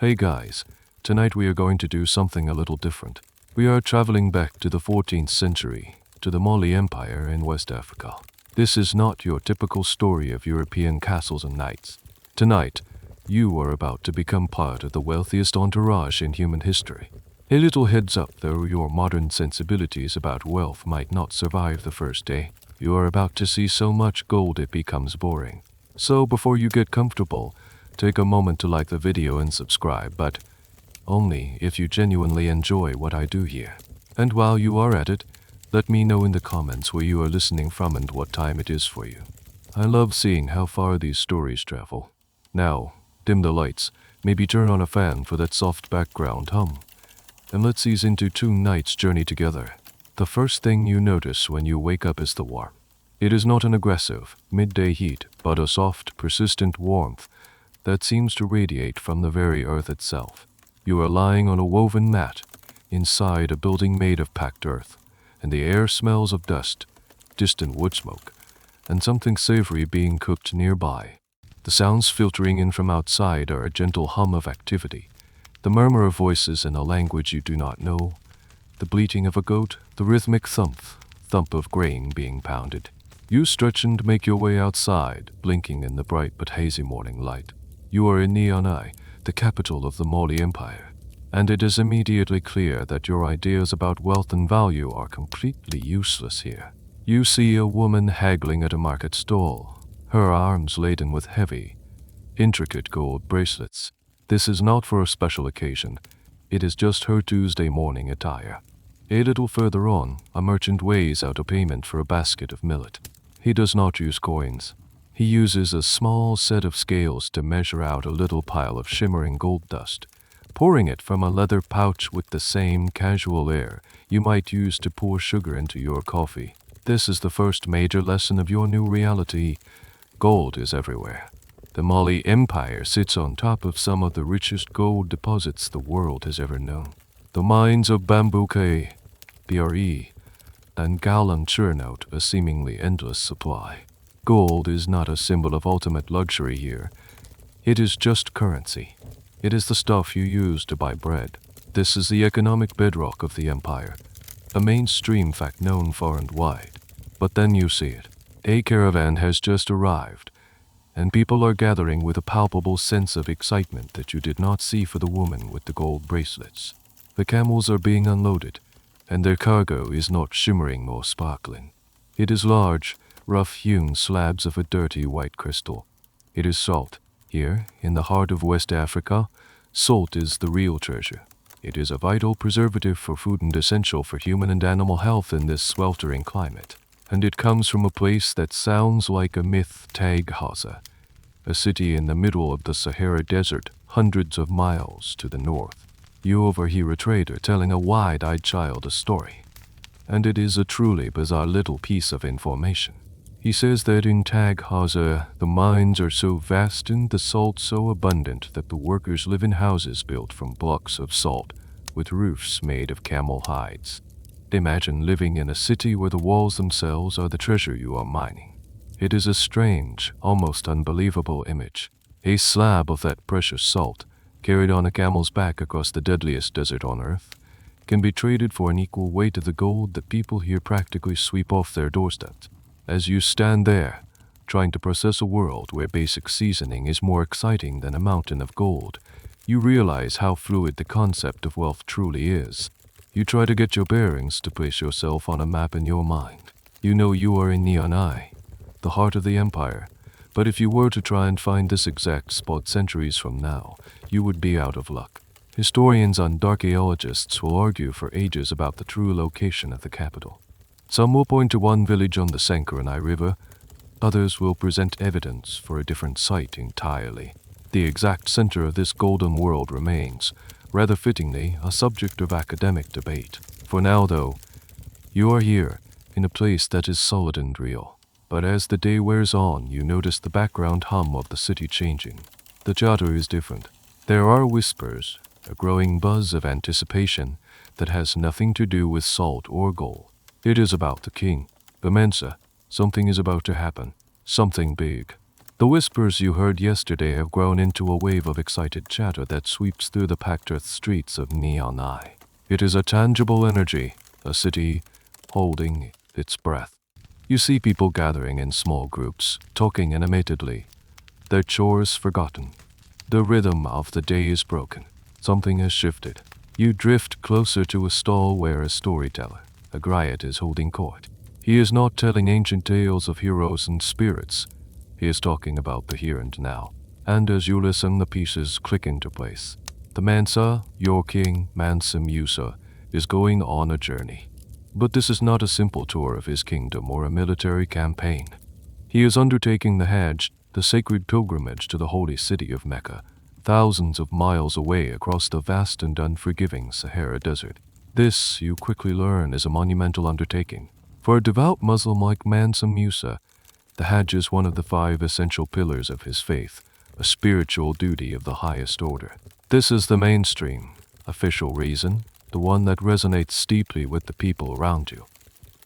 Hey guys, tonight we are going to do something a little different. We are traveling back to the 14th century, to the Mali Empire in West Africa. This is not your typical story of European castles and knights. Tonight, you are about to become part of the wealthiest entourage in human history. A little heads up though, your modern sensibilities about wealth might not survive the first day. You are about to see so much gold it becomes boring. So before you get comfortable, take a moment to like the video and subscribe, but only if you genuinely enjoy what I do here. And while you are at it, let me know in the comments where you are listening from and what time it is for you. I love seeing how far these stories travel. Now, dim the lights, maybe turn on a fan for that soft background hum, and let's ease into 2 nights' journey together. The first thing you notice when you wake up is the warmth. It is not an aggressive, midday heat, but a soft, persistent warmth that seems to radiate from the very earth itself. You are lying on a woven mat, inside a building made of packed earth, and the air smells of dust, distant wood smoke, and something savory being cooked nearby. The sounds filtering in from outside are a gentle hum of activity, the murmur of voices in a language you do not know, the bleating of a goat, the rhythmic thump of grain being pounded. You stretch and make your way outside, blinking in the bright but hazy morning light. You are in Niamey, the capital of the Mali Empire, and it is immediately clear that your ideas about wealth and value are completely useless here. You see a woman haggling at a market stall, her arms laden with heavy, intricate gold bracelets. This is not for a special occasion, it is just her Tuesday morning attire. A little further on, a merchant weighs out a payment for a basket of millet. He does not use coins. He uses a small set of scales to measure out a little pile of shimmering gold dust, pouring it from a leather pouch with the same casual air you might use to pour sugar into your coffee. This is the first major lesson of your new reality. Gold is everywhere. The Mali Empire sits on top of some of the richest gold deposits the world has ever known. The mines of Bambuke, BRE, and Galan churn out a seemingly endless supply. Gold is not a symbol of ultimate luxury here. It is just currency. It is the stuff you use to buy bread. This is the economic bedrock of the empire, a mainstream fact known far and wide. But then you see it. A caravan has just arrived, and people are gathering with a palpable sense of excitement that you did not see for the woman with the gold bracelets. The camels are being unloaded, and their cargo is not shimmering or sparkling. It is large, rough-hewn slabs of a dirty white crystal. It is salt. Here, in the heart of West Africa, salt is the real treasure. It is a vital preservative for food and essential for human and animal health in this sweltering climate. And it comes from a place that sounds like a myth, Tag Haza, a city in the middle of the Sahara Desert, hundreds of miles to the north. You overhear a trader telling a wide-eyed child a story, and it is a truly bizarre little piece of information. He says that in Tag Haza, the mines are so vast and the salt so abundant that the workers live in houses built from blocks of salt, with roofs made of camel hides. Imagine living in a city where the walls themselves are the treasure you are mining. It is a strange, almost unbelievable image. A slab of that precious salt, carried on a camel's back across the deadliest desert on earth, can be traded for an equal weight of the gold that people here practically sweep off their doorsteps. As you stand there, trying to process a world where basic seasoning is more exciting than a mountain of gold, you realize how fluid the concept of wealth truly is. You try to get your bearings to place yourself on a map in your mind. You know you are in Niamey, the heart of the empire, but if you were to try and find this exact spot centuries from now, you would be out of luck. Historians and archaeologists will argue for ages about the true location of the capital. Some will point to one village on the Sankaranai River, others will present evidence for a different site entirely. The exact center of this golden world remains, rather fittingly, a subject of academic debate. For now, though, you are here, in a place that is solid and real. But as the day wears on, you notice the background hum of the city changing. The chatter is different. There are whispers, a growing buzz of anticipation that has nothing to do with salt or gold. It is about the king, the Mansa. Something is about to happen, something big. The whispers you heard yesterday have grown into a wave of excited chatter that sweeps through the packed earth streets of Neon Eye. It is a tangible energy, a city holding its breath. You see people gathering in small groups, talking animatedly, their chores forgotten. The rhythm of the day is broken. Something has shifted. You drift closer to a stall where a storyteller, a griot, is holding court. He is not telling ancient tales of heroes and spirits. He is talking about the here and now. And as you listen, the pieces click into place. The Mansa, your king, Mansa Musa, is going on a journey. But this is not a simple tour of his kingdom or a military campaign. He is undertaking the Hajj, the sacred pilgrimage to the holy city of Mecca, thousands of miles away across the vast and unforgiving Sahara Desert. This, you quickly learn, is a monumental undertaking. For a devout Muslim like Mansa Musa, the Hajj is one of the 5 essential pillars of his faith, a spiritual duty of the highest order. This is the mainstream, official reason, the one that resonates deeply with the people around you.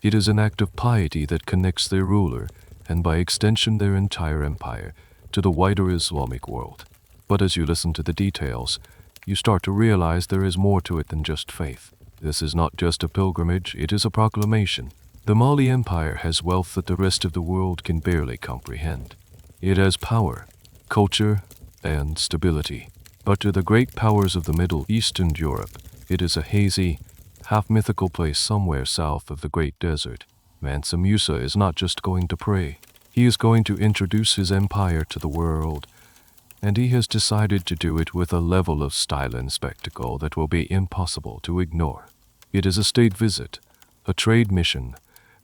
It is an act of piety that connects their ruler, and by extension their entire empire, to the wider Islamic world. But as you listen to the details, you start to realize there is more to it than just faith. This is not just a pilgrimage, it is a proclamation. The Mali Empire has wealth that the rest of the world can barely comprehend. It has power, culture, and stability. But to the great powers of the Middle East and Europe, it is a hazy, half-mythical place somewhere south of the Great Desert. Mansa Musa is not just going to pray. He is going to introduce his empire to the world, and he has decided to do it with a level of style and spectacle that will be impossible to ignore. It is a state visit, a trade mission,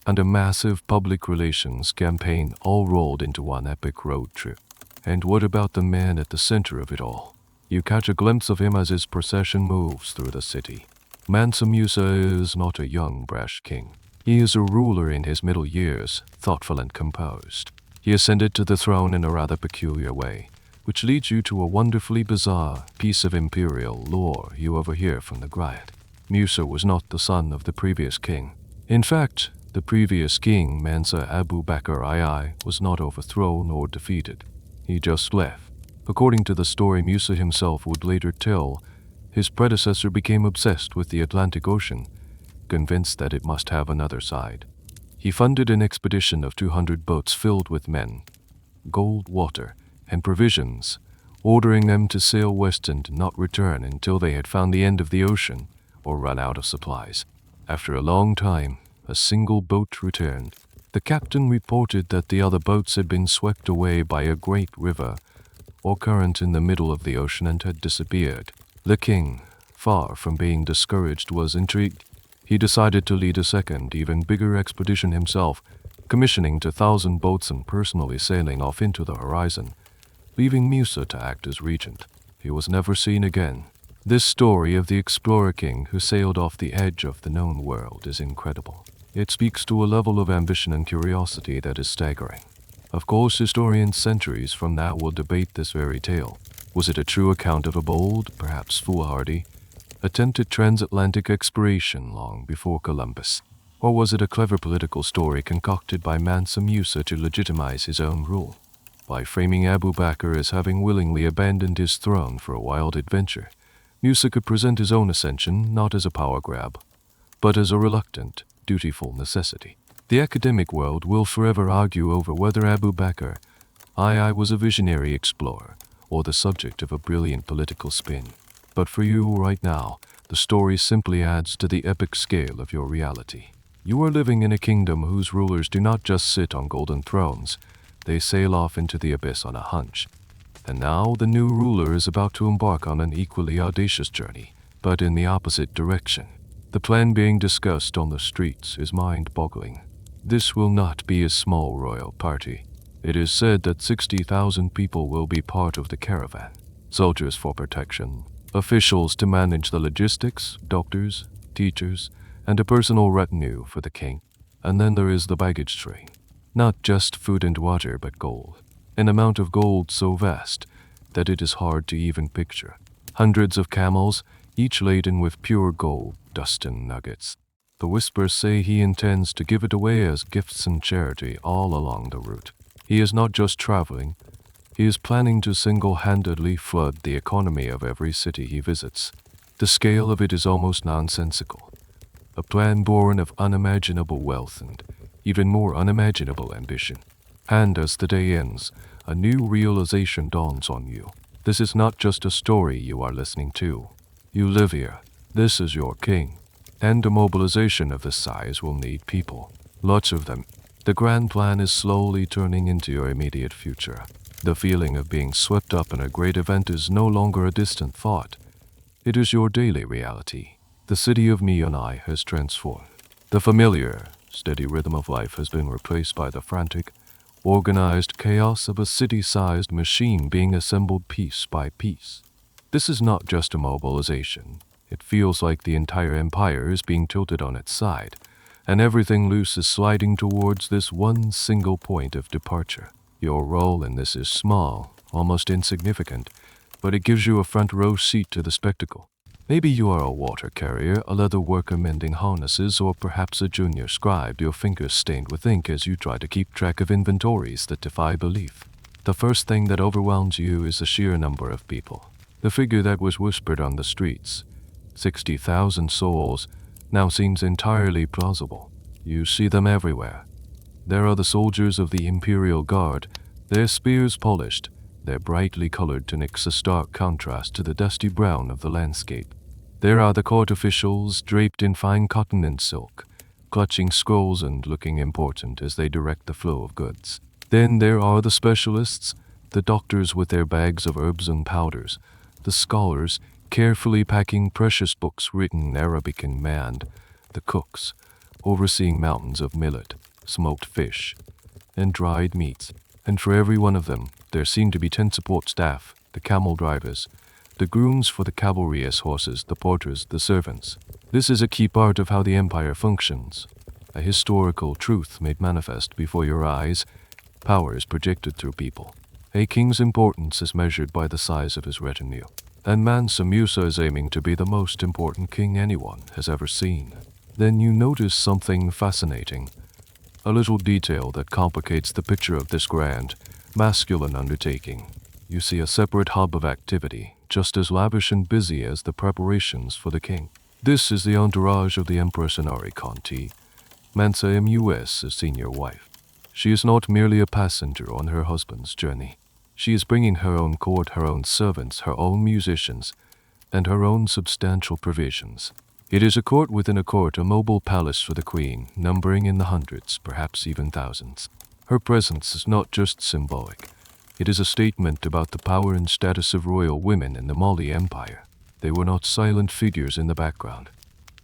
and a massive public relations campaign all rolled into one epic road trip. And what about the man at the center of it all? You catch a glimpse of him as his procession moves through the city. Mansa Musa is not a young, brash king. He is a ruler in his middle years, thoughtful and composed. He ascended to the throne in a rather peculiar way, which leads you to a wonderfully bizarre piece of imperial lore you overhear from the griot. Musa was not the son of the previous king. In fact, the previous king, Mansa Abu Bakr II, was not overthrown or defeated. He just left. According to the story Musa himself would later tell, his predecessor became obsessed with the Atlantic Ocean, convinced that it must have another side. He funded an expedition of 200 boats filled with men, gold, water, and provisions, ordering them to sail west and not return until they had found the end of the ocean or run out of supplies. After a long time, a single boat returned. The captain reported that the other boats had been swept away by a great river or current in the middle of the ocean and had disappeared. The king, far from being discouraged, was intrigued. He decided to lead a second, even bigger expedition himself, commissioning 2,000 boats and personally sailing off into the horizon, leaving Musa to act as regent. He was never seen again. This story of the explorer king who sailed off the edge of the known world is incredible. It speaks to a level of ambition and curiosity that is staggering. Of course, historians centuries from now will debate this very tale. Was it a true account of a bold, perhaps foolhardy, attempted transatlantic exploration long before Columbus? Or was it a clever political story concocted by Mansa Musa to legitimize his own rule? By framing Abu Bakr as having willingly abandoned his throne for a wild adventure, Musa could present his own ascension not as a power grab, but as a reluctant, dutiful necessity. The academic world will forever argue over whether Abu Bakr II was a visionary explorer or the subject of a brilliant political spin. But for you right now, the story simply adds to the epic scale of your reality. You are living in a kingdom whose rulers do not just sit on golden thrones, they sail off into the abyss on a hunch. And now the new ruler is about to embark on an equally audacious journey, but in the opposite direction. The plan being discussed on the streets is mind-boggling. This will not be a small royal party. It is said that 60,000 people will be part of the caravan. Soldiers for protection, officials to manage the logistics, doctors, teachers, and a personal retinue for the king. And then there is the baggage train. Not just food and water, but gold. An amount of gold so vast that it is hard to even picture. Hundreds of camels, each laden with pure gold, dust and nuggets. The whispers say he intends to give it away as gifts and charity all along the route. He is not just traveling, He is planning to single-handedly flood the economy of every city he visits. The scale of it is almost nonsensical. A plan born of unimaginable wealth and even more unimaginable ambition. And as the day ends, a new realization dawns on you. This is not just a story you are listening to. You live here. This is your king. And a mobilization of this size will need people. Lots of them. The grand plan is slowly turning into your immediate future. The feeling of being swept up in a great event is no longer a distant thought. It is your daily reality. The city of me and I has transformed. The familiar, steady rhythm of life has been replaced by the frantic, organized chaos of a city-sized machine being assembled piece by piece. This is not just a mobilization. It feels like the entire empire is being tilted on its side, and everything loose is sliding towards this one single point of departure. Your role in this is small, almost insignificant, but it gives you a front row seat to the spectacle. Maybe you are a water carrier, a leather worker mending harnesses, or perhaps a junior scribe, your fingers stained with ink as you try to keep track of inventories that defy belief. The first thing that overwhelms you is the sheer number of people. The figure that was whispered on the streets, 60,000 souls, now seems entirely plausible. You see them everywhere. There are the soldiers of the Imperial Guard, their spears polished, their brightly colored tunics a stark contrast to the dusty brown of the landscape. There are the court officials draped in fine cotton and silk, clutching scrolls and looking important as they direct the flow of goods. Then there are the specialists, the doctors with their bags of herbs and powders, the scholars carefully packing precious books written in Arabic and Mand, the cooks overseeing mountains of millet, smoked fish, and dried meats. And for every one of them, there seem to be 10 support staff, the camel drivers, the grooms for the cavalry as horses, the porters, the servants. This is a key part of how the empire functions. A historical truth made manifest before your eyes. Power is projected through people. A king's importance is measured by the size of his retinue. And Mansa Musa is aiming to be the most important king anyone has ever seen. Then you notice something fascinating. A little detail that complicates the picture of this grand, masculine undertaking. You see a separate hub of activity, just as lavish and busy as the preparations for the king. This is the entourage of the Empress Inari Conti, Mansa Musa's senior wife. She is not merely a passenger on her husband's journey. She is bringing her own court, her own servants, her own musicians, and her own substantial provisions. It is a court within a court, a mobile palace for the queen, numbering in the hundreds, perhaps even thousands. Her presence is not just symbolic. It is a statement about the power and status of royal women in the Mali Empire. They were not silent figures in the background.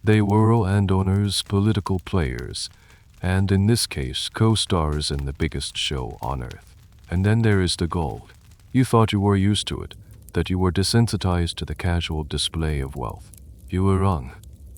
They were landowners, political players, and in this case, co-stars in the biggest show on earth. And then there is the gold. You thought you were used to it, that you were desensitized to the casual display of wealth. You were wrong.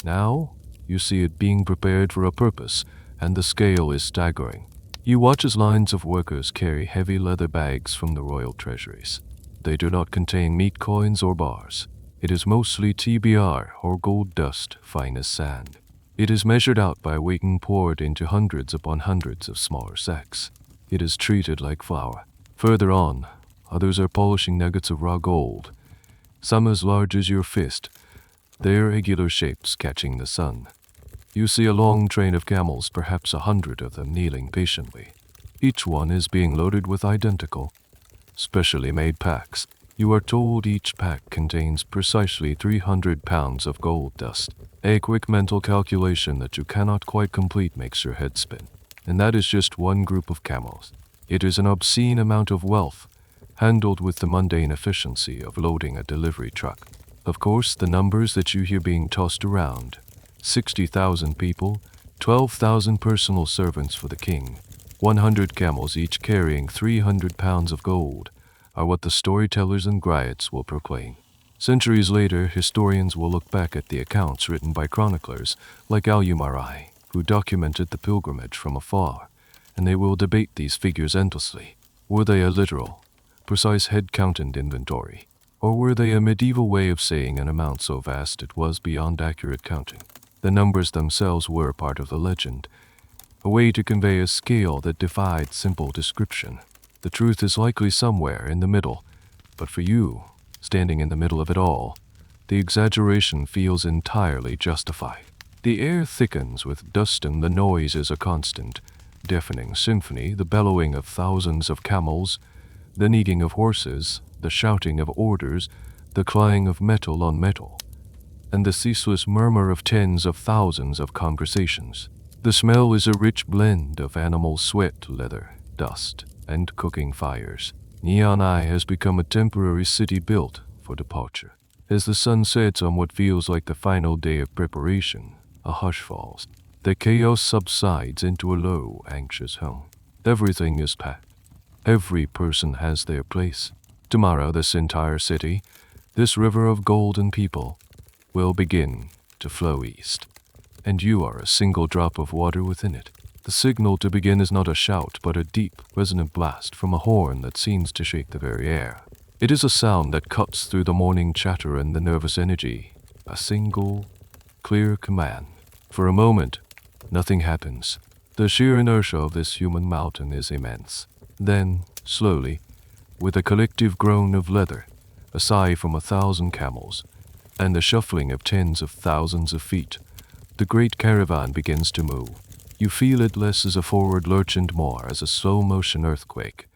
Now, you see it being prepared for a purpose, and the scale is staggering. You watch as lines of workers carry heavy leather bags from the royal treasuries. They do not contain meat coins or bars. It is mostly TBR, or gold dust, fine as sand. It is measured out by weight and poured into hundreds upon hundreds of smaller sacks. It is treated like flour. Further on, others are polishing nuggets of raw gold, some as large as your fist, their irregular shapes catching the sun. You see a long train of camels, perhaps 100 of them kneeling patiently. Each one is being loaded with identical, specially made packs. You are told each pack contains precisely 300 pounds of gold dust. A quick mental calculation that you cannot quite complete makes your head spin. And that is just one group of camels. It is an obscene amount of wealth, handled with the mundane efficiency of loading a delivery truck. Of course, the numbers that you hear being tossed around, 60,000 people, 12,000 personal servants for the king, 100 camels each carrying 300 pounds of gold, are what the storytellers and griots will proclaim. Centuries later, historians will look back at the accounts written by chroniclers like Al-Umari, who documented the pilgrimage from afar, and they will debate these figures endlessly. Were they a literal, precise head-count and inventory, or were they a medieval way of saying an amount so vast it was beyond accurate counting? The numbers themselves were part of the legend, a way to convey a scale that defied simple description. The truth is likely somewhere in the middle, but for you, standing in the middle of it all, the exaggeration feels entirely justified. The air thickens with dust and the noise is a constant, deafening symphony, the bellowing of thousands of camels, the kneading of horses, the shouting of orders, the clang of metal on metal, and the ceaseless murmur of tens of thousands of conversations. The smell is a rich blend of animal sweat, leather, dust, and cooking fires. Neon Eye has become a temporary city built for departure. As the sun sets on what feels like the final day of preparation, a hush falls. The chaos subsides into a low, anxious hum. Everything is packed. Every person has their place. Tomorrow, this entire city, this river of golden people, will begin to flow east. And you are a single drop of water within it. The signal to begin is not a shout, but a deep, resonant blast from a horn that seems to shake the very air. It is a sound that cuts through the morning chatter and the nervous energy. A single, clear command. For a moment, nothing happens. The sheer inertia of this human mountain is immense. Then, slowly, with a collective groan of leather, a sigh from 1,000 camels, and the shuffling of tens of thousands of feet, the great caravan begins to move. You feel it less as a forward lurch and more as a slow-motion earthquake,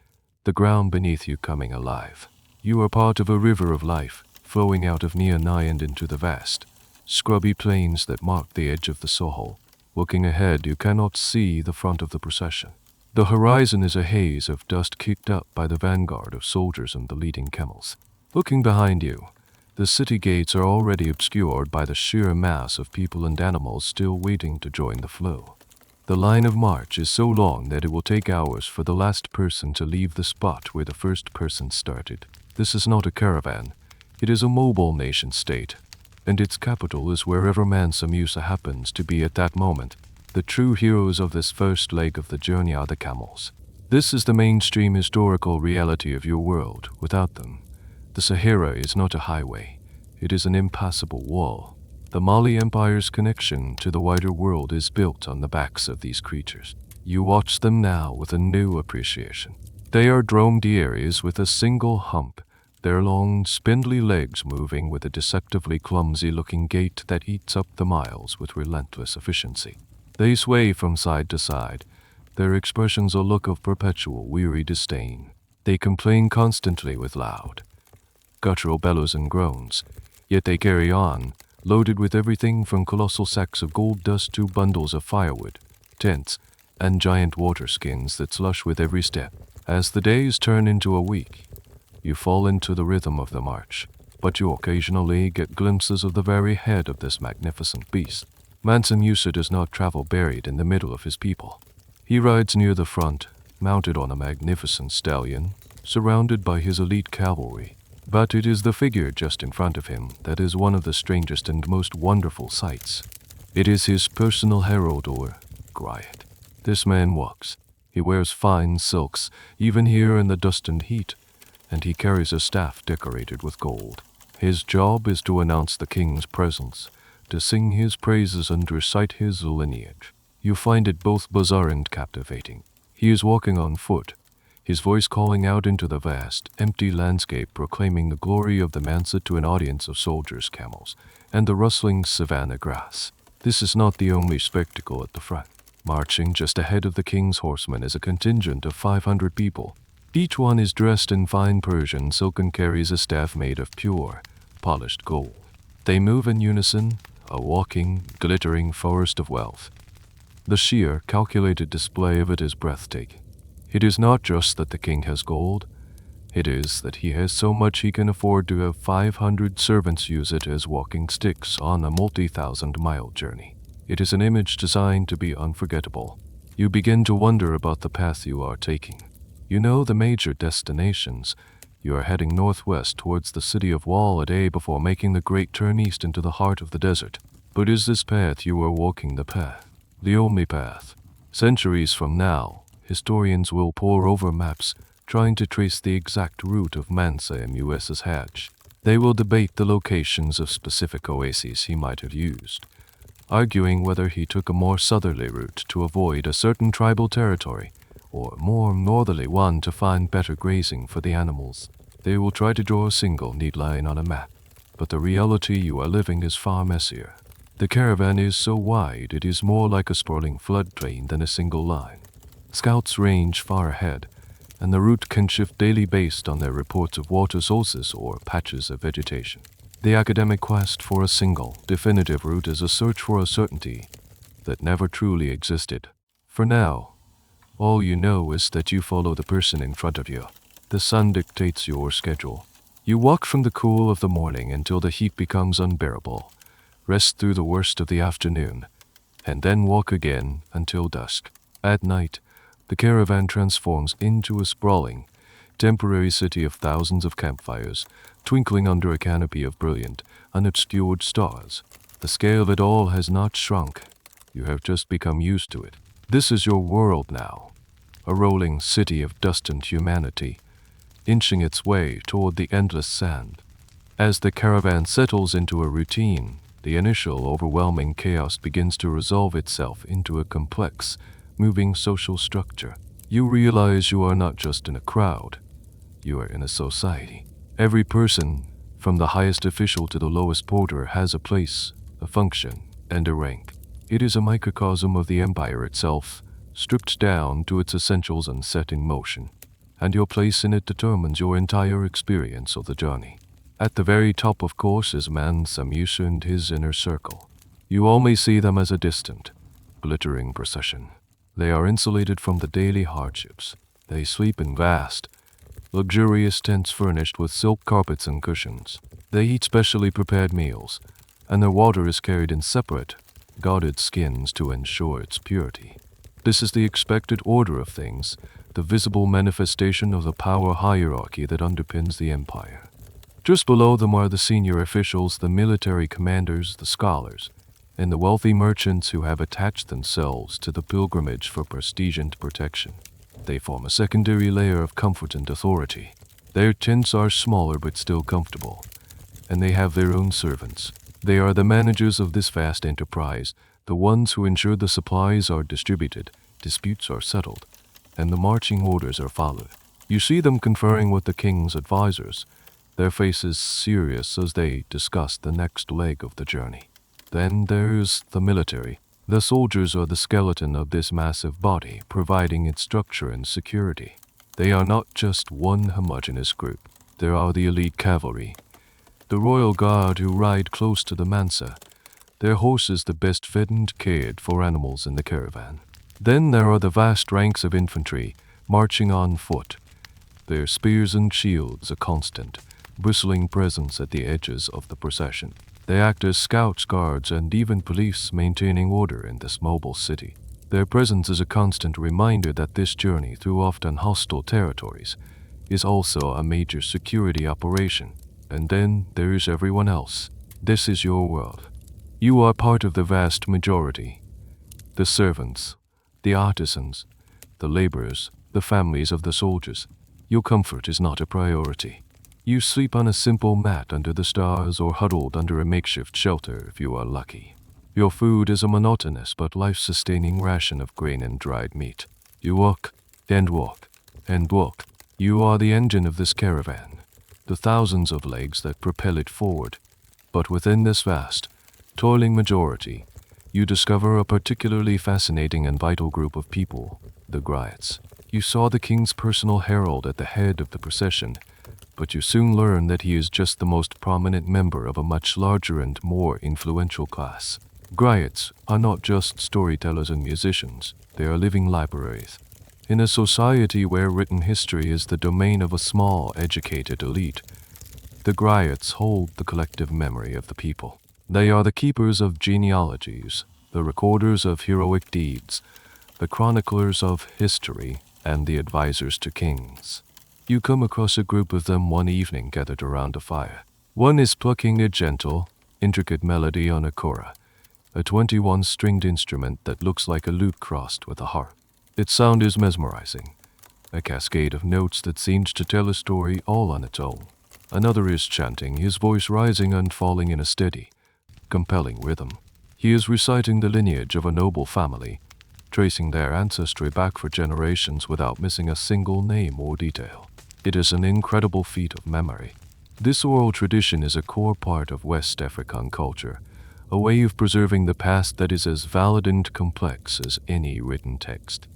the ground beneath you coming alive. You are part of a river of life, flowing out of Neon Eye and into the vast, scrubby plains that mark the edge of the Sahel. Looking ahead, you cannot see the front of the procession. The horizon is a haze of dust kicked up by the vanguard of soldiers and the leading camels. Looking behind you, the city gates are already obscured by the sheer mass of people and animals still waiting to join the flow. The line of march is so long that it will take hours for the last person to leave the spot where the first person started. This is not a caravan. It is a mobile nation-state, and its capital is wherever Mansa Musa happens to be at that moment. The true heroes of this first leg of the journey are the camels. This is the mainstream historical reality of your world. Without them, the Sahara is not a highway. It is an impassable wall. The Mali Empire's connection to the wider world is built on the backs of these creatures. You watch them now with a new appreciation. They are dromedaries with a single hump, their long, spindly legs moving with a deceptively clumsy-looking gait that eats up the miles with relentless efficiency. They sway from side to side, their expressions a look of perpetual weary disdain. They complain constantly with loud, guttural bellows and groans, yet they carry on, loaded with everything from colossal sacks of gold dust to bundles of firewood, tents, and giant water skins that slush with every step. As the days turn into a week, you fall into the rhythm of the march, but you occasionally get glimpses of the very head of this magnificent beast. Mansa Musa does not travel buried in the middle of his people. He rides near the front, mounted on a magnificent stallion, surrounded by his elite cavalry. But it is the figure just in front of him that is one of the strangest and most wonderful sights. It is his personal herald or griot. This man walks. He wears fine silks, even here in the dust and heat, and he carries a staff decorated with gold. His job is to announce the king's presence, to sing his praises and recite his lineage. You find it both bizarre and captivating. He is walking on foot, his voice calling out into the vast, empty landscape, proclaiming the glory of the Mansa to an audience of soldiers, camels, and the rustling savanna grass. This is not the only spectacle at the front. Marching just ahead of the king's horsemen is a contingent of 500 people. Each one is dressed in fine Persian silk and carries a staff made of pure, polished gold. They move in unison, a walking, glittering forest of wealth. The sheer, calculated display of it is breathtaking. It is not just that the king has gold, it is that he has so much he can afford to have 500 servants use it as walking sticks on a multi-thousand-mile journey. It is an image designed to be unforgettable. You begin to wonder about the path you are taking. You know the major destinations. You are heading northwest towards the city of Wall a day before making the great turn east into the heart of the desert. But is this path you are walking the path? The only path? Centuries from now, historians will pore over maps trying to trace the exact route of Mansa Musa's Hajj. They will debate the locations of specific oases he might have used, arguing whether he took a more southerly route to avoid a certain tribal territory, or more northerly one to find better grazing for the animals. They will try to draw a single neat line on a map, but the reality you are living is far messier. The caravan is so wide it is more like a sprawling floodplain than a single line. Scouts range far ahead, and the route can shift daily based on their reports of water sources or patches of vegetation. The academic quest for a single, definitive route is a search for a certainty that never truly existed. For now, all you know is that you follow the person in front of you. The sun dictates your schedule. You walk from the cool of the morning until the heat becomes unbearable, rest through the worst of the afternoon, and then walk again until dusk. At night, the caravan transforms into a sprawling, temporary city of thousands of campfires, twinkling under a canopy of brilliant, unobscured stars. The scale of it all has not shrunk. You have just become used to it. This is your world now, a rolling city of dust and humanity, inching its way toward the endless sand. As the caravan settles into a routine, the initial overwhelming chaos begins to resolve itself into a complex, moving social structure. You realize you are not just in a crowd, you are in a society. Every person, from the highest official to the lowest porter, has a place, a function, and a rank. It is a microcosm of the empire itself, stripped down to its essentials and set in motion, and your place in it determines your entire experience of the journey. At the very top, of course, is Mansa Musa and his inner circle. You only see them as a distant, glittering procession. They are insulated from the daily hardships. They sleep in vast, luxurious tents furnished with silk carpets and cushions. They eat specially prepared meals, and their water is carried in separate, guarded skins to ensure its purity. This is the expected order of things, the visible manifestation of the power hierarchy that underpins the empire. Just below them are the senior officials, the military commanders, the scholars, and the wealthy merchants who have attached themselves to the pilgrimage for prestige and protection. They form a secondary layer of comfort and authority. Their tents are smaller but still comfortable, and they have their own servants. They are the managers of this vast enterprise, the ones who ensure the supplies are distributed, disputes are settled, and the marching orders are followed. You see them conferring with the king's advisors, their faces serious as they discuss the next leg of the journey. Then there's the military. The soldiers are the skeleton of this massive body, providing its structure and security. They are not just one homogeneous group. There are the elite cavalry, the royal guard who ride close to the Mansa, their horses the best fed and cared for animals in the caravan. Then there are the vast ranks of infantry, marching on foot, their spears and shields a constant, bristling presence at the edges of the procession. They act as scouts, guards, and even police, maintaining order in this mobile city. Their presence is a constant reminder that this journey through often hostile territories is also a major security operation. And then there is everyone else. This is your world. You are part of the vast majority. The servants, the artisans, the laborers, the families of the soldiers. Your comfort is not a priority. You sleep on a simple mat under the stars or huddled under a makeshift shelter if you are lucky. Your food is a monotonous but life-sustaining ration of grain and dried meat. You walk and walk and walk. You are the engine of this caravan, the thousands of legs that propel it forward. But within this vast, toiling majority, you discover a particularly fascinating and vital group of people, the griots. You saw the king's personal herald at the head of the procession, but you soon learn that he is just the most prominent member of a much larger and more influential class. Griots are not just storytellers and musicians, they are living libraries. In a society where written history is the domain of a small, educated elite, the griots hold the collective memory of the people. They are the keepers of genealogies, the recorders of heroic deeds, the chroniclers of history, and the advisors to kings. You come across a group of them one evening gathered around a fire. One is plucking a gentle, intricate melody on a kora, a 21-stringed instrument that looks like a lute crossed with a harp. Its sound is mesmerizing, a cascade of notes that seems to tell a story all on its own. Another is chanting, his voice rising and falling in a steady, compelling rhythm. He is reciting the lineage of a noble family, tracing their ancestry back for generations without missing a single name or detail. It is an incredible feat of memory. This oral tradition is a core part of West African culture, a way of preserving the past that is as valid and complex as any written text.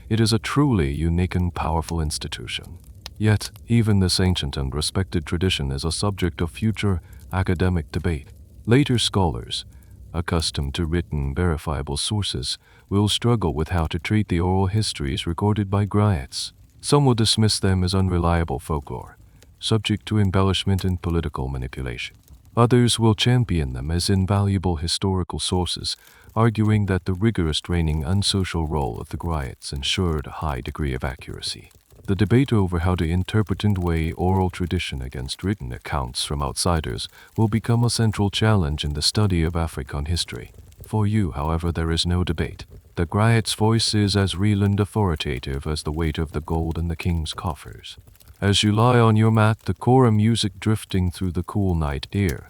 It is a truly unique and powerful institution. Yet, even this ancient and respected tradition is a subject of future academic debate. Later scholars, accustomed to written, verifiable sources, will struggle with how to treat the oral histories recorded by griots. Some will dismiss them as unreliable folklore, subject to embellishment and political manipulation. Others will champion them as invaluable historical sources, arguing that the rigorous training and social role of the griots ensured a high degree of accuracy. The debate over how to interpret and weigh oral tradition against written accounts from outsiders will become a central challenge in the study of African history. For you, however, there is no debate. The griot's voice is as real and authoritative as the weight of the gold in the king's coffers. As you lie on your mat, the kora music drifting through the cool night air,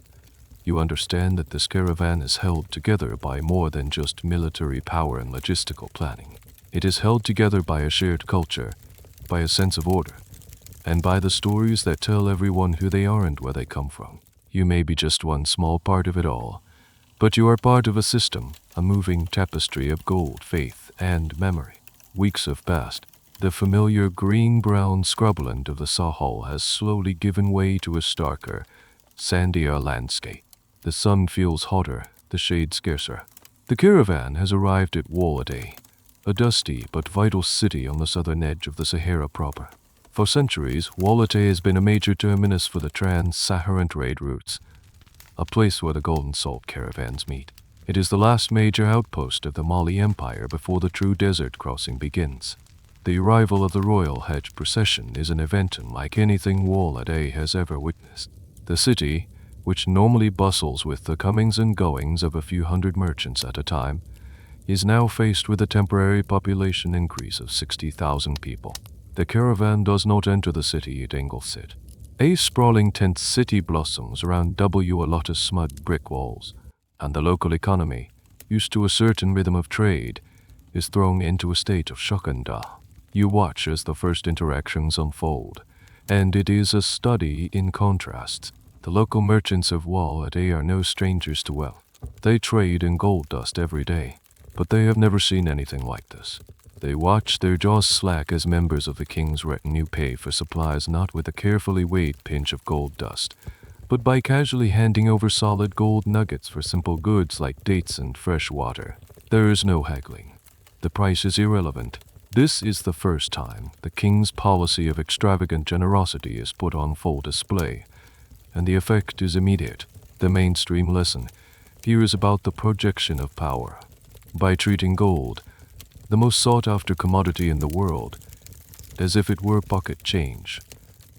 you understand that this caravan is held together by more than just military power and logistical planning. It is held together by a shared culture, by a sense of order, and by the stories that tell everyone who they are and where they come from. You may be just one small part of it all, but you are part of a system, a moving tapestry of gold, faith, and memory. Weeks have passed. The familiar green-brown scrubland of the Sahel has slowly given way to a starker, sandier landscape. The sun feels hotter, the shade scarcer. The caravan has arrived at Wolade, a dusty but vital city on the southern edge of the Sahara proper. For centuries, Wolade has been a major terminus for the trans-Saharan trade routes, a place where the golden salt caravans meet. It is the last major outpost of the Mali Empire before the true desert crossing begins. The arrival of the royal Hajj procession is an event unlike anything Wolade has ever witnessed. The city, which normally bustles with the comings and goings of a few hundred merchants at a time, is now faced with a temporary population increase of 60,000 people. The caravan does not enter the city it angles it. A sprawling tent city blossoms around a lot of smud brick walls, and the local economy, used to a certain rhythm of trade, is thrown into a state of shock and awe. You watch as the first interactions unfold, and it is a study in contrasts. The local merchants of Wolade are no strangers to wealth. They trade in gold dust every day, but they have never seen anything like this. They watch their jaws slack as members of the king's retinue pay for supplies not with a carefully weighed pinch of gold dust, but by casually handing over solid gold nuggets for simple goods like dates and fresh water. There is no haggling. The price is irrelevant. This is the first time the king's policy of extravagant generosity is put on full display, and the effect is immediate. The mainstream lesson here is about the projection of power. By treating gold, the most sought-after commodity in the world, as if it were pocket change,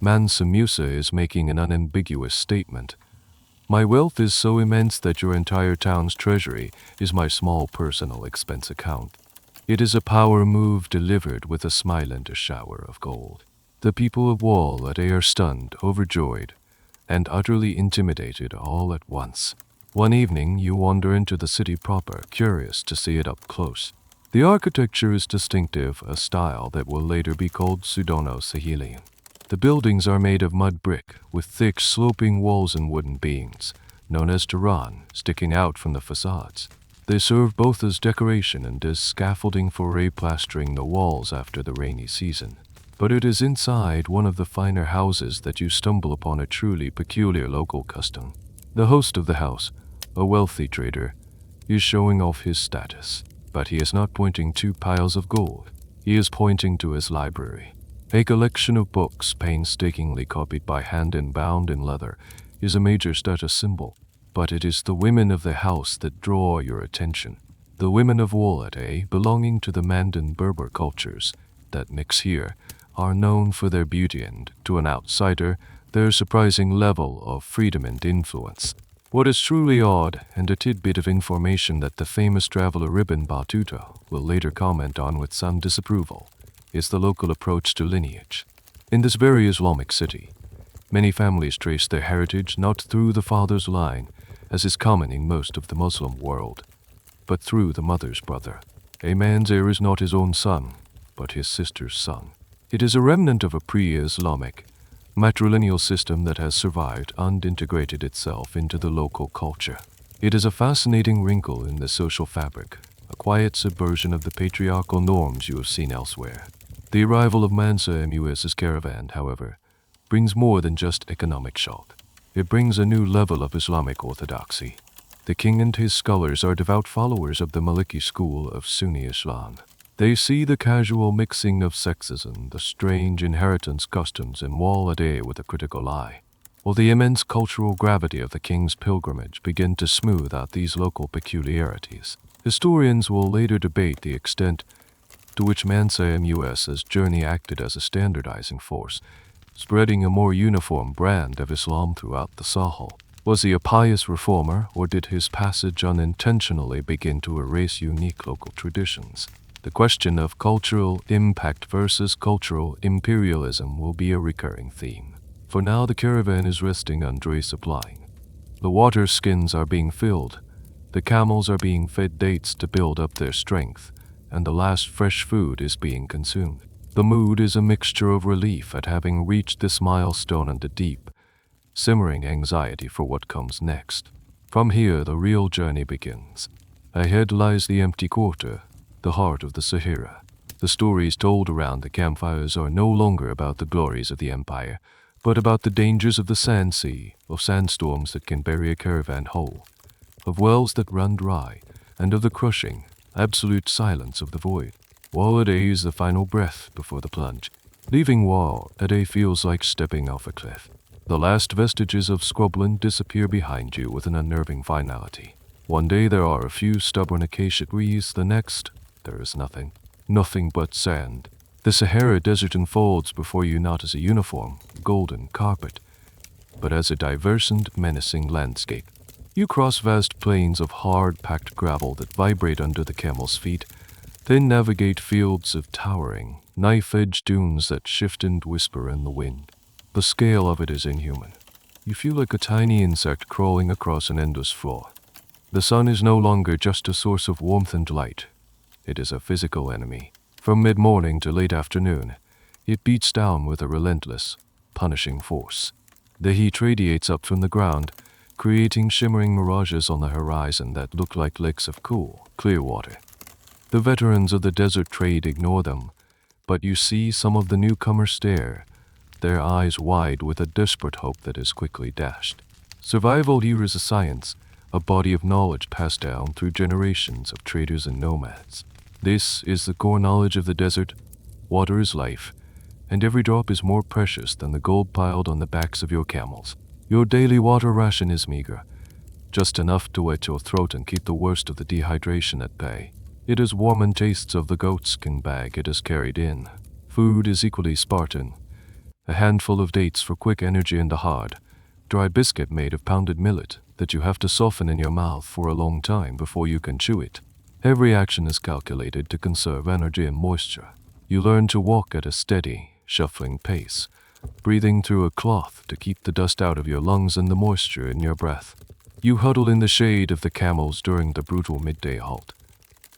Mansa Musa is making an unambiguous statement. My wealth is so immense that your entire town's treasury is my small personal expense account. It is a power move delivered with a smile and a shower of gold. The people of Wolade are stunned, overjoyed, and utterly intimidated all at once. One evening, you wander into the city proper, curious to see it up close. The architecture is distinctive, a style that will later be called Pseudo-Sahelian. The buildings are made of mud brick, with thick, sloping walls and wooden beams, known as Tehran, sticking out from the facades. They serve both as decoration and as scaffolding for replastering the walls after the rainy season. But it is inside one of the finer houses that you stumble upon a truly peculiar local custom. The host of the house, a wealthy trader, is showing off his status, but he is not pointing to piles of gold. He is pointing to his library. A collection of books, painstakingly copied by hand and bound in leather, is a major status symbol. But it is the women of the house that draw your attention. The women of Wolade, belonging to the Mandan Berber cultures that mix here, are known for their beauty and, to an outsider, their surprising level of freedom and influence. What is truly odd, and a tidbit of information that the famous traveler Ibn Battuta will later comment on with some disapproval, is the local approach to lineage. In this very Islamic city, many families trace their heritage not through the father's line, as is common in most of the Muslim world, but through the mother's brother. A man's heir is not his own son, but his sister's son. It is a remnant of a pre-Islamic, matrilineal system that has survived and integrated itself into the local culture. It is a fascinating wrinkle in the social fabric, a quiet subversion of the patriarchal norms you have seen elsewhere. The arrival of Mansa Musa's caravan, however, brings more than just economic shock. It brings a new level of Islamic orthodoxy. The king and his scholars are devout followers of the Maliki school of Sunni Islam. They see the casual mixing of sexism, the strange inheritance customs, and wal-a-day with a critical eye, while the immense cultural gravity of the king's pilgrimage begin to smooth out these local peculiarities. Historians will later debate the extent to which Mansa Musa's journey acted as a standardizing force, spreading a more uniform brand of Islam throughout the Sahel. Was he a pious reformer, or did his passage unintentionally begin to erase unique local traditions? The question of cultural impact versus cultural imperialism will be a recurring theme. For now, the caravan is resting under a supply. The water skins are being filled, the camels are being fed dates to build up their strength, and the last fresh food is being consumed. The mood is a mixture of relief at having reached this milestone and a deep, simmering anxiety for what comes next. From here, the real journey begins. Ahead lies the empty quarter, the heart of the Sahara. The stories told around the campfires are no longer about the glories of the empire, but about the dangers of the sand sea, of sandstorms that can bury a caravan whole, of wells that run dry, and of the crushing, absolute silence of the void. Wal-a-day is the final breath before the plunge. Leaving Wal-a-day feels like stepping off a cliff. The last vestiges of scrubland disappear behind you with an unnerving finality. One day there are a few stubborn acacia trees, the next there is nothing. Nothing but sand. The Sahara Desert unfolds before you not as a uniform, golden carpet, but as a diverse and menacing landscape. You cross vast plains of hard-packed gravel that vibrate under the camel's feet, then navigate fields of towering, knife-edged dunes that shift and whisper in the wind. The scale of it is inhuman. You feel like a tiny insect crawling across an endless floor. The sun is no longer just a source of warmth and light. It is a physical enemy. From mid-morning to late afternoon, it beats down with a relentless, punishing force. The heat radiates up from the ground, creating shimmering mirages on the horizon that look like lakes of cool, clear water. The veterans of the desert trade ignore them, but you see some of the newcomers stare, their eyes wide with a desperate hope that is quickly dashed. Survival here is a science, a body of knowledge passed down through generations of traders and nomads. This is the core knowledge of the desert. Water is life, and every drop is more precious than the gold piled on the backs of your camels. Your daily water ration is meager, just enough to wet your throat and keep the worst of the dehydration at bay. It is warm and tastes of the goatskin bag it is carried in. Food is equally Spartan. A handful of dates for quick energy and a hard, dry biscuit made of pounded millet that you have to soften in your mouth for a long time before you can chew it. Every action is calculated to conserve energy and moisture. You learn to walk at a steady, shuffling pace, breathing through a cloth to keep the dust out of your lungs and the moisture in your breath. You huddle in the shade of the camels during the brutal midday halt,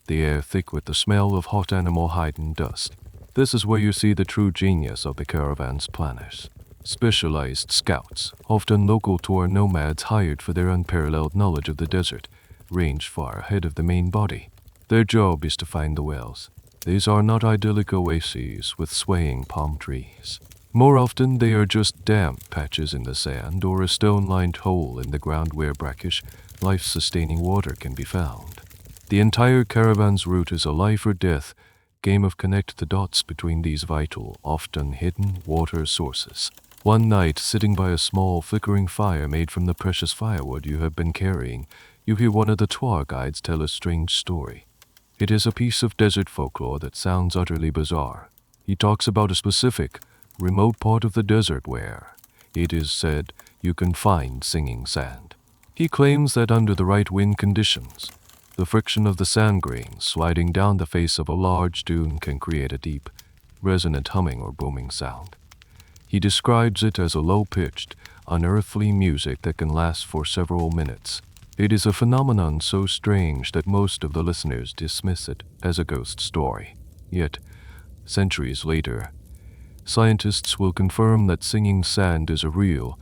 the air thick with the smell of hot animal hide and dust. This is where you see the true genius of the caravan's planners. Specialized scouts, often local tour nomads hired for their unparalleled knowledge of the desert, range far ahead of the main body. Their job is to find the wells. These are not idyllic oases with swaying palm trees. More often, they are just damp patches in the sand or a stone-lined hole in the ground where brackish, life-sustaining water can be found. The entire caravan's route is a life-or-death game of connect the dots between these vital, often hidden water sources. One night, sitting by a small, flickering fire made from the precious firewood you have been carrying, you hear one of the tour guides tell a strange story. It is a piece of desert folklore that sounds utterly bizarre. He talks about a specific, remote part of the desert where, it is said, you can find singing sand. He claims that under the right wind conditions, the friction of the sand grains sliding down the face of a large dune can create a deep, resonant humming or booming sound. He describes it as a low-pitched, unearthly music that can last for several minutes. It is a phenomenon so strange that most of the listeners dismiss it as a ghost story. Yet, centuries later, scientists will confirm that singing sand is a real,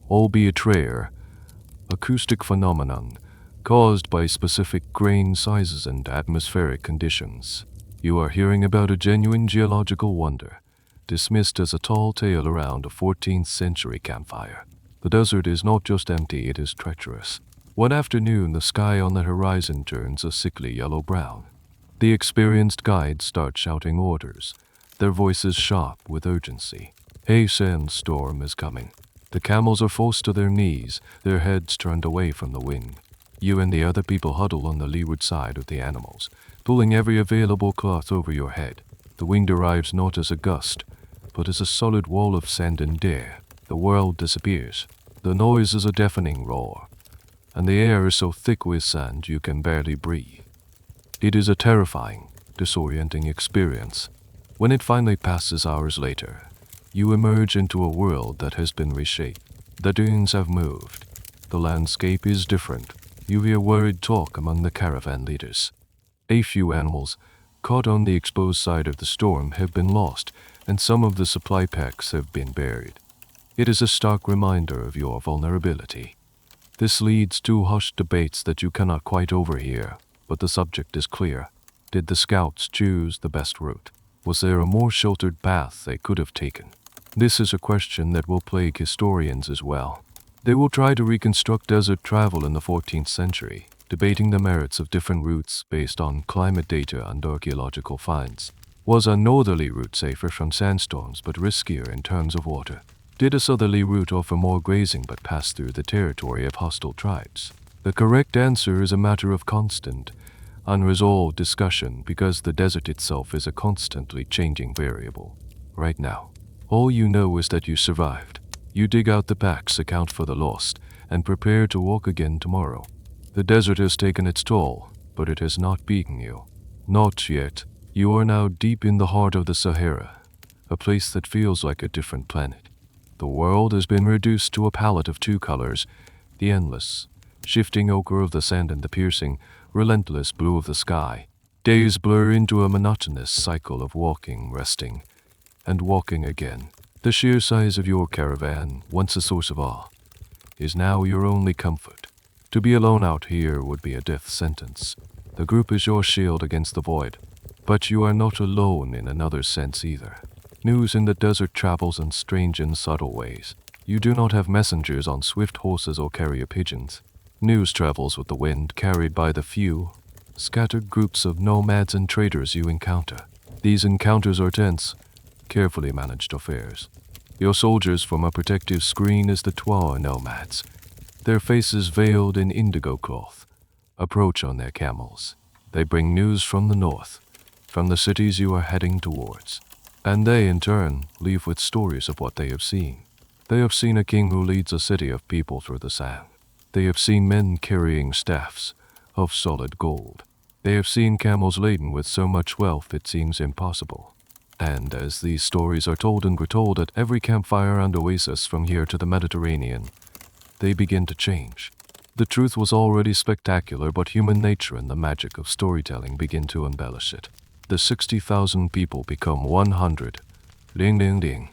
albeit rare, acoustic phenomenon caused by specific grain sizes and atmospheric conditions. You are hearing about a genuine geological wonder, dismissed as a tall tale around a 14th century campfire. The desert is not just empty, it is treacherous. One afternoon, the sky on the horizon turns a sickly yellow-brown. The experienced guides start shouting orders, their voices sharp with urgency. A sandstorm is coming. The camels are forced to their knees, their heads turned away from the wind. You and the other people huddle on the leeward side of the animals, pulling every available cloth over your head. The wind arrives not as a gust, but as a solid wall of sand and air. The world disappears. The noise is a deafening roar, and the air is so thick with sand you can barely breathe. It is a terrifying, disorienting experience. When it finally passes hours later, you emerge into a world that has been reshaped. The dunes have moved. The landscape is different. You hear worried talk among the caravan leaders. A few animals, caught on the exposed side of the storm, have been lost, and some of the supply packs have been buried. It is a stark reminder of your vulnerability. This leads to hushed debates that you cannot quite overhear, but the subject is clear. Did the scouts choose the best route? Was there a more sheltered path they could have taken? This is a question that will plague historians as well. They will try to reconstruct desert travel in the 14th century, debating the merits of different routes based on climate data and archaeological finds. Was a northerly route safer from sandstorms but riskier in terms of water? Did a southerly route offer more grazing but pass through the territory of hostile tribes? The correct answer is a matter of constant, unresolved discussion because the desert itself is a constantly changing variable. Right now, all you know is that you survived. You dig out the packs, account for the lost, and prepare to walk again tomorrow. The desert has taken its toll, but it has not beaten you. Not yet. You are now deep in the heart of the Sahara, a place that feels like a different planet. The world has been reduced to a palette of two colors, the endless, shifting ochre of the sand and the piercing, relentless blue of the sky. Days blur into a monotonous cycle of walking, resting, and walking again. The sheer size of your caravan, once a source of awe, is now your only comfort. To be alone out here would be a death sentence. The group is your shield against the void, but you are not alone in another sense either. News in the desert travels in strange and subtle ways. You do not have messengers on swift horses or carrier pigeons. News travels with the wind, carried by the few, scattered groups of nomads and traders you encounter. These encounters are tense, carefully managed affairs. Your soldiers form a protective screen as the Twa nomads, their faces veiled in indigo cloth, approach on their camels. They bring news from the north, from the cities you are heading towards, and they, in turn, leave with stories of what they have seen. They have seen a king who leads a city of people through the sand. They have seen men carrying staffs of solid gold. They have seen camels laden with so much wealth it seems impossible. And as these stories are told and retold at every campfire and oasis from here to the Mediterranean, they begin to change. The truth was already spectacular, but human nature and the magic of storytelling begin to embellish it. The 60,000 people become 100. Ding, ding, ding.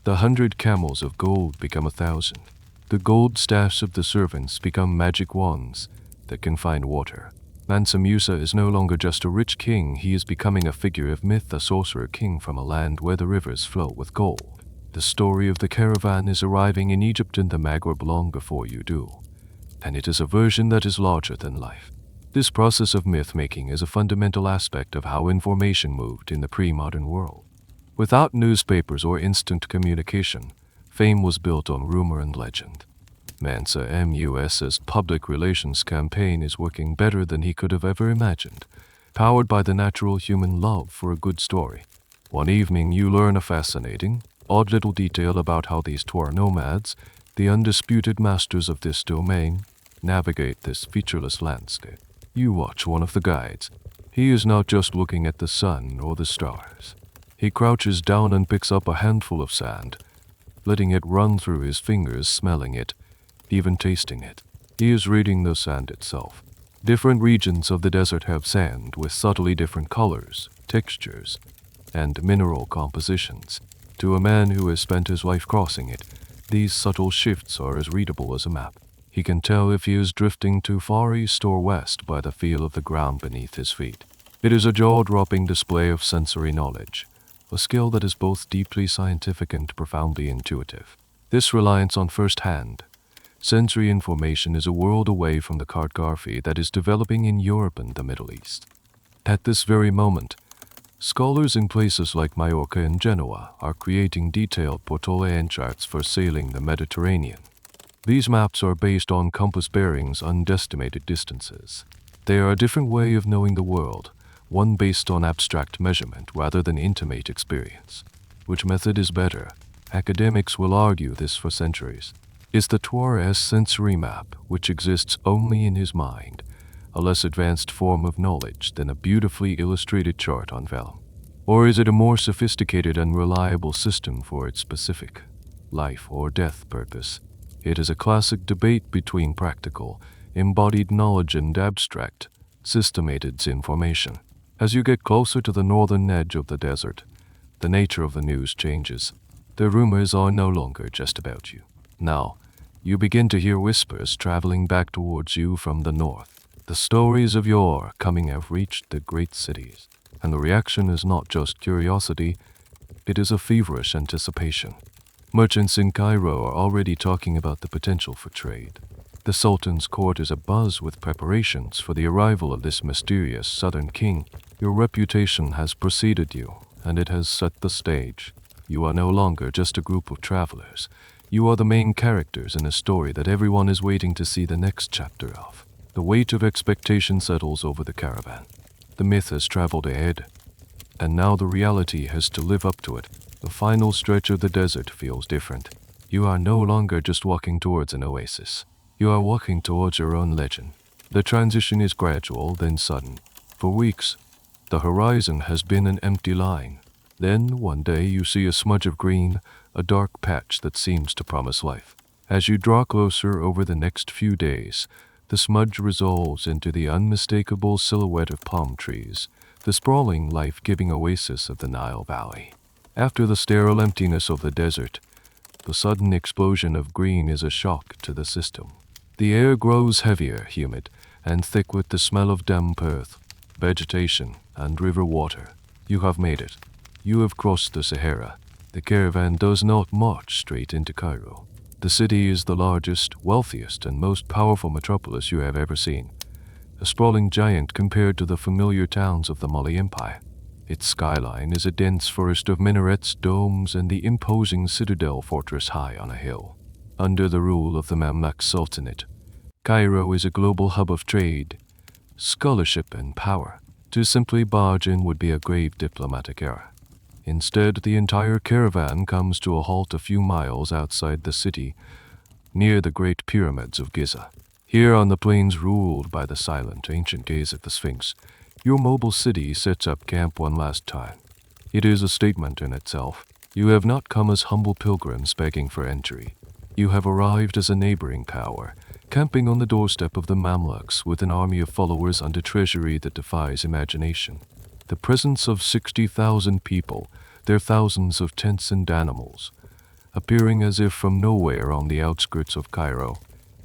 The 100 camels of gold become 1,000. The gold staffs of the servants become magic wands that can find water. Mansa Musa is no longer just a rich king, he is becoming a figure of myth, a sorcerer king from a land where the rivers flow with gold. The story of the caravan is arriving in Egypt and the Maghreb long before you do, and it is a version that is larger than life. This process of myth-making is a fundamental aspect of how information moved in the pre-modern world. Without newspapers or instant communication, fame was built on rumor and legend. Mansa Musa's public relations campaign is working better than he could have ever imagined, powered by the natural human love for a good story. One evening you learn a fascinating, odd little detail about how these Twa nomads, the undisputed masters of this domain, navigate this featureless landscape. You watch one of the guides. He is not just looking at the sun or the stars. He crouches down and picks up a handful of sand, letting it run through his fingers, smelling it, even tasting it. He is reading the sand itself. Different regions of the desert have sand with subtly different colors, textures, and mineral compositions. To a man who has spent his life crossing it, these subtle shifts are as readable as a map. He can tell if he is drifting too far east or west by the feel of the ground beneath his feet. It is a jaw-dropping display of sensory knowledge, a skill that is both deeply scientific and profoundly intuitive. This reliance on first-hand sensory information is a world away from the cartography that is developing in Europe and the Middle East. At this very moment, scholars in places like Majorca and Genoa are creating detailed Portolean charts for sailing the Mediterranean. These maps are based on compass bearings and estimated distances. They are a different way of knowing the world, one based on abstract measurement rather than intimate experience. Which method is better? Academics will argue this for centuries. Is the Tuareg sensory map, which exists only in his mind, a less advanced form of knowledge than a beautifully illustrated chart on vellum? Or is it a more sophisticated and reliable system for its specific life or death purpose? It is a classic debate between practical, embodied knowledge and abstract, systemated information. As you get closer to the northern edge of the desert, the nature of the news changes. The rumors are no longer just about you. Now, you begin to hear whispers traveling back towards you from the north. The stories of yore coming have reached the great cities, and the reaction is not just curiosity, it is a feverish anticipation. Merchants in Cairo are already talking about the potential for trade. The Sultan's court is abuzz with preparations for the arrival of this mysterious southern king. Your reputation has preceded you, and it has set the stage. You are no longer just a group of travelers. You are the main characters in a story that everyone is waiting to see the next chapter of. The weight of expectation settles over the caravan. The myth has traveled ahead, and now the reality has to live up to it. The final stretch of the desert feels different. You are no longer just walking towards an oasis. You are walking towards your own legend. The transition is gradual, then sudden. For weeks, the horizon has been an empty line. Then, one day, you see a smudge of green, a dark patch that seems to promise life. As you draw closer over the next few days, the smudge resolves into the unmistakable silhouette of palm trees, the sprawling, life-giving oasis of the Nile Valley. After the sterile emptiness of the desert, the sudden explosion of green is a shock to the system. The air grows heavier, humid, and thick with the smell of damp earth, vegetation, and river water. You have made it. You have crossed the Sahara. The caravan does not march straight into Cairo. The city is the largest, wealthiest, and most powerful metropolis you have ever seen. A sprawling giant compared to the familiar towns of the Mali Empire. Its skyline is a dense forest of minarets, domes, and the imposing citadel fortress high on a hill. Under the rule of the Mamluk Sultanate, Cairo is a global hub of trade, scholarship, and power. To simply barge in would be a grave diplomatic error. Instead, the entire caravan comes to a halt a few miles outside the city, near the Great Pyramids of Giza. Here on the plains ruled by the silent, ancient gaze of the Sphinx, your mobile city sets up camp one last time. It is a statement in itself. You have not come as humble pilgrims begging for entry. You have arrived as a neighboring power, camping on the doorstep of the Mamluks with an army of followers and a treasury that defies imagination. The presence of 60,000 people, their thousands of tents and animals, appearing as if from nowhere on the outskirts of Cairo,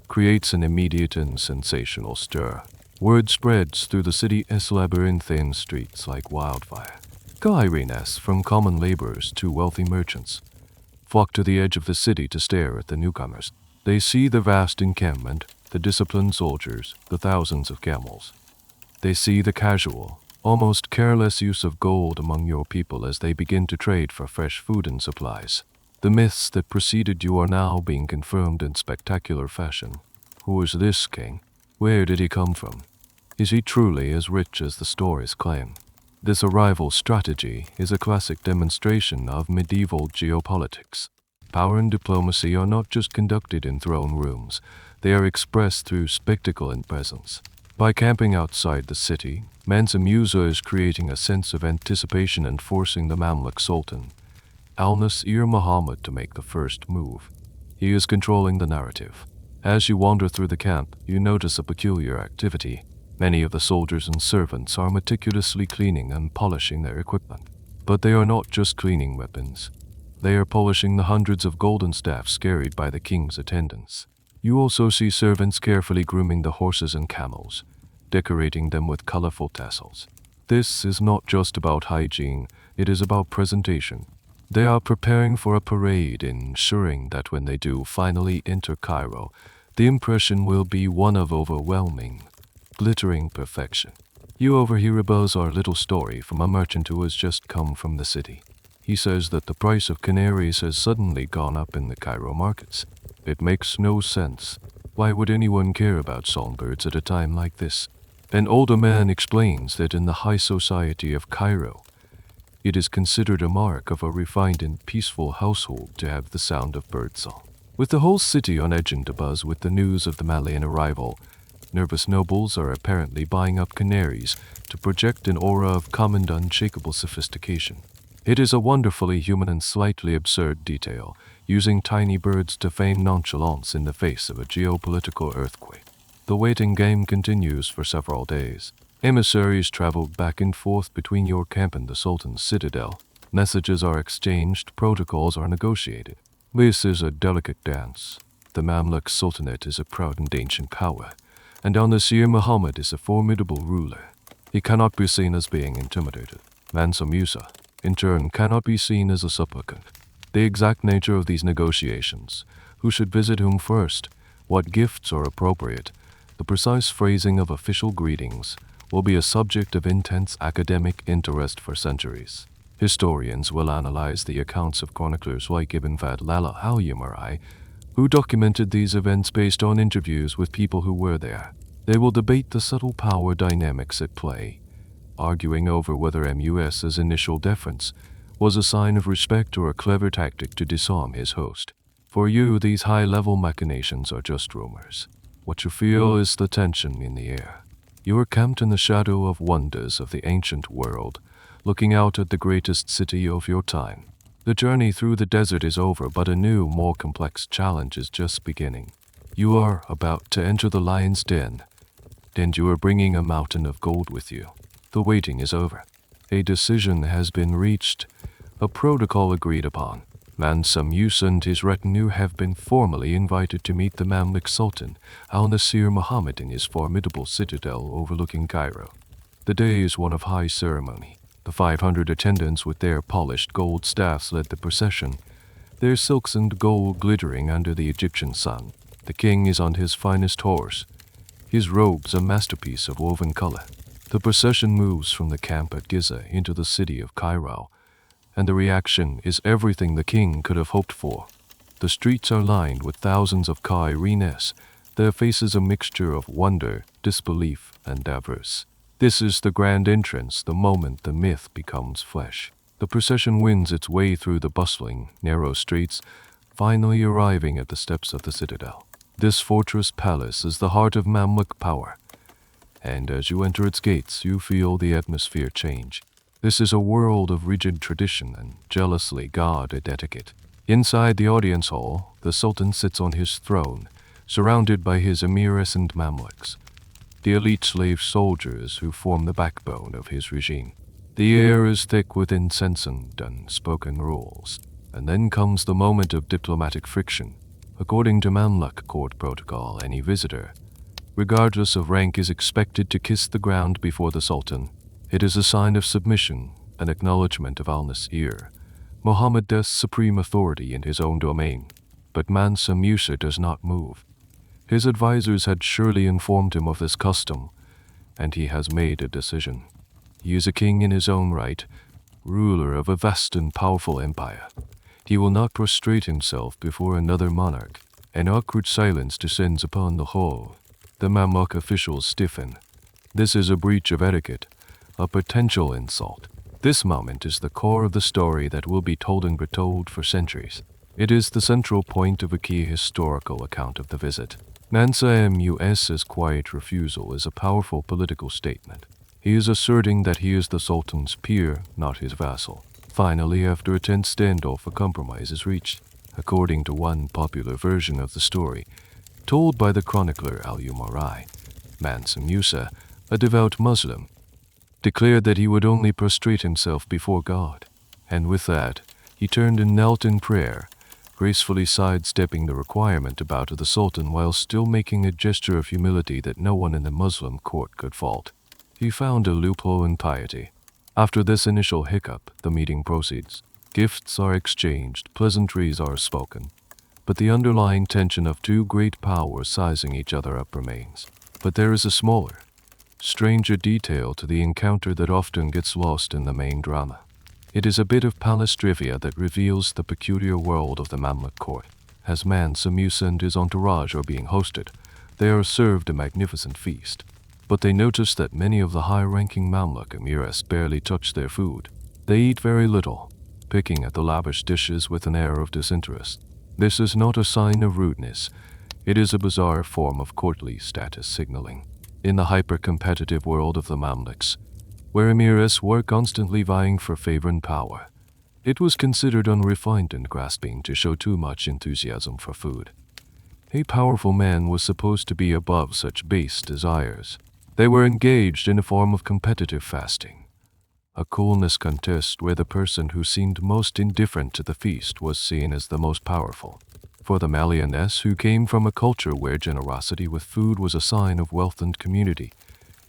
creates an immediate and sensational stir. Word spreads through the city's labyrinthine streets like wildfire. Cairenes, from common laborers to wealthy merchants, flock to the edge of the city to stare at the newcomers. They see the vast encampment, the disciplined soldiers, the thousands of camels. They see the casual, almost careless use of gold among your people as they begin to trade for fresh food and supplies. The myths that preceded you are now being confirmed in spectacular fashion. Who is this king? Where did he come from? Is he truly as rich as the stories claim? This arrival strategy is a classic demonstration of medieval geopolitics. Power and diplomacy are not just conducted in throne rooms, they are expressed through spectacle and presence. By camping outside the city, Mansa Musa is creating a sense of anticipation and forcing the Mamluk Sultan, Al-Nasir Muhammad, to make the first move. He is controlling the narrative. As you wander through the camp, you notice a peculiar activity. Many of the soldiers and servants are meticulously cleaning and polishing their equipment. But they are not just cleaning weapons. They are polishing the hundreds of golden staffs carried by the king's attendants. You also see servants carefully grooming the horses and camels, decorating them with colorful tassels. This is not just about hygiene, it is about presentation. They are preparing for a parade, ensuring that when they do finally enter Cairo, the impression will be one of overwhelming, glittering perfection. You overhear a bizarre little story from a merchant who has just come from the city. He says that the price of canaries has suddenly gone up in the Cairo markets. It makes no sense. Why would anyone care about songbirds at a time like this? An older man explains that in the high society of Cairo, it is considered a mark of a refined and peaceful household to have the sound of birdsong. With the whole city on edge and abuzz with the news of the Malian arrival, nervous nobles are apparently buying up canaries to project an aura of calm and unshakable sophistication. It is a wonderfully human and slightly absurd detail, using tiny birds to feign nonchalance in the face of a geopolitical earthquake. The waiting game continues for several days. Emissaries travel back and forth between your camp and the Sultan's citadel. Messages are exchanged, protocols are negotiated. This is a delicate dance. The Mamluk Sultanate is a proud and ancient power, and Al-Nasir Muhammad is a formidable ruler. He cannot be seen as being intimidated. Mansa Musa, in turn, cannot be seen as a supplicant. The exact nature of these negotiations, who should visit whom first, what gifts are appropriate, the precise phrasing of official greetings, will be a subject of intense academic interest for centuries. Historians will analyze the accounts of chroniclers like Ibn Fadl al-Yamari, who documented these events based on interviews with people who were there. They will debate the subtle power dynamics at play, arguing over whether Mus's initial deference was a sign of respect or a clever tactic to disarm his host. For you, these high-level machinations are just rumors. What you feel is the tension in the air. You are camped in the shadow of wonders of the ancient world, looking out at the greatest city of your time. The journey through the desert is over, but a new, more complex challenge is just beginning. You are about to enter the lion's den, and you are bringing a mountain of gold with you. The waiting is over. A decision has been reached, a protocol agreed upon. Mansa Musa and his retinue have been formally invited to meet the Mamluk Sultan, Al-Nasir Muhammad, in his formidable citadel overlooking Cairo. The day is one of high ceremony. The 500 attendants with their polished gold staffs led the procession, their silks and gold glittering under the Egyptian sun. The king is on his finest horse, his robes a masterpiece of woven color. The procession moves from the camp at Giza into the city of Cairo, and the reaction is everything the king could have hoped for. The streets are lined with thousands of Cairenes, their faces a mixture of wonder, disbelief, and avarice. This is the grand entrance, the moment the myth becomes flesh. The procession wins its way through the bustling, narrow streets, finally arriving at the steps of the citadel. This fortress palace is the heart of Mamluk power, and as you enter its gates, you feel the atmosphere change. This is a world of rigid tradition and jealously guarded etiquette. Inside the audience hall, the Sultan sits on his throne, surrounded by his emirs and Mamluks, the elite slave soldiers who form the backbone of his regime. The air is thick with incense and unspoken rules. And then comes the moment of diplomatic friction. According to Mamluk court protocol, any visitor, regardless of rank, is expected to kiss the ground before the Sultan. It is a sign of submission, an acknowledgement of Al-Nasir, Muhammad's supreme authority in his own domain. But Mansa Musa does not move. His advisors had surely informed him of this custom, and he has made a decision. He is a king in his own right, ruler of a vast and powerful empire. He will not prostrate himself before another monarch. An awkward silence descends upon the hall. The Mamluk officials stiffen. This is a breach of etiquette, a potential insult. This moment is the core of the story that will be told and retold for centuries. It is the central point of a key historical account of the visit. Mansa Musa's quiet refusal is a powerful political statement. He is asserting that he is the Sultan's peer, not his vassal. Finally, after a tense standoff, a compromise is reached. According to one popular version of the story, told by the chronicler Al-Umarai. Mansa Musa, a devout Muslim, declared that he would only prostrate himself before God, and with that, he turned and knelt in prayer, gracefully sidestepping the requirement to bow to the Sultan while still making a gesture of humility that no one in the Muslim court could fault. He found a loophole in piety. After this initial hiccup, the meeting proceeds. Gifts are exchanged, pleasantries are spoken, but the underlying tension of two great powers sizing each other up remains. But there is a smaller, stranger detail to the encounter that often gets lost in the main drama. It is a bit of palace trivia that reveals the peculiar world of the Mamluk court. As Mansa Musa and his entourage are being hosted, they are served a magnificent feast. But they notice that many of the high-ranking Mamluk emirs barely touch their food. They eat very little, picking at the lavish dishes with an air of disinterest. This is not a sign of rudeness. It is a bizarre form of courtly status signaling. In the hyper-competitive world of the Mamluks, where emirs were constantly vying for favor and power, it was considered unrefined and grasping to show too much enthusiasm for food. A powerful man was supposed to be above such base desires. They were engaged in a form of competitive fasting, a coolness contest where the person who seemed most indifferent to the feast was seen as the most powerful. For the Malians, who came from a culture where generosity with food was a sign of wealth and community,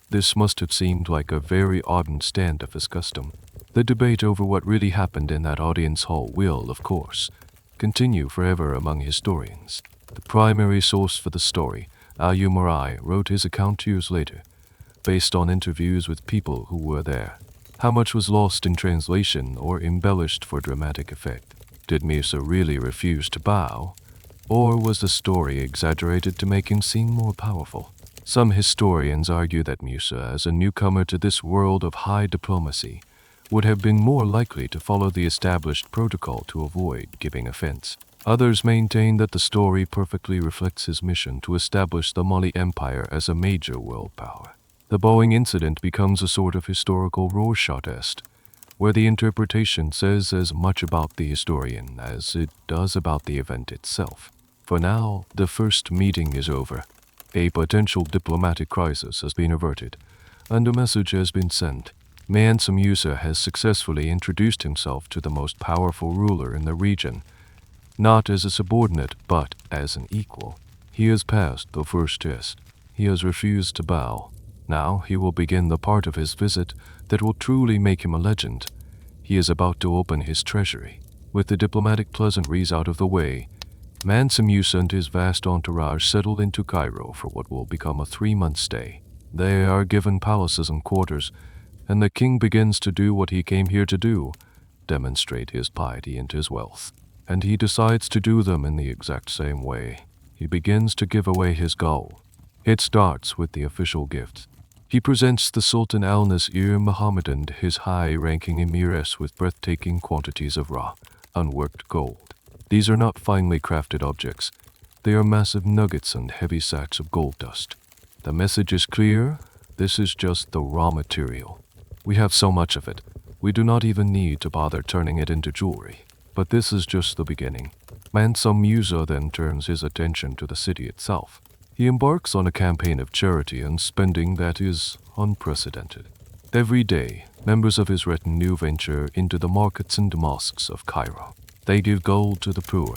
this must have seemed like a very ardent stand of his custom. The debate over what really happened in that audience hall will, of course, continue forever among historians. The primary source for the story, Al-Umarai, wrote his account years later, based on interviews with people who were there. How much was lost in translation or embellished for dramatic effect? Did Musa really refuse to bow? Or was the story exaggerated to make him seem more powerful? Some historians argue that Musa, as a newcomer to this world of high diplomacy, would have been more likely to follow the established protocol to avoid giving offense. Others maintain that the story perfectly reflects his mission to establish the Mali Empire as a major world power. The bowing incident becomes a sort of historical Rorschach test, where the interpretation says as much about the historian as it does about the event itself. For now, the first meeting is over. A potential diplomatic crisis has been averted, and a message has been sent. Mansa Musa has successfully introduced himself to the most powerful ruler in the region, not as a subordinate, but as an equal. He has passed the first test. He has refused to bow. Now he will begin the part of his visit that will truly make him a legend. He is about to open his treasury. With the diplomatic pleasantries out of the way, Mansa Musa and his vast entourage settle into Cairo for what will become a 3-month stay. They are given palaces and quarters, and the king begins to do what he came here to do, demonstrate his piety and his wealth. And he decides to do them in the exact same way. He begins to give away his gold. It starts with the official gifts. He presents the Sultan al-Nasir Muhammad and his high-ranking emirs with breathtaking quantities of raw, unworked gold. These are not finely crafted objects. They are massive nuggets and heavy sacks of gold dust. The message is clear. This is just the raw material. We have so much of it, we do not even need to bother turning it into jewelry. But this is just the beginning. Mansa Musa then turns his attention to the city itself. He embarks on a campaign of charity and spending that is unprecedented. Every day, members of his retinue venture into the markets and mosques of Cairo. They give gold to the poor.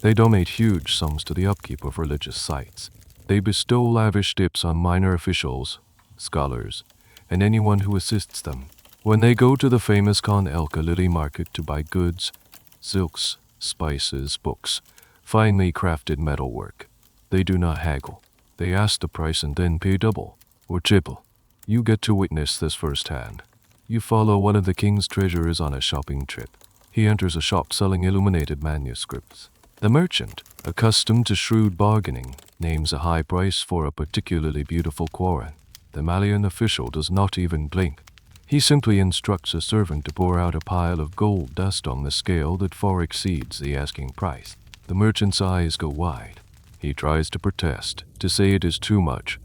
They donate huge sums to the upkeep of religious sites. They bestow lavish tips on minor officials, scholars, and anyone who assists them. When they go to the famous Khan el-Khalili market to buy goods, silks, spices, books, finely crafted metalwork, they do not haggle. They ask the price and then pay double, or triple. You get to witness this firsthand. You follow one of the king's treasurers on a shopping trip. He enters a shop selling illuminated manuscripts. The merchant, accustomed to shrewd bargaining, names a high price for a particularly beautiful Quran. The Malian official does not even blink. He simply instructs a servant to pour out a pile of gold dust on the scale that far exceeds the asking price. The merchant's eyes go wide. He tries to protest, to say it is too much,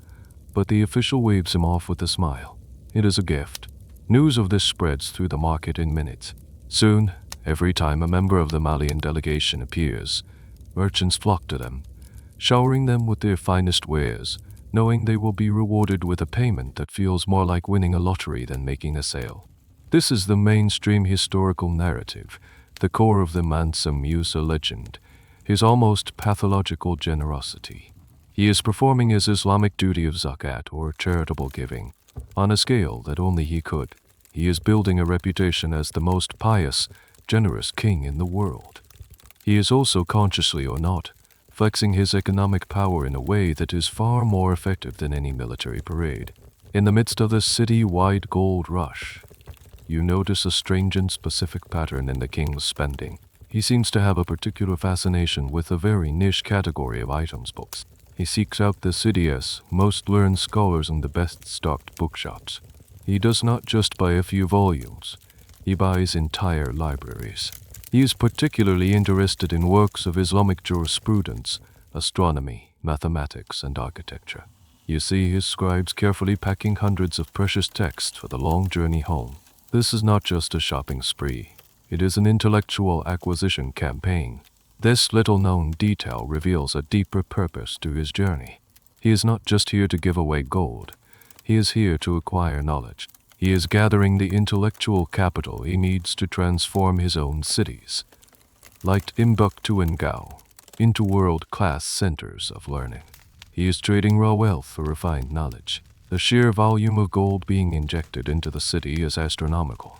but the official waves him off with a smile. It is a gift. News of this spreads through the market in minutes. Soon, every time a member of the Malian delegation appears, merchants flock to them, showering them with their finest wares, knowing they will be rewarded with a payment that feels more like winning a lottery than making a sale. This is the mainstream historical narrative, the core of the Mansa Musa legend, his almost pathological generosity. He is performing his Islamic duty of zakat, or charitable giving, on a scale that only he could. He is building a reputation as the most pious, generous king in the world. He is also, consciously or not, flexing his economic power in a way that is far more effective than any military parade. In the midst of this city-wide gold rush, you notice a strange and specific pattern in the king's spending. He seems to have a particular fascination with a very niche category of items books. He seeks out the city's most learned scholars in the best-stocked bookshops. He does not just buy a few volumes, he buys entire libraries. He is particularly interested in works of Islamic jurisprudence, astronomy, mathematics, and architecture. You see his scribes carefully packing hundreds of precious texts for the long journey home. This is not just a shopping spree. It is an intellectual acquisition campaign. This little-known detail reveals a deeper purpose to his journey. He is not just here to give away gold. He is here to acquire knowledge. He is gathering the intellectual capital he needs to transform his own cities, like Timbuktu and Gao, into world-class centers of learning. He is trading raw wealth for refined knowledge. The sheer volume of gold being injected into the city is astronomical.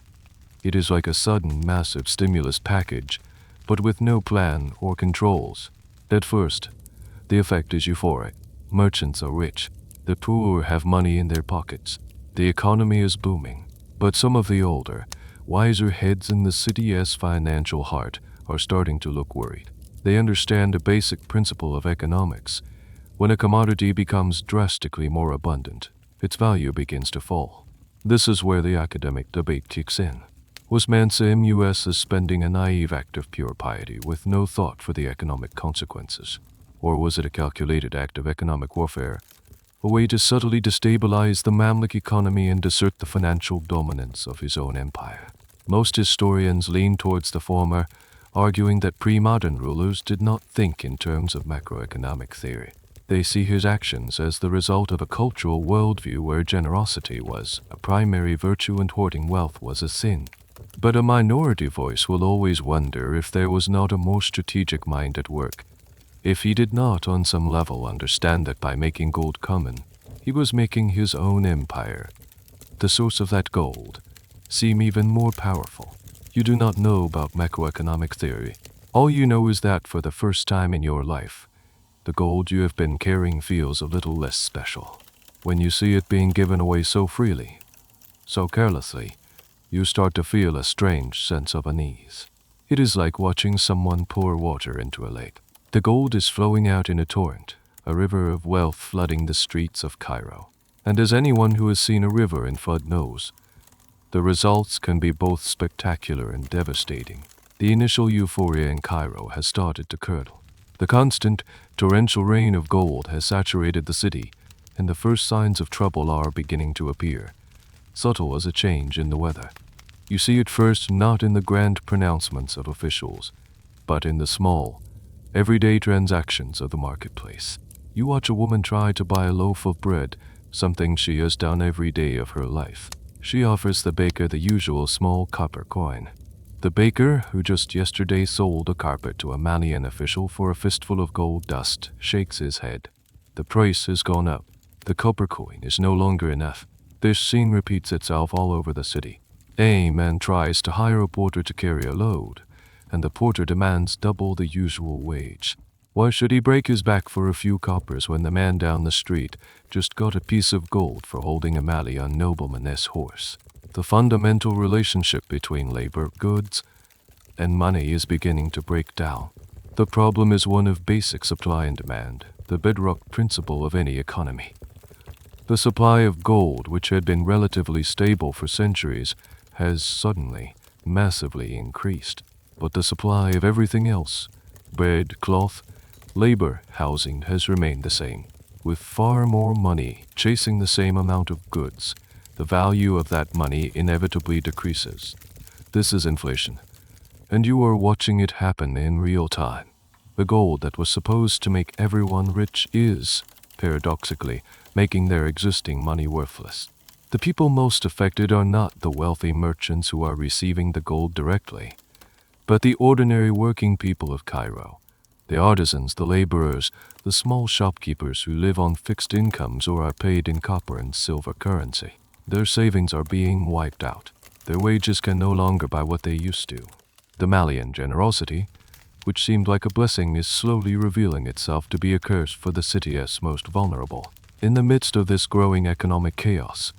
It is like a sudden, massive stimulus package, but with no plan or controls. At first, the effect is euphoric. Merchants are rich. The poor have money in their pockets. The economy is booming. But some of the older, wiser heads in the city's financial heart are starting to look worried. They understand a basic principle of economics. When a commodity becomes drastically more abundant, its value begins to fall. This is where the academic debate kicks in. Was Mansa Musa spending a naive act of pure piety with no thought for the economic consequences? Or was it a calculated act of economic warfare, a way to subtly destabilize the Mamluk economy and assert the financial dominance of his own empire? Most historians lean towards the former, arguing that pre-modern rulers did not think in terms of macroeconomic theory. They see his actions as the result of a cultural worldview where generosity was a primary virtue and hoarding wealth was a sin. But a minority voice will always wonder if there was not a more strategic mind at work. If he did not, on some level, understand that by making gold common, he was making his own empire, the source of that gold, seem even more powerful. You do not know about macroeconomic theory. All you know is that for the first time in your life, the gold you have been carrying feels a little less special. When you see it being given away so freely, so carelessly, you start to feel a strange sense of unease. It is like watching someone pour water into a lake. The gold is flowing out in a torrent, a river of wealth flooding the streets of Cairo. And as anyone who has seen a river in flood knows, the results can be both spectacular and devastating. The initial euphoria in Cairo has started to curdle. The constant, torrential rain of gold has saturated the city, and the first signs of trouble are beginning to appear, subtle as a change in the weather. You see it first not in the grand pronouncements of officials, but in the small, everyday transactions of the marketplace. You watch a woman try to buy a loaf of bread, something she has done every day of her life. She offers the baker the usual small copper coin. The baker, who just yesterday sold a carpet to a Malian official for a fistful of gold dust, shakes his head. The price has gone up. The copper coin is no longer enough. This scene repeats itself all over the city. A man tries to hire a porter to carry a load, and the porter demands double the usual wage. Why should he break his back for a few coppers when the man down the street just got a piece of gold for holding a Malian nobleman's horse? The fundamental relationship between labor, goods, and money is beginning to break down. The problem is one of basic supply and demand, the bedrock principle of any economy. The supply of gold, which had been relatively stable for centuries, has suddenly, massively increased. But the supply of everything else, bread, cloth, labor, housing, has remained the same. With far more money chasing the same amount of goods, the value of that money inevitably decreases. This is inflation, and you are watching it happen in real time. The gold that was supposed to make everyone rich is, paradoxically, making their existing money worthless. The people most affected are not the wealthy merchants who are receiving the gold directly, but the ordinary working people of Cairo. The artisans, the laborers, the small shopkeepers who live on fixed incomes or are paid in copper and silver currency. Their savings are being wiped out. Their wages can no longer buy what they used to. The Malian generosity, which seemed like a blessing, is slowly revealing itself to be a curse for the city's most vulnerable. In the midst of this growing economic chaos,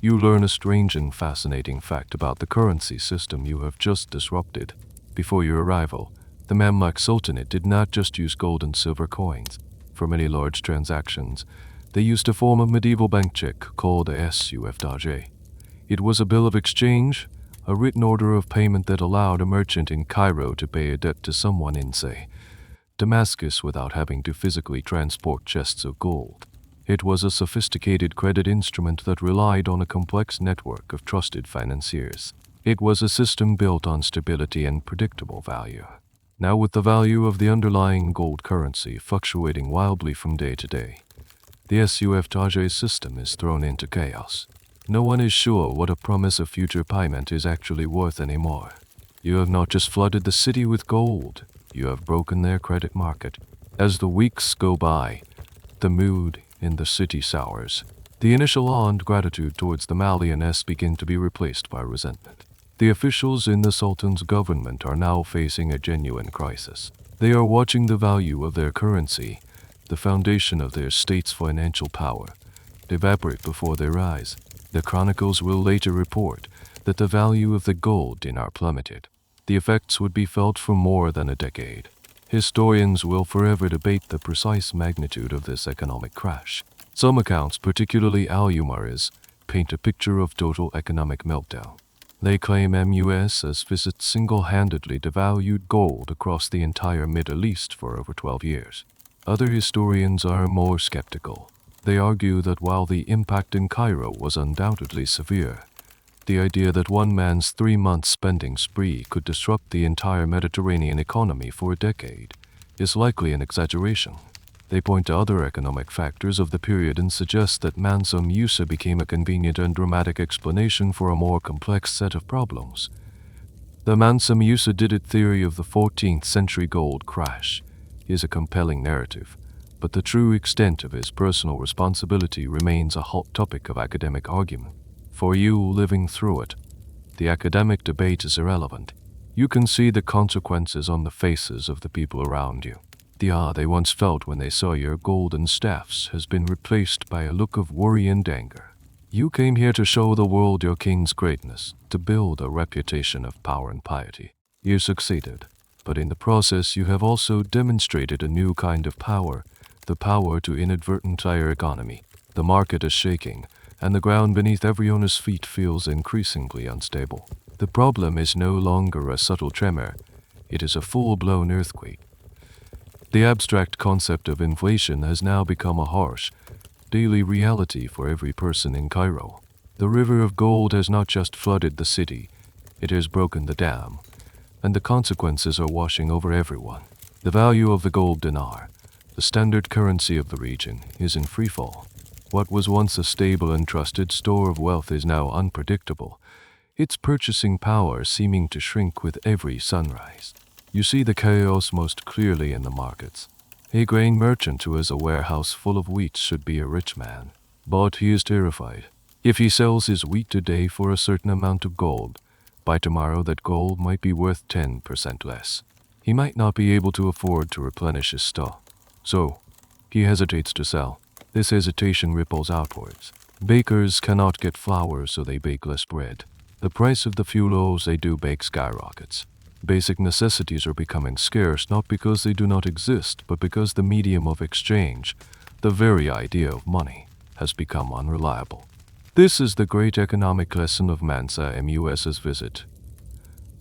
you learn a strange and fascinating fact about the currency system you have just disrupted. Before your arrival, the Mamluk Sultanate did not just use gold and silver coins. For many large transactions, they used a form of medieval bank check called a suftaj. It was a bill of exchange, a written order of payment that allowed a merchant in Cairo to pay a debt to someone in, say, Damascus without having to physically transport chests of gold. It was a sophisticated credit instrument that relied on a complex network of trusted financiers. It was a system built on stability and predictable value. Now, with the value of the underlying gold currency fluctuating wildly from day to day, the suftaj system is thrown into chaos. No one is sure what a promise of future payment is actually worth anymore. You have not just flooded the city with gold, you have broken their credit market. As the weeks go by, the mood in the city sours. The initial awe and gratitude towards the Malians begin to be replaced by resentment. The officials in the Sultan's government are now facing a genuine crisis. They are watching the value of their currency, the foundation of their state's financial power, evaporate before their eyes. The chronicles will later report that the value of the gold dinar plummeted. The effects would be felt for more than a decade. Historians will forever debate the precise magnitude of this economic crash. Some accounts, particularly Al-Umar's, paint a picture of total economic meltdown. They claim MUS as visit single-handedly devalued gold across the entire Middle East for over 12 years. Other historians are more skeptical. They argue that while the impact in Cairo was undoubtedly severe, the idea that one man's 3-month spending spree could disrupt the entire Mediterranean economy for a decade is likely an exaggeration. They point to other economic factors of the period and suggest that Mansa Musa became a convenient and dramatic explanation for a more complex set of problems. The Mansa Musa did it theory of the 14th century gold crash is a compelling narrative, but the true extent of his personal responsibility remains a hot topic of academic argument. For you living through it, the academic debate is irrelevant. You can see the consequences on the faces of the people around you. The awe they once felt when they saw your golden staffs has been replaced by a look of worry and anger. You came here to show the world your king's greatness, to build a reputation of power and piety. You succeeded, but in the process you have also demonstrated a new kind of power, the power to inadvertent your economy. The market is shaking, and the ground beneath every owner's feet feels increasingly unstable. The problem is no longer a subtle tremor, it is a full-blown earthquake. The abstract concept of inflation has now become a harsh, daily reality for every person in Cairo. The river of gold has not just flooded the city, it has broken the dam, and the consequences are washing over everyone. The value of the gold dinar, the standard currency of the region, is in freefall. What was once a stable and trusted store of wealth is now unpredictable, its purchasing power seeming to shrink with every sunrise. You see the chaos most clearly in the markets. A grain merchant who has a warehouse full of wheat should be a rich man, but he is terrified. If he sells his wheat today for a certain amount of gold, by tomorrow that gold might be worth 10% less. He might not be able to afford to replenish his stock, so he hesitates to sell. This hesitation ripples outwards. Bakers cannot get flour, so they bake less bread. The price of the few loaves they do bake skyrockets. Basic necessities are becoming scarce not because they do not exist, but because the medium of exchange, the very idea of money, has become unreliable. This is the great economic lesson of Mansa Musa's visit,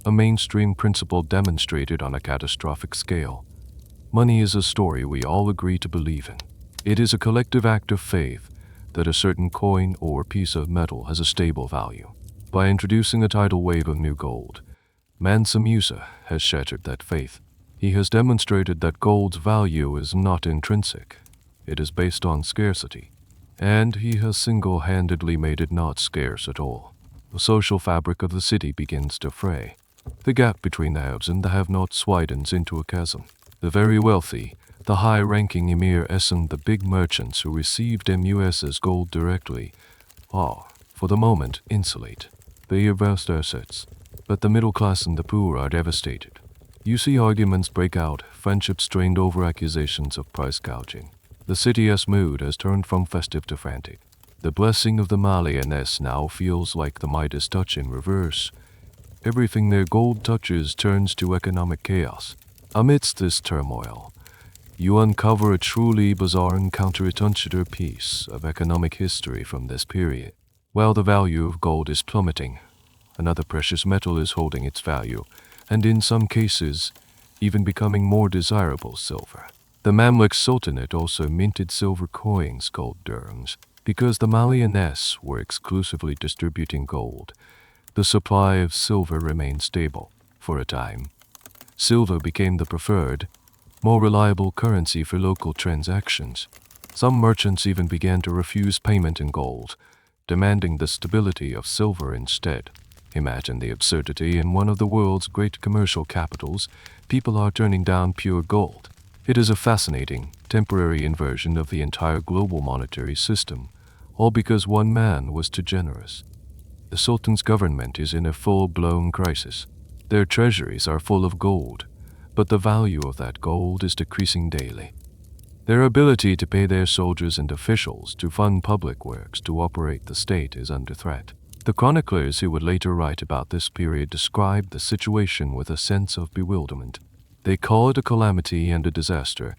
a mainstream principle demonstrated on a catastrophic scale. Money is a story we all agree to believe in. It is a collective act of faith that a certain coin or piece of metal has a stable value. By introducing a tidal wave of new gold, Mansa Musa has shattered that faith. He has demonstrated that gold's value is not intrinsic. It is based on scarcity, and he has single-handedly made it not scarce at all. The social fabric of the city begins to fray. The gap between the haves and the have-nots widens into a chasm. The very wealthy, the high-ranking emirs and the big merchants who received MUS's gold directly are, for the moment, insulated. They have vast assets, but the middle class and the poor are devastated. You see arguments break out, friendships strained over accusations of price gouging. The city's mood has turned from festive to frantic. The blessing of the Malian now feels like the Midas touch in reverse. Everything their gold touches turns to economic chaos. Amidst this turmoil, you uncover a truly bizarre and counterintuitive piece of economic history from this period. While the value of gold is plummeting, another precious metal is holding its value, and in some cases, even becoming more desirable: silver. The Mamluk Sultanate also minted silver coins called dirhams. Because the Malian were exclusively distributing gold, the supply of silver remained stable. For a time, silver became the preferred, more reliable currency for local transactions. Some merchants even began to refuse payment in gold, demanding the stability of silver instead. Imagine the absurdity: in one of the world's great commercial capitals, people are turning down pure gold. It is a fascinating, temporary inversion of the entire global monetary system, all because one man was too generous. The Sultan's government is in a full-blown crisis. Their treasuries are full of gold, but the value of that gold is decreasing daily. Their ability to pay their soldiers and officials, to fund public works, to operate the state is under threat. The chroniclers who would later write about this period described the situation with a sense of bewilderment. They call it a calamity and a disaster,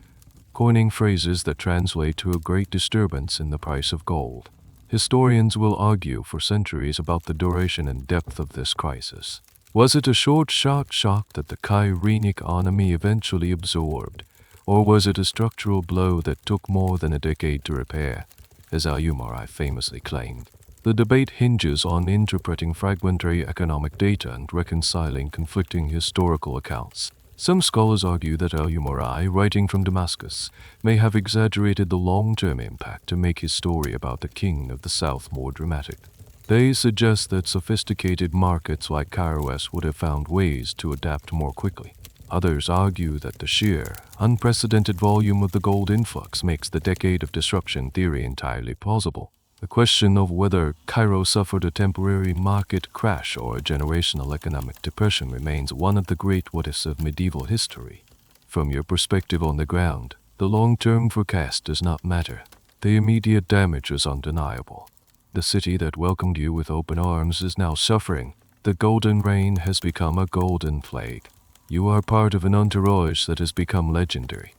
coining phrases that translate to a great disturbance in the price of gold. Historians will argue for centuries about the duration and depth of this crisis. Was it a short shock that the Cairene economy eventually absorbed, or was it a structural blow that took more than a decade to repair, as Al-Umari famously claimed? The debate hinges on interpreting fragmentary economic data and reconciling conflicting historical accounts. Some scholars argue that Al-Umari, writing from Damascus, may have exaggerated the long-term impact to make his story about the king of the south more dramatic. They suggest that sophisticated markets like Kairos would have found ways to adapt more quickly. Others argue that the sheer, unprecedented volume of the gold influx makes the decade of disruption theory entirely plausible. The question of whether Cairo suffered a temporary market crash or a generational economic depression remains one of the great what-ifs of medieval history. From your perspective on the ground, the long-term forecast does not matter. The immediate damage is undeniable. The city that welcomed you with open arms is now suffering. The golden rain has become a golden plague. You are part of an entourage that has become legendary,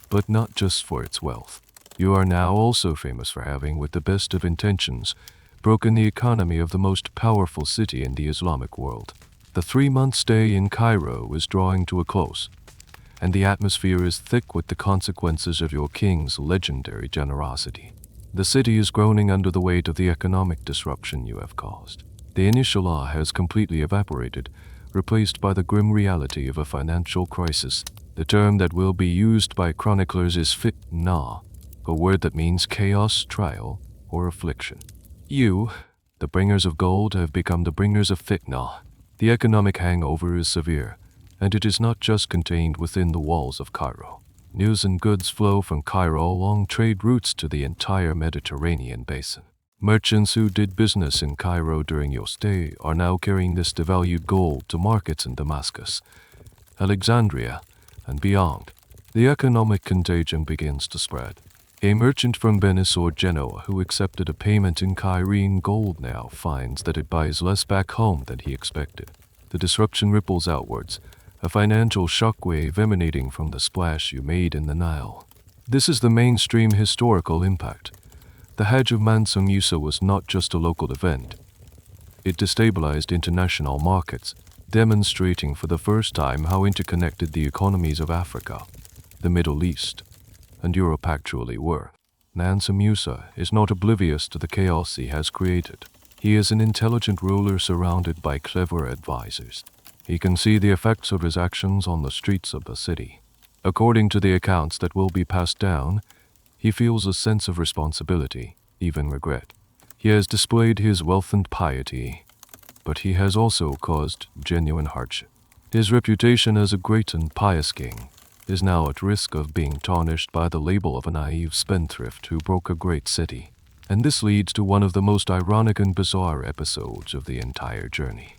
but not just for its wealth. You are now also famous for having, with the best of intentions, broken the economy of the most powerful city in the Islamic world. The 3-month stay in Cairo is drawing to a close, and the atmosphere is thick with the consequences of your king's legendary generosity. The city is groaning under the weight of the economic disruption you have caused. The initial awe has completely evaporated, replaced by the grim reality of a financial crisis. The term that will be used by chroniclers is fitna, a word that means chaos, trial, or affliction. You, the bringers of gold, have become the bringers of fitna. The economic hangover is severe, and it is not just contained within the walls of Cairo. News and goods flow from Cairo along trade routes to the entire Mediterranean basin. Merchants who did business in Cairo during your stay are now carrying this devalued gold to markets in Damascus, Alexandria, and beyond. The economic contagion begins to spread. A merchant from Venice or Genoa who accepted a payment in Cairene gold now finds that it buys less back home than he expected. The disruption ripples outwards, a financial shockwave emanating from the splash you made in the Nile. This is the mainstream historical impact. The Hajj of Mansa Musa was not just a local event. It destabilized international markets, demonstrating for the first time how interconnected the economies of Africa, the Middle East, and Europe actually were. Mansa Musa is not oblivious to the chaos he has created. He is an intelligent ruler surrounded by clever advisors. He can see the effects of his actions on the streets of the city. According to the accounts that will be passed down, he feels a sense of responsibility, even regret. He has displayed his wealth and piety, but he has also caused genuine hardship. His reputation as a great and pious king is now at risk of being tarnished by the label of a naive spendthrift who broke a great city. And this leads to one of the most ironic and bizarre episodes of the entire journey.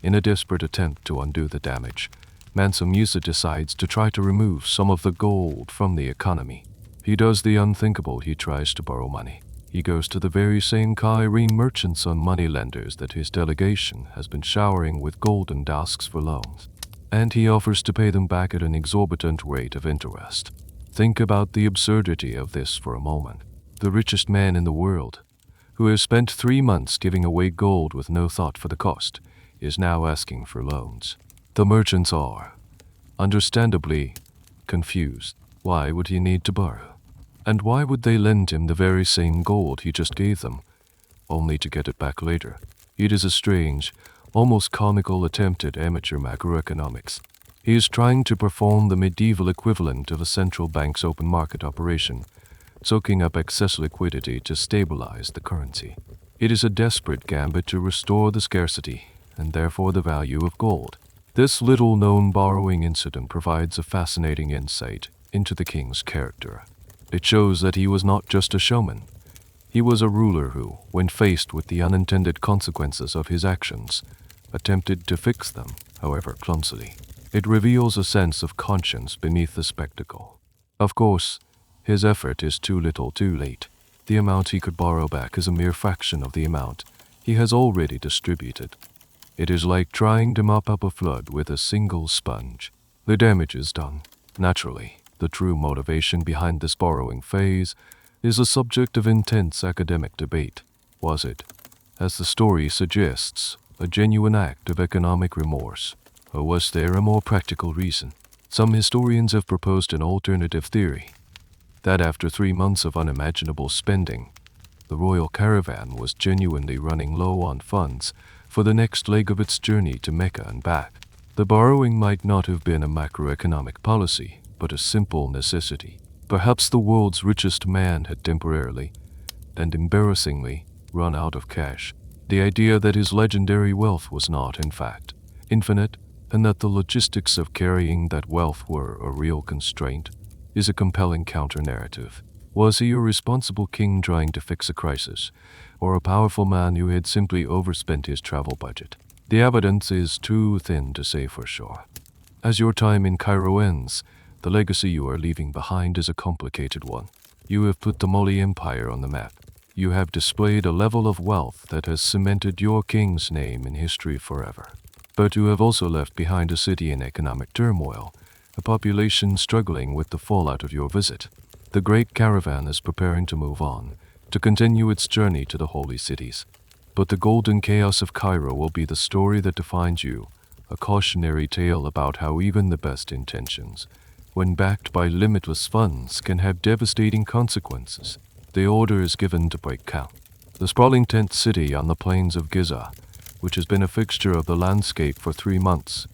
In a desperate attempt to undo the damage, Mansa Musa decides to try to remove some of the gold from the economy. He does the unthinkable. He tries to borrow money. He goes to the very same Cairene merchants and moneylenders that his delegation has been showering with gold and asks for loans. And he offers to pay them back at an exorbitant rate of interest. Think about the absurdity of this for a moment. The richest man in the world, who has spent 3 months giving away gold with no thought for the cost, is now asking for loans. The merchants are, understandably, confused. Why would he need to borrow? And why would they lend him the very same gold he just gave them, only to get it back later? It is a strange, almost comical attempt at amateur macroeconomics. He is trying to perform the medieval equivalent of a central bank's open market operation, soaking up excess liquidity to stabilize the currency. It is a desperate gambit to restore the scarcity, and therefore the value of gold. This little-known borrowing incident provides a fascinating insight into the king's character. It shows that he was not just a showman. He was a ruler who, when faced with the unintended consequences of his actions, attempted to fix them, however clumsily. It reveals a sense of conscience beneath the spectacle. Of course, his effort is too little too late. The amount he could borrow back is a mere fraction of the amount he has already distributed. It is like trying to mop up a flood with a single sponge. The damage is done. Naturally, the true motivation behind this borrowing phase is a subject of intense academic debate. Was it, as the story suggests, a genuine act of economic remorse, or was there a more practical reason? Some historians have proposed an alternative theory, that after 3 months of unimaginable spending, the royal caravan was genuinely running low on funds for the next leg of its journey to Mecca and back. The borrowing might not have been a macroeconomic policy, but a simple necessity. Perhaps the world's richest man had temporarily, and embarrassingly, run out of cash. The idea that his legendary wealth was not, in fact, infinite, and that the logistics of carrying that wealth were a real constraint, is a compelling counter-narrative. Was he a responsible king trying to fix a crisis, or a powerful man who had simply overspent his travel budget? The evidence is too thin to say for sure. As your time in Cairo ends, the legacy you are leaving behind is a complicated one. You have put the Mali Empire on the map. You have displayed a level of wealth that has cemented your king's name in history forever. But you have also left behind a city in economic turmoil, a population struggling with the fallout of your visit. The great caravan is preparing to move on, to continue its journey to the holy cities. But the golden chaos of Cairo will be the story that defines you, a cautionary tale about how even the best intentions, when backed by limitless funds, can have devastating consequences. The order is given to break camp. The sprawling tent city on the plains of Giza, which has been a fixture of the landscape for 3 months,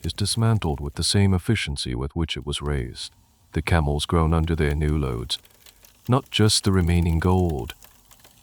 is dismantled with the same efficiency with which it was raised. The camels groan under their new loads, not just the remaining gold,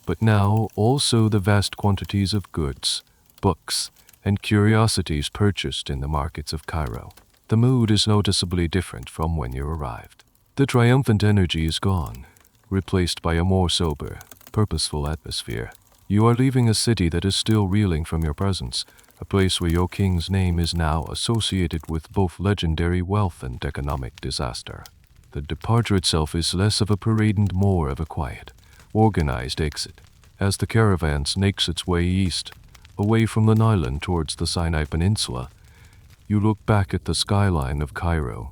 but now also the vast quantities of goods, books, and curiosities purchased in the markets of Cairo. The mood is noticeably different from when you arrived. The triumphant energy is gone, replaced by a more sober, purposeful atmosphere. You are leaving a city that is still reeling from your presence, a place where your king's name is now associated with both legendary wealth and economic disaster. The departure itself is less of a parade and more of a quiet, organized exit. As the caravan snakes its way east, away from the Nile and towards the Sinai Peninsula, you look back at the skyline of Cairo,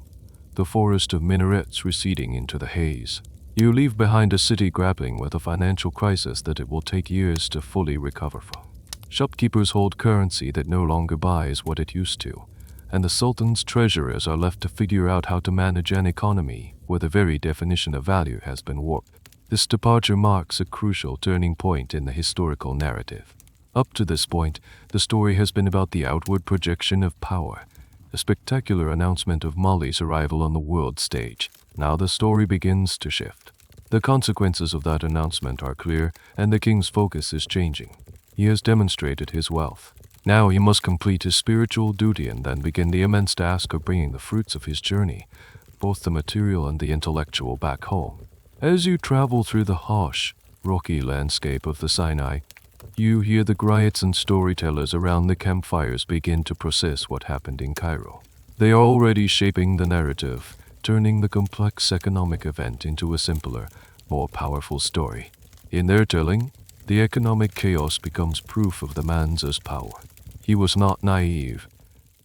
the forest of minarets receding into the haze. You leave behind a city grappling with a financial crisis that it will take years to fully recover from. Shopkeepers hold currency that no longer buys what it used to, and the Sultan's treasurers are left to figure out how to manage an economy where the very definition of value has been warped. This departure marks a crucial turning point in the historical narrative. Up to this point, the story has been about the outward projection of power, a spectacular announcement of Mali's arrival on the world stage. Now the story begins to shift. The consequences of that announcement are clear, and the king's focus is changing. He has demonstrated his wealth. Now he must complete his spiritual duty and then begin the immense task of bringing the fruits of his journey, both the material and the intellectual, back home. As you travel through the harsh, rocky landscape of the Sinai, you hear the griots and storytellers around the campfires begin to process what happened in Cairo. They are already shaping the narrative, turning the complex economic event into a simpler, more powerful story. In their telling, the economic chaos becomes proof of the Mansa's power. He was not naive.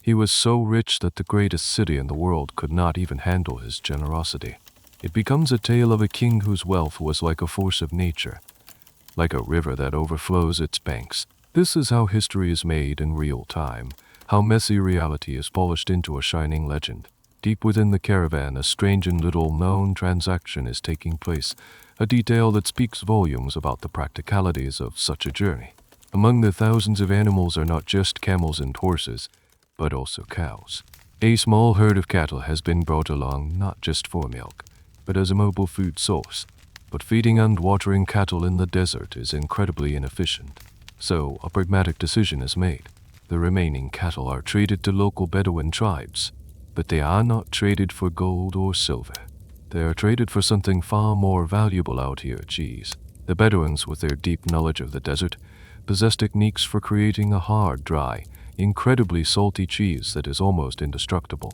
He was so rich that the greatest city in the world could not even handle his generosity. It becomes a tale of a king whose wealth was like a force of nature, like a river that overflows its banks. This is how history is made in real time, how messy reality is polished into a shining legend. Deep within the caravan, a strange and little-known transaction is taking place, a detail that speaks volumes about the practicalities of such a journey. Among the thousands of animals are not just camels and horses, but also cows. A small herd of cattle has been brought along not just for milk, but as a mobile food source. But feeding and watering cattle in the desert is incredibly inefficient. So a pragmatic decision is made. The remaining cattle are traded to local Bedouin tribes, but they are not traded for gold or silver. They are traded for something far more valuable out here: cheese. The Bedouins, with their deep knowledge of the desert, possess techniques for creating a hard, dry, incredibly salty cheese that is almost indestructible.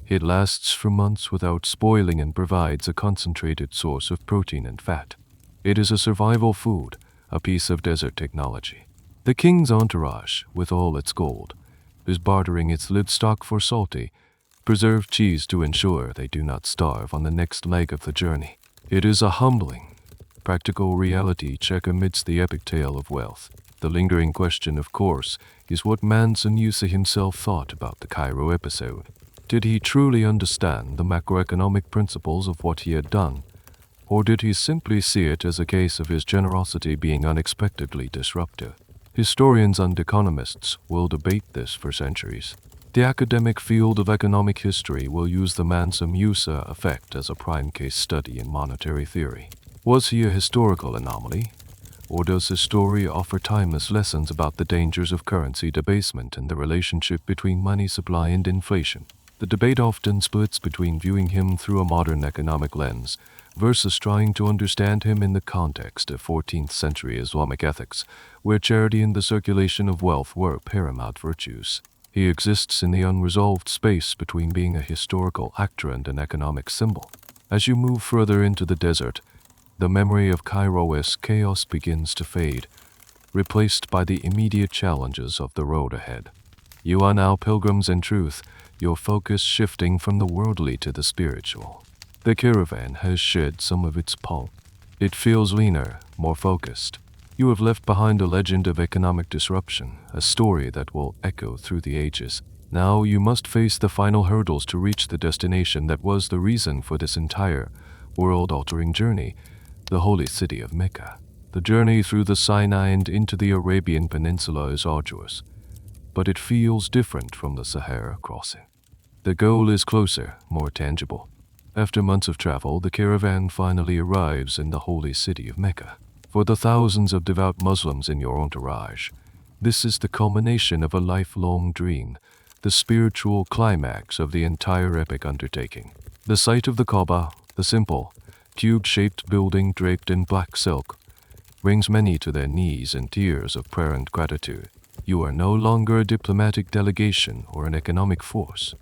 It lasts for months without spoiling and provides a concentrated source of protein and fat. It is a survival food, a piece of desert technology. The king's entourage, with all its gold, is bartering its livestock for salty, preserved cheese to ensure they do not starve on the next leg of the journey. It is a humbling, practical reality check amidst the epic tale of wealth. The lingering question, of course, is what Mansa Musa himself thought about the Cairo episode. Did he truly understand the macroeconomic principles of what he had done, or did he simply see it as a case of his generosity being unexpectedly disruptive? Historians and economists will debate this for centuries. The academic field of economic history will use the Mansa Musa effect as a prime case study in monetary theory. Was he a historical anomaly, or does his story offer timeless lessons about the dangers of currency debasement and the relationship between money supply and inflation? The debate often splits between viewing him through a modern economic lens versus trying to understand him in the context of 14th century Islamic ethics, where charity and the circulation of wealth were paramount virtues. He exists in the unresolved space between being a historical actor and an economic symbol. As you move further into the desert, the memory of Cairo's chaos begins to fade, replaced by the immediate challenges of the road ahead. You are now pilgrims in truth, your focus shifting from the worldly to the spiritual. The caravan has shed some of its pulp. It feels leaner, more focused. You have left behind a legend of economic disruption, a story that will echo through the ages. Now you must face the final hurdles to reach the destination that was the reason for this entire, world-altering journey, the holy city of Mecca. The journey through the Sinai and into the Arabian Peninsula is arduous, but it feels different from the Sahara crossing. The goal is closer, more tangible. After months of travel, the caravan finally arrives in the holy city of Mecca. For the thousands of devout Muslims in your entourage, this is the culmination of a lifelong dream, the spiritual climax of the entire epic undertaking. The sight of the Kaaba, the simple, cube-shaped building draped in black silk, brings many to their knees in tears of prayer and gratitude. You are no longer a diplomatic delegation or an economic force.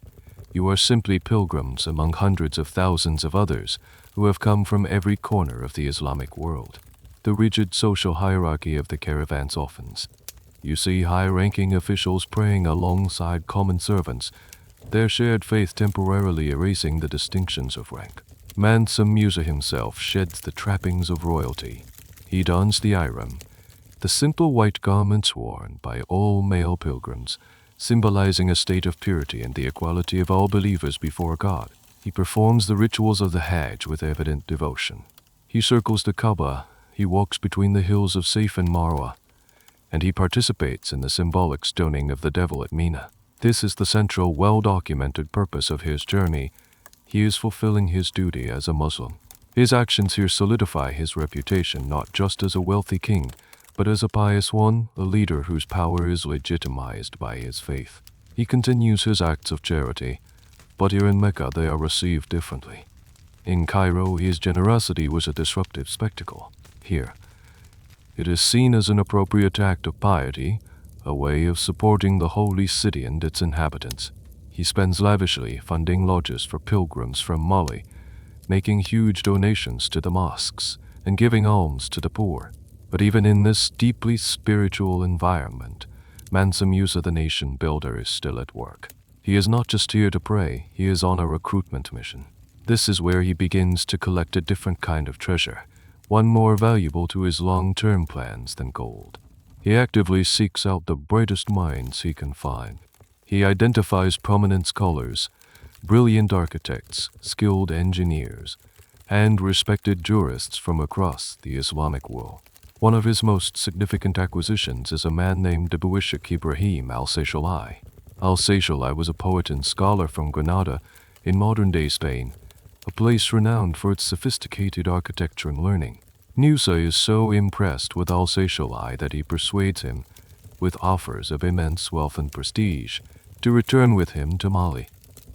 You are simply pilgrims among hundreds of thousands of others who have come from every corner of the Islamic world. The rigid social hierarchy of the caravan softens. You see high-ranking officials praying alongside common servants, their shared faith temporarily erasing the distinctions of rank. Mansa Musa himself sheds the trappings of royalty. He dons the ihram, the simple white garments worn by all male pilgrims, symbolizing a state of purity and the equality of all believers before God. He performs the rituals of the Hajj with evident devotion. He circles the Kaaba, he walks between the hills of Saif and Marwa, and he participates in the symbolic stoning of the devil at Mina. This is the central, well-documented purpose of his journey. He is fulfilling his duty as a Muslim. His actions here solidify his reputation not just as a wealthy king, but as a pious one, a leader whose power is legitimized by his faith. He continues his acts of charity, but here in Mecca they are received differently. In Cairo, his generosity was a disruptive spectacle. Here, it is seen as an appropriate act of piety, a way of supporting the holy city and its inhabitants. He spends lavishly funding lodges for pilgrims from Mali, making huge donations to the mosques, and giving alms to the poor. But even in this deeply spiritual environment, Mansa Musa, the nation builder, is still at work. He is not just here to pray, he is on a recruitment mission. This is where he begins to collect a different kind of treasure, one more valuable to his long-term plans than gold. He actively seeks out the brightest minds he can find. He identifies prominent scholars, brilliant architects, skilled engineers, and respected jurists from across the Islamic world. One of his most significant acquisitions is a man named Abuishak Ibrahim al-Sahel. Al-Sahel was a poet and scholar from Granada in modern-day Spain, a place renowned for its sophisticated architecture and learning. Musa is so impressed with Al-Sahel that he persuades him, with offers of immense wealth and prestige, to return with him to Mali.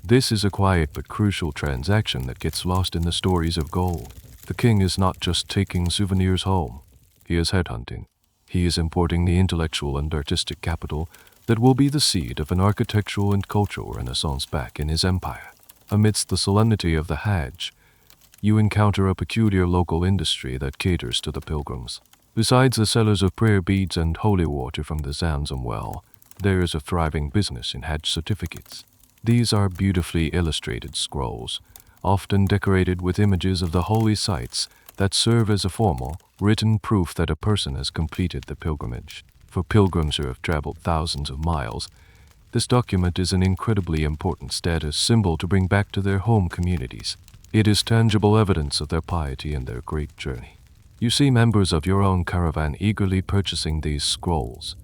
This is a quiet but crucial transaction that gets lost in the stories of gold. The king is not just taking souvenirs home. He is headhunting. He is importing the intellectual and artistic capital that will be the seed of an architectural and cultural renaissance back in his empire. Amidst the solemnity of the Hajj, you encounter a peculiar local industry that caters to the pilgrims. Besides the sellers of prayer beads and holy water from the Zamzam well, there is a thriving business in Hajj certificates. These are beautifully illustrated scrolls, often decorated with images of the holy sites that serve as a formal, written proof that a person has completed the pilgrimage. For pilgrims who have traveled thousands of miles, this document is an incredibly important status symbol to bring back to their home communities. It is tangible evidence of their piety and their great journey. You see members of your own caravan eagerly purchasing these scrolls,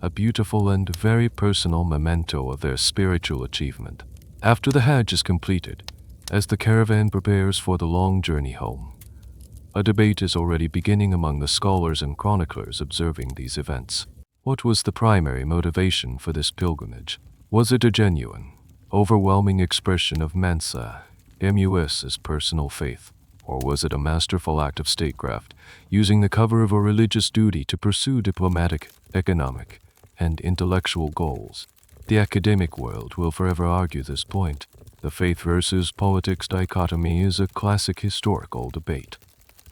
a beautiful and very personal memento of their spiritual achievement. After the Hajj is completed, as the caravan prepares for the long journey home, a debate is already beginning among the scholars and chroniclers observing these events. What was the primary motivation for this pilgrimage? Was it a genuine, overwhelming expression of Mansa Musa's personal faith, or was it a masterful act of statecraft, using the cover of a religious duty to pursue diplomatic, economic, and intellectual goals? The academic world will forever argue this point. The faith versus politics dichotomy is a classic historical debate.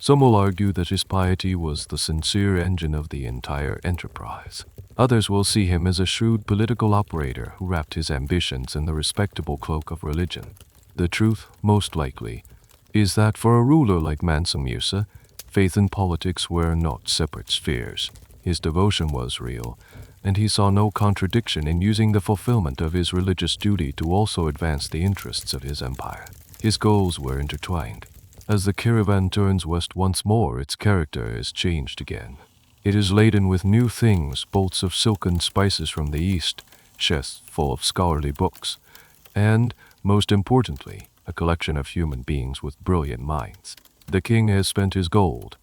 Some will argue that his piety was the sincere engine of the entire enterprise. Others will see him as a shrewd political operator who wrapped his ambitions in the respectable cloak of religion. The truth, most likely, is that for a ruler like Mansa Musa, faith and politics were not separate spheres. His devotion was real, and he saw no contradiction in using the fulfillment of his religious duty to also advance the interests of his empire. His goals were intertwined. As the caravan turns west once more, its character is changed again. It is laden with new things, bolts of silken spices from the east, chests full of scholarly books, and, most importantly, a collection of human beings with brilliant minds. The king has spent his gold,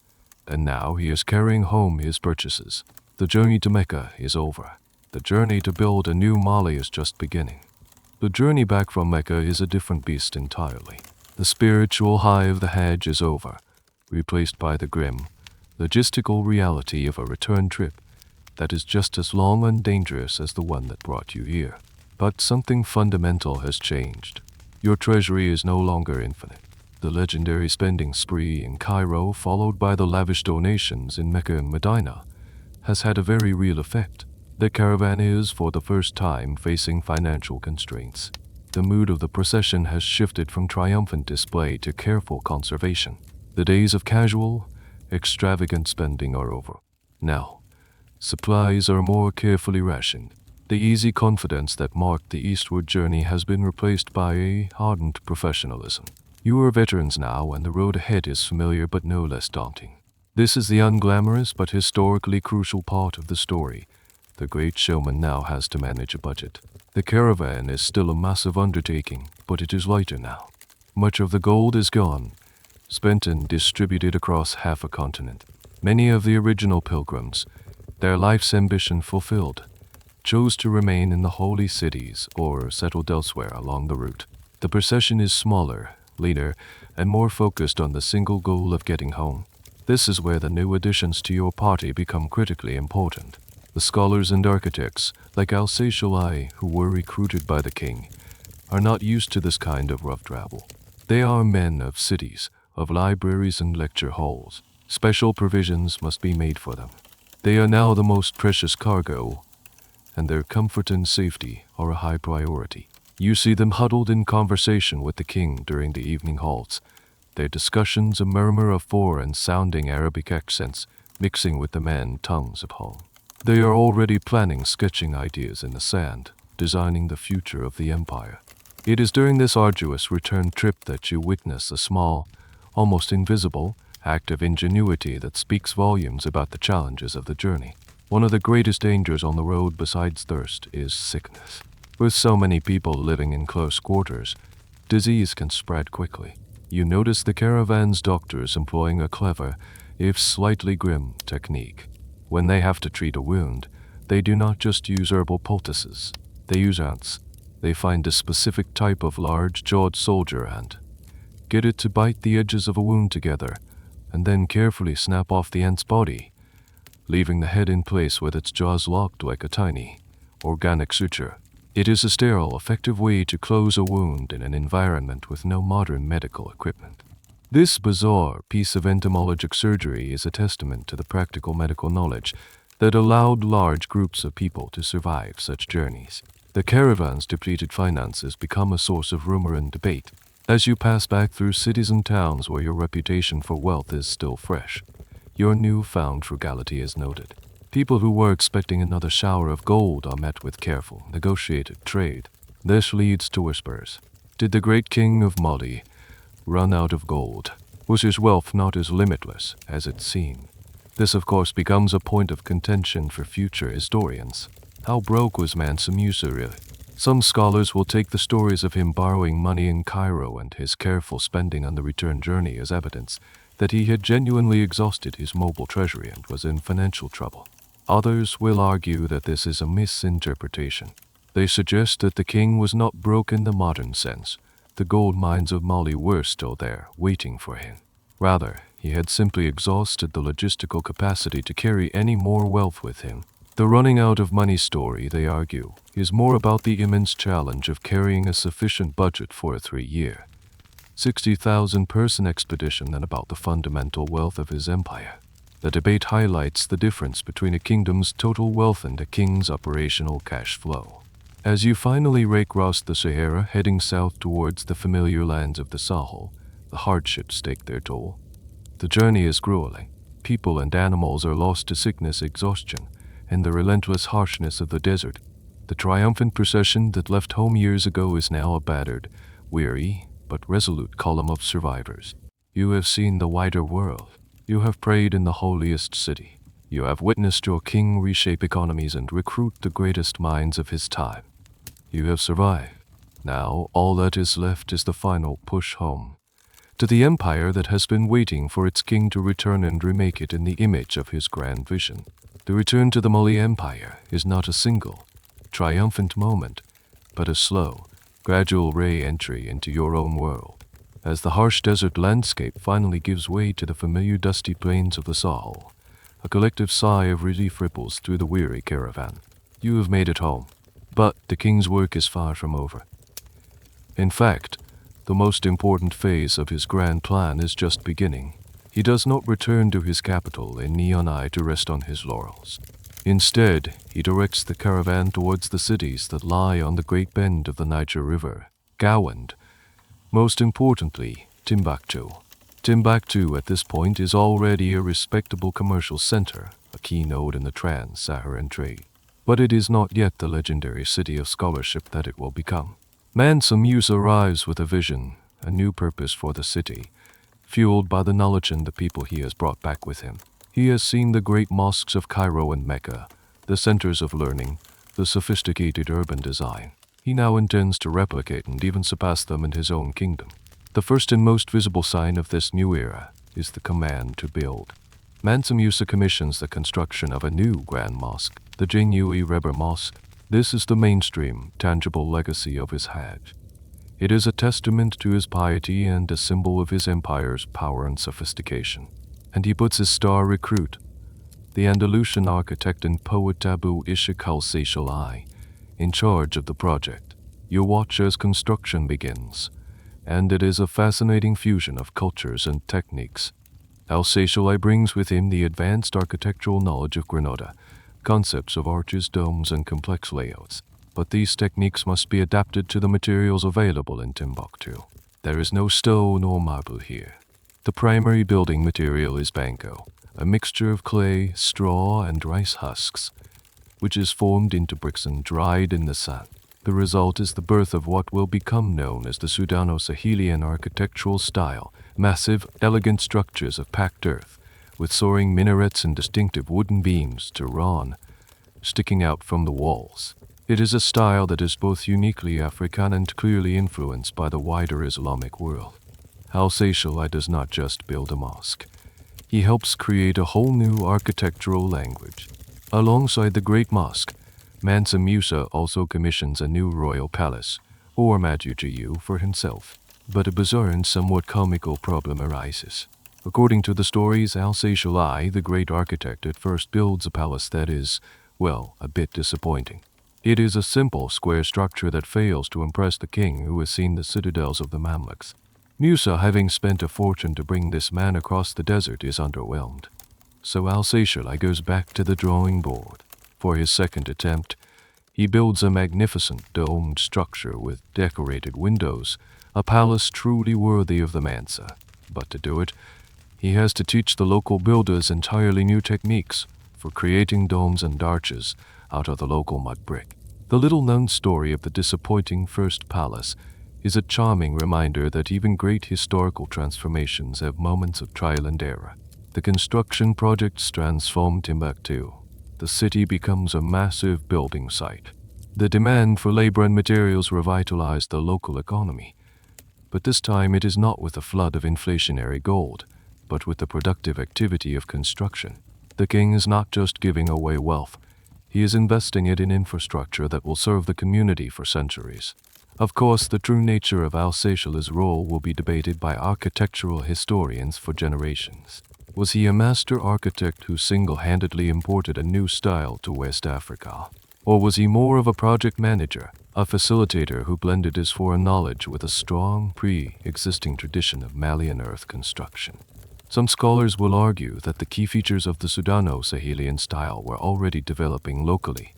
and now he is carrying home his purchases. The journey to Mecca is over. The journey to build a new Mali is just beginning. The journey back from Mecca is a different beast entirely. The spiritual high of the Hajj is over, replaced by the grim, logistical reality of a return trip that is just as long and dangerous as the one that brought you here. But something fundamental has changed. Your treasury is no longer infinite. The legendary spending spree in Cairo, followed by the lavish donations in Mecca and Medina, has had a very real effect. The caravan is, for the first time, facing financial constraints. The mood of the procession has shifted from triumphant display to careful conservation. The days of casual, extravagant spending are over. Now, supplies are more carefully rationed. The easy confidence that marked the eastward journey has been replaced by a hardened professionalism. You are veterans now, and the road ahead is familiar but no less daunting. This is the unglamorous but historically crucial part of the story. the great showman now has to manage a budget. The caravan is still a massive undertaking, but it is lighter now. Much of the gold is gone, spent and distributed across half a continent. Many of the original pilgrims, their life's ambition fulfilled, chose to remain in the holy cities or settled elsewhere along the route. The procession is smaller, leaner, and more focused on the single goal of getting home. This is where the new additions to your party become critically important. The scholars and architects, like Alsatialai, who were recruited by the king, are not used to this kind of rough travel. They are men of cities, of libraries and lecture halls. Special provisions must be made for them. They are now the most precious cargo, and their comfort and safety are a high priority. You see them huddled in conversation with the king during the evening halts, their discussions a murmur of foreign-sounding Arabic accents mixing with the man tongues of home. They are already planning, sketching ideas in the sand, designing the future of the empire. It is during this arduous return trip that you witness a small, almost invisible, act of ingenuity that speaks volumes about the challenges of the journey. One of the greatest dangers on the road besides thirst is sickness. With so many people living in close quarters, disease can spread quickly. You notice the caravan's doctors employing a clever, if slightly grim, technique. When they have to treat a wound, they do not just use herbal poultices. They use ants. They find a specific type of large-jawed soldier ant, get it to bite the edges of a wound together, and then carefully snap off the ant's body, leaving the head in place with its jaws locked like a tiny, organic suture. It is a sterile, effective way to close a wound in an environment with no modern medical equipment. This bizarre piece of entomologic surgery is a testament to the practical medical knowledge that allowed large groups of people to survive such journeys. The caravan's depleted finances become a source of rumor and debate. As you pass back through cities and towns where your reputation for wealth is still fresh, your newfound frugality is noted. People who were expecting another shower of gold are met with careful, negotiated trade. This leads to whispers. Did the great king of Mali run out of gold? Was his wealth not as limitless as it seemed? This, of course, becomes a point of contention for future historians. How broke was Mansa Musa really? Some scholars will take the stories of him borrowing money in Cairo and his careful spending on the return journey as evidence that he had genuinely exhausted his mobile treasury and was in financial trouble. Others will argue that this is a misinterpretation. They suggest that the king was not broke in the modern sense. The gold mines of Mali were still there, waiting for him. Rather, he had simply exhausted the logistical capacity to carry any more wealth with him. The running out of money story, they argue, is more about the immense challenge of carrying a sufficient budget for a 3-year, 60,000-person expedition than about the fundamental wealth of his empire. The debate highlights the difference between a kingdom's total wealth and a king's operational cash flow. As you finally rake across the Sahara, heading south towards the familiar lands of the Sahel, the hardships take their toll. The journey is grueling. People and animals are lost to sickness, exhaustion, and the relentless harshness of the desert. The triumphant procession that left home years ago is now a battered, weary, but resolute column of survivors. You have seen the wider world. You have prayed in the holiest city. You have witnessed your king reshape economies and recruit the greatest minds of his time. You have survived. Now all that is left is the final push home, to the empire that has been waiting for its king to return and remake it in the image of his grand vision. The return to the Mali Empire is not a single, triumphant moment, but a slow, gradual re-entry into your own world. As the harsh desert landscape finally gives way to the familiar dusty plains of the Sahel, a collective sigh of relief ripples through the weary caravan. You have made it home, but the king's work is far from over. In fact, the most important phase of his grand plan is just beginning. He does not return to his capital in Niamey to rest on his laurels. Instead, he directs the caravan towards the cities that lie on the great bend of the Niger River, Gowand. Most importantly, Timbuktu. Timbuktu at this point is already a respectable commercial center, a key node in the trans-Saharan trade. But it is not yet the legendary city of scholarship that it will become. Mansa Musa arrives with a vision, a new purpose for the city, fueled by the knowledge and the people he has brought back with him. He has seen the great mosques of Cairo and Mecca, the centers of learning, the sophisticated urban design. He now intends to replicate and even surpass them in his own kingdom. The first and most visible sign of this new era is the command to build. Mansa Musa commissions the construction of a new Grand Mosque, the Jinui Rebbe Mosque. This is the mainstream, tangible legacy of his Hajj. It is a testament to his piety and a symbol of his empire's power and sophistication. And he puts his star recruit, the Andalusian architect and poet Abu Ishaq al-Sahel, in charge of the project. You watch as construction begins, and it is a fascinating fusion of cultures and techniques. Al-Sahel brings with him the advanced architectural knowledge of Granada, concepts of arches, domes, and complex layouts. But these techniques must be adapted to the materials available in Timbuktu. There is no stone or marble here. The primary building material is bango, a mixture of clay, straw, and rice husks, which is formed into bricks and dried in the sun. The result is the birth of what will become known as the Sudano-Sahelian architectural style, massive, elegant structures of packed earth, with soaring minarets and distinctive wooden beams, Tehran, sticking out from the walls. It is a style that is both uniquely African and clearly influenced by the wider Islamic world. Al-Sahel does not just build a mosque. He helps create a whole new architectural language. Alongside the Great Mosque, Mansa Musa also commissions a new royal palace, or Majuju, for himself. But a bizarre and somewhat comical problem arises. According to the stories, Al-Sahel, the great architect, at first builds a palace that is, well, a bit disappointing. It is a simple, square structure that fails to impress the king who has seen the citadels of the Mamluks. Musa, having spent a fortune to bring this man across the desert, is underwhelmed. So Al-Sahel goes back to the drawing board. For his second attempt, he builds a magnificent domed structure with decorated windows, a palace truly worthy of the Mansa. But to do it, he has to teach the local builders entirely new techniques for creating domes and arches out of the local mud brick. The little-known story of the disappointing first palace is a charming reminder that even great historical transformations have moments of trial and error. The construction projects transform Timbuktu. The city becomes a massive building site. The demand for labor and materials revitalized the local economy. But this time it is not with a flood of inflationary gold, but with the productive activity of construction. The king is not just giving away wealth. He is investing it in infrastructure that will serve the community for centuries. Of course, the true nature of Al-Sahel's role will be debated by architectural historians for generations. Was he a master architect who single-handedly imported a new style to West Africa? Or was he more of a project manager, a facilitator who blended his foreign knowledge with a strong, pre-existing tradition of Malian earth construction? Some scholars will argue that the key features of the Sudano-Sahelian style were already developing locally,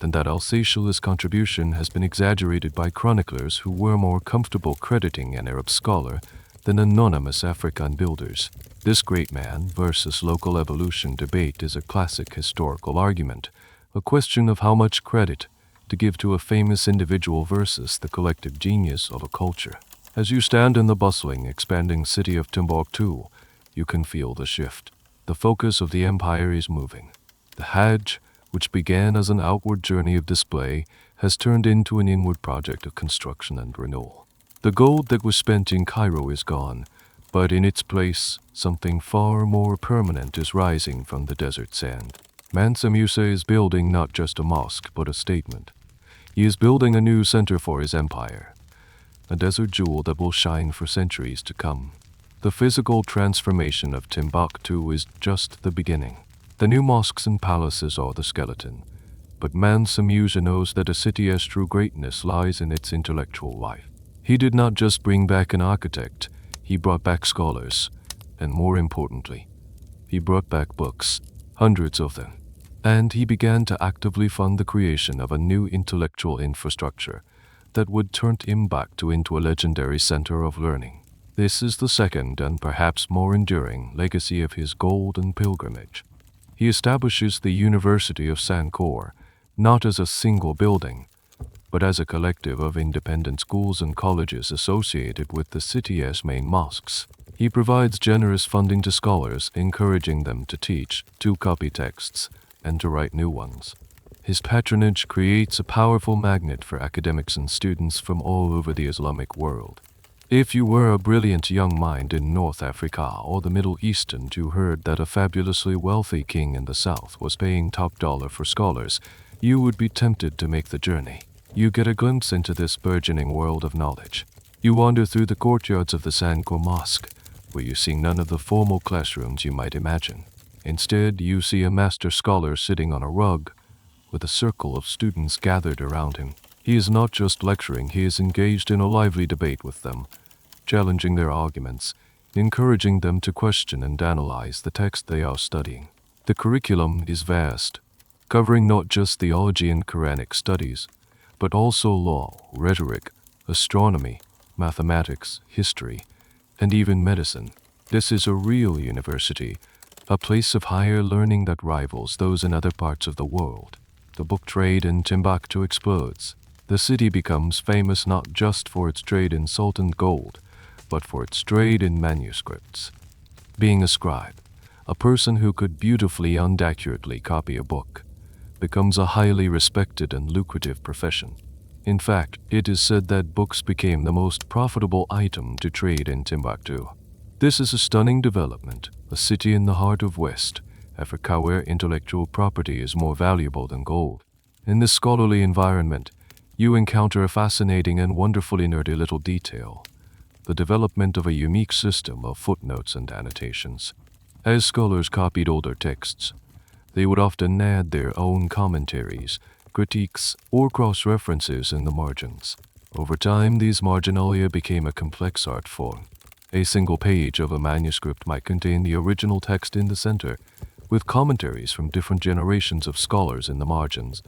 and that Al-Sahel's contribution has been exaggerated by chroniclers who were more comfortable crediting an Arab scholar than anonymous African builders. This great man versus local evolution debate is a classic historical argument, a question of how much credit to give to a famous individual versus the collective genius of a culture. As you stand in the bustling, expanding city of Timbuktu, you can feel the shift. The focus of the empire is moving. The Hajj, which began as an outward journey of display, has turned into an inward project of construction and renewal. The gold that was spent in Cairo is gone, but in its place, something far more permanent is rising from the desert sand. Mansa Musa is building not just a mosque, but a statement. He is building a new center for his empire, a desert jewel that will shine for centuries to come. The physical transformation of Timbuktu is just the beginning. The new mosques and palaces are the skeleton, but Mansa Musa knows that a city's true greatness lies in its intellectual life. He did not just bring back an architect, he brought back scholars, and more importantly, he brought back books, hundreds of them. And he began to actively fund the creation of a new intellectual infrastructure that would turn Timbuktu into a legendary center of learning. This is the second and perhaps more enduring legacy of his golden pilgrimage. He establishes the University of Sankore not as a single building, but as a collective of independent schools and colleges associated with the city's main mosques. He provides generous funding to scholars, encouraging them to teach, to copy texts, and to write new ones. His patronage creates a powerful magnet for academics and students from all over the Islamic world. If you were a brilliant young mind in North Africa or the Middle East and you heard that a fabulously wealthy king in the south was paying top dollar for scholars, you would be tempted to make the journey. You get a glimpse into this burgeoning world of knowledge. You wander through the courtyards of the Sankor Mosque, where you see none of the formal classrooms you might imagine. Instead, you see a master scholar sitting on a rug, with a circle of students gathered around him. He is not just lecturing, he is engaged in a lively debate with them, challenging their arguments, encouraging them to question and analyze the text they are studying. The curriculum is vast, covering not just theology and Quranic studies, but also law, rhetoric, astronomy, mathematics, history, and even medicine. This is a real university, a place of higher learning that rivals those in other parts of the world. The book trade in Timbuktu explodes. The city becomes famous not just for its trade in salt and gold, but for its trade in manuscripts. Being a scribe, a person who could beautifully and accurately copy a book, becomes a highly respected and lucrative profession. In fact, it is said that books became the most profitable item to trade in Timbuktu. This is a stunning development, a city in the heart of West Africa where intellectual property is more valuable than gold. In this scholarly environment, you encounter a fascinating and wonderfully nerdy little detail: the development of a unique system of footnotes and annotations. As scholars copied older texts, they would often add their own commentaries, critiques, or cross-references in the margins. Over time, these marginalia became a complex art form. A single page of a manuscript might contain the original text in the center, with commentaries from different generations of scholars in the margins,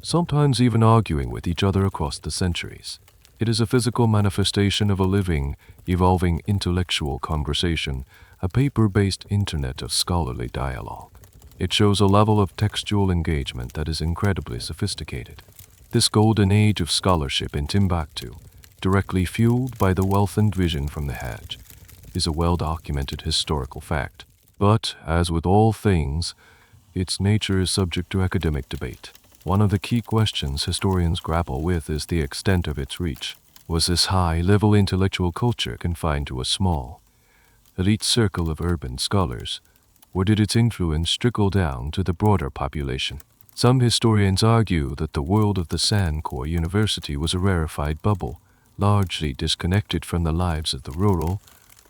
sometimes even arguing with each other across the centuries. It is a physical manifestation of a living, evolving intellectual conversation, a paper-based internet of scholarly dialogue. It shows a level of textual engagement that is incredibly sophisticated. This golden age of scholarship in Timbuktu, directly fueled by the wealth and vision from the Hajj, is a well-documented historical fact. But, as with all things, its nature is subject to academic debate. One of the key questions historians grapple with is the extent of its reach. Was this high-level intellectual culture confined to a small, elite circle of urban scholars, or did its influence trickle down to the broader population? Some historians argue that the world of the Sankor University was a rarefied bubble, largely disconnected from the lives of the rural,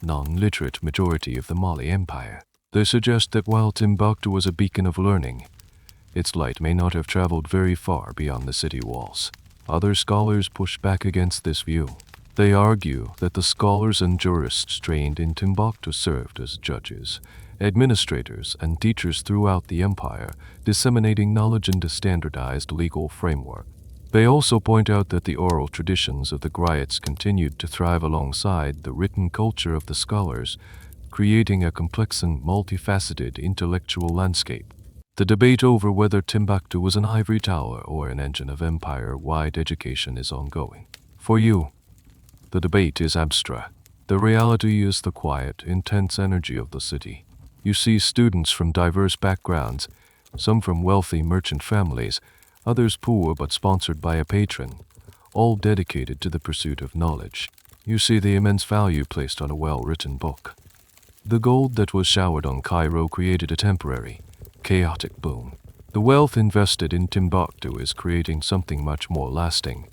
non-literate majority of the Mali Empire. They suggest that while Timbuktu was a beacon of learning, its light may not have traveled very far beyond the city walls. Other scholars push back against this view. They argue that the scholars and jurists trained in Timbuktu served as judges, administrators, and teachers throughout the empire, disseminating knowledge into standardized legal framework. They also point out that the oral traditions of the griots continued to thrive alongside the written culture of the scholars, creating a complex and multifaceted intellectual landscape. The debate over whether Timbuktu was an ivory tower or an engine of empire-wide education is ongoing. For you, the debate is abstract. The reality is the quiet, intense energy of the city. You see students from diverse backgrounds, some from wealthy merchant families, others poor but sponsored by a patron, all dedicated to the pursuit of knowledge. You see the immense value placed on a well-written book. The gold that was showered on Cairo created a temporary, chaotic boom. The wealth invested in Timbuktu is creating something much more lasting.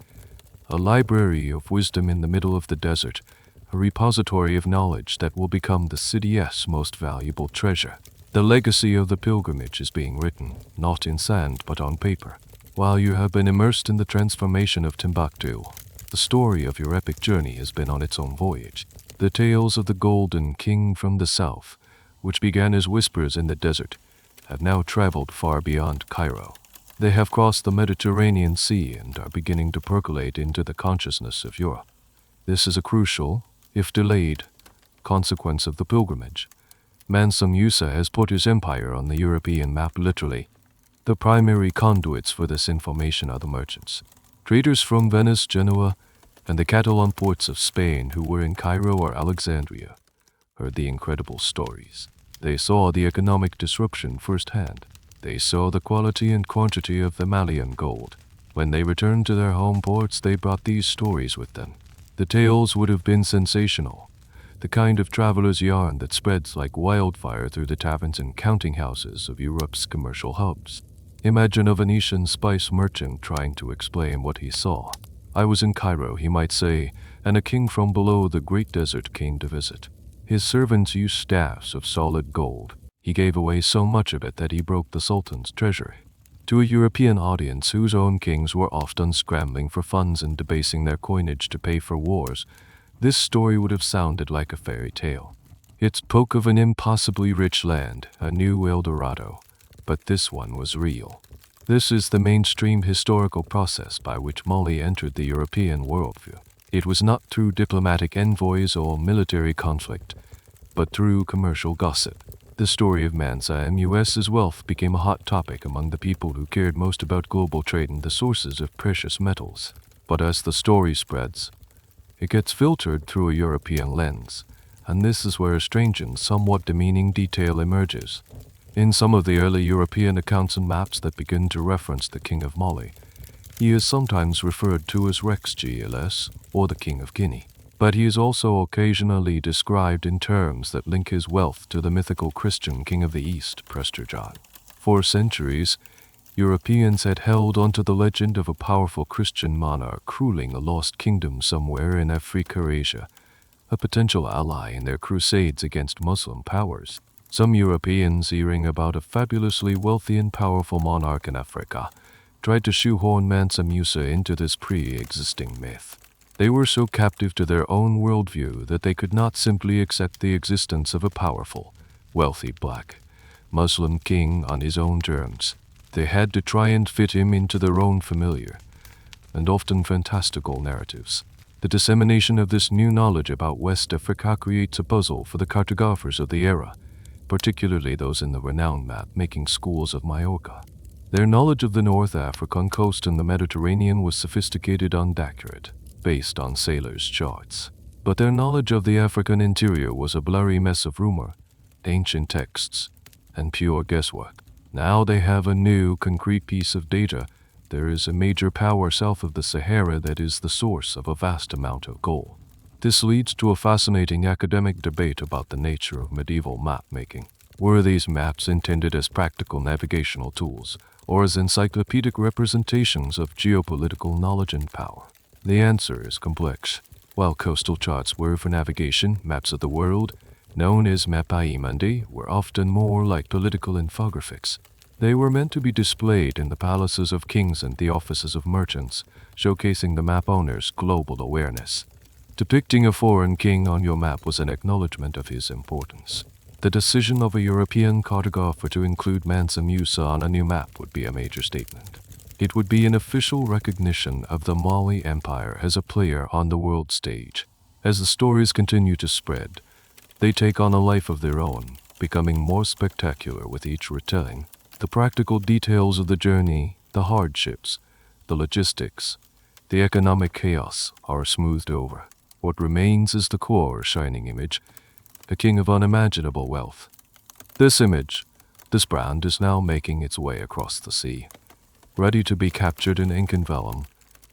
A library of wisdom in the middle of the desert, a repository of knowledge that will become the city's most valuable treasure. The legacy of the pilgrimage is being written, not in sand but on paper. While you have been immersed in the transformation of Timbuktu, the story of your epic journey has been on its own voyage. The tales of the Golden King from the south, which began as whispers in the desert, have now traveled far beyond Cairo. They have crossed the Mediterranean Sea and are beginning to percolate into the consciousness of Europe. This is a crucial, if delayed, consequence of the pilgrimage. Mansa Musa has put his empire on the European map literally. The primary conduits for this information are the merchants, traders from Venice, Genoa, and the Catalan ports of Spain who were in Cairo or Alexandria, heard the incredible stories. They saw the economic disruption firsthand. They saw the quality and quantity of the Malian gold. When they returned to their home ports, they brought these stories with them. The tales would have been sensational, the kind of traveler's yarn that spreads like wildfire through the taverns and counting houses of Europe's commercial hubs. Imagine a Venetian spice merchant trying to explain what he saw. I was in Cairo, he might say, and a king from below the great desert came to visit. His servants used staffs of solid gold. He gave away so much of it that he broke the Sultan's treasury. To a European audience whose own kings were often scrambling for funds and debasing their coinage to pay for wars, this story would have sounded like a fairy tale. It spoke of an impossibly rich land, a new El Dorado, but this one was real. This is the mainstream historical process by which Mali entered the European worldview. It was not through diplomatic envoys or military conflict, but through commercial gossip. The story of Mansa Musa's wealth became a hot topic among the people who cared most about global trade and the sources of precious metals. But as the story spreads, it gets filtered through a European lens, and this is where a strange and somewhat demeaning detail emerges. In some of the early European accounts and maps that begin to reference the King of Mali, he is sometimes referred to as Rex GLS, or the King of Guinea. But he is also occasionally described in terms that link his wealth to the mythical Christian King of the East, Prester John. For centuries, Europeans had held onto the legend of a powerful Christian monarch ruling a lost kingdom somewhere in Africa or Asia, a potential ally in their crusades against Muslim powers. Some Europeans, hearing about a fabulously wealthy and powerful monarch in Africa, tried to shoehorn Mansa Musa into this pre-existing myth. They were so captive to their own worldview that they could not simply accept the existence of a powerful, wealthy black Muslim king on his own terms. They had to try and fit him into their own familiar, and often fantastical narratives. The dissemination of this new knowledge about West Africa creates a puzzle for the cartographers of the era, particularly those in the renowned map-making schools of Majorca. Their knowledge of the North African coast and the Mediterranean was sophisticated and accurate, based on sailors' charts. But their knowledge of the African interior was a blurry mess of rumor, ancient texts, and pure guesswork. Now they have a new, concrete piece of data. There is a major power south of the Sahara that is the source of a vast amount of gold. This leads to a fascinating academic debate about the nature of medieval map-making. Were these maps intended as practical navigational tools, or as encyclopedic representations of geopolitical knowledge and power? The answer is complex. While coastal charts were for navigation, maps of the world, known as Mapai Mundi, were often more like political infographics. They were meant to be displayed in the palaces of kings and the offices of merchants, showcasing the map owner's global awareness. Depicting a foreign king on your map was an acknowledgement of his importance. The decision of a European cartographer to include Mansa Musa on a new map would be a major statement. It would be an official recognition of the Mali Empire as a player on the world stage. As the stories continue to spread, they take on a life of their own, becoming more spectacular with each retelling. The practical details of the journey, the hardships, the logistics, the economic chaos are smoothed over. What remains is the core shining image, a king of unimaginable wealth. This image, this brand is now making its way across the sea, ready to be captured in ink and vellum,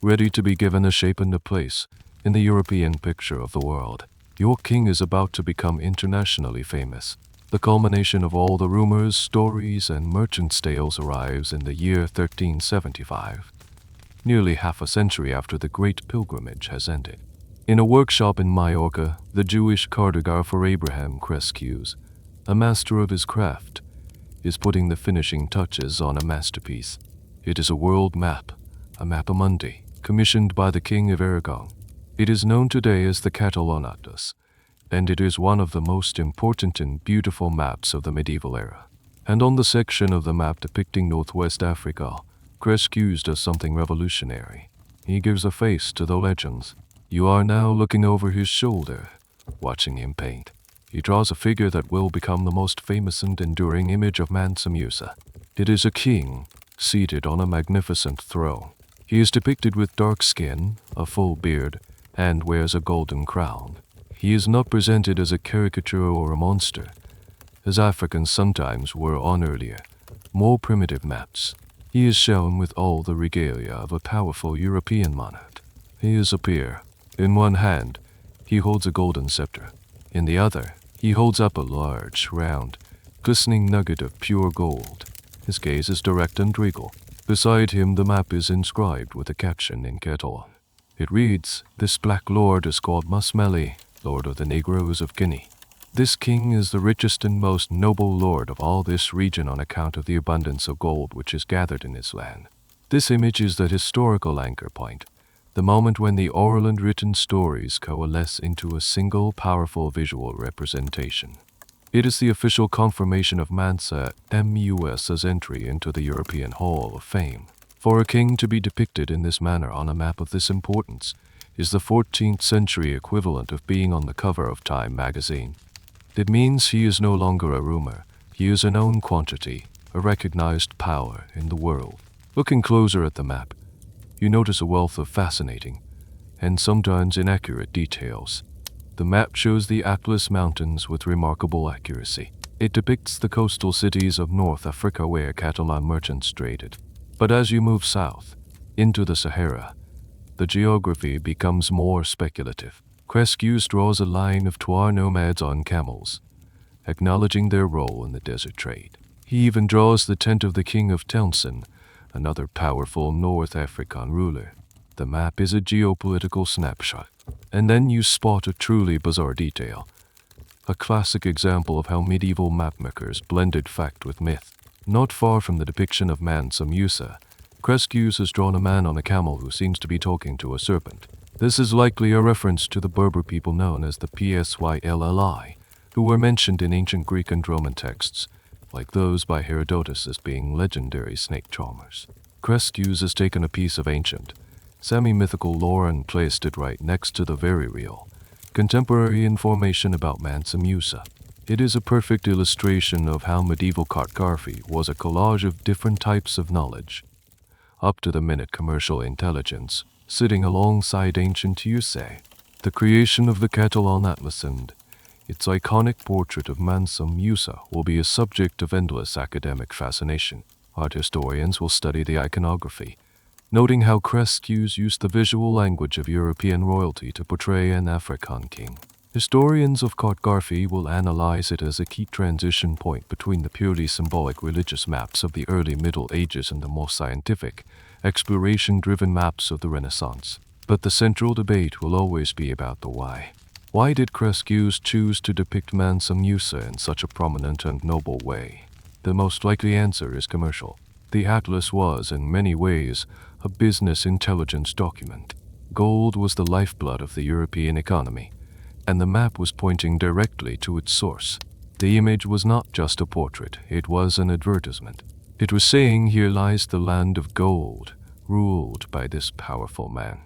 ready to be given a shape and a place in the European picture of the world. Your king is about to become internationally famous. The culmination of all the rumors, stories, and merchants' tales arrives in the year 1375, nearly half a century after the Great Pilgrimage has ended. In a workshop in Majorca, the Jewish cartographer Abraham Cresques, a master of his craft, is putting the finishing touches on a masterpiece. It is a world map, a Mapamundi, commissioned by the King of Aragon. It is known today as the Catalan Atlas, and it is one of the most important and beautiful maps of the medieval era. And on the section of the map depicting Northwest Africa, Cresques does something revolutionary. He gives a face to the legends. You are now looking over his shoulder, watching him paint. He draws a figure that will become the most famous and enduring image of Mansa Musa. It is a king, seated on a magnificent throne. He is depicted with dark skin, a full beard, and wears a golden crown. He is not presented as a caricature or a monster, as Africans sometimes were on earlier, more primitive maps. He is shown with all the regalia of a powerful European monarch. He is a peer. In one hand, he holds a golden scepter. In the other, he holds up a large, round, glistening nugget of pure gold. His gaze is direct and regal. Beside him, the map is inscribed with a caption in Catalan. It reads, "This black lord is called Masmeli, lord of the Negroes of Guinea. This king is the richest and most noble lord of all this region on account of the abundance of gold which is gathered in his land." This image is the historical anchor point, the moment when the oral and written stories coalesce into a single powerful visual representation. It is the official confirmation of Mansa Musa's entry into the European Hall of Fame. For a king to be depicted in this manner on a map of this importance is the 14th century equivalent of being on the cover of Time magazine. It means he is no longer a rumor. He is a known quantity, a recognized power in the world. Looking closer at the map, you notice a wealth of fascinating and sometimes inaccurate details. The map shows the Atlas Mountains with remarkable accuracy. It depicts the coastal cities of North Africa where Catalan merchants traded. But as you move south, into the Sahara, the geography becomes more speculative. Cresques draws a line of Tuareg nomads on camels, acknowledging their role in the desert trade. He even draws the tent of the king of Townsend, another powerful North African ruler. The map is a geopolitical snapshot. And then you spot a truly bizarre detail, a classic example of how medieval mapmakers blended fact with myth. Not far from the depiction of Mansa Musa, Cresques has drawn a man on a camel who seems to be talking to a serpent. This is likely a reference to the Berber people known as the Psylli, who were mentioned in ancient Greek and Roman texts, like those by Herodotus as being legendary snake charmers. Cresques has taken a piece of ancient, semi-mythical lore and placed it right next to the very real, contemporary information about Mansa Musa. It is a perfect illustration of how medieval cartography was a collage of different types of knowledge, up-to-the-minute commercial intelligence, sitting alongside ancient Usay. The creation of the Catalan Atlas and its iconic portrait of Mansa Musa will be a subject of endless academic fascination. Art historians will study the iconography, noting how Cresques used the visual language of European royalty to portray an African king. Historians of cartography will analyze it as a key transition point between the purely symbolic religious maps of the early Middle Ages and the more scientific, exploration-driven maps of the Renaissance. But the central debate will always be about the why. Why did Cresques choose to depict Mansa Musa in such a prominent and noble way? The most likely answer is commercial. The Atlas was, in many ways, a business intelligence document. Gold was the lifeblood of the European economy, and the map was pointing directly to its source. The image was not just a portrait, it was an advertisement. It was saying, here lies the land of gold, ruled by this powerful man.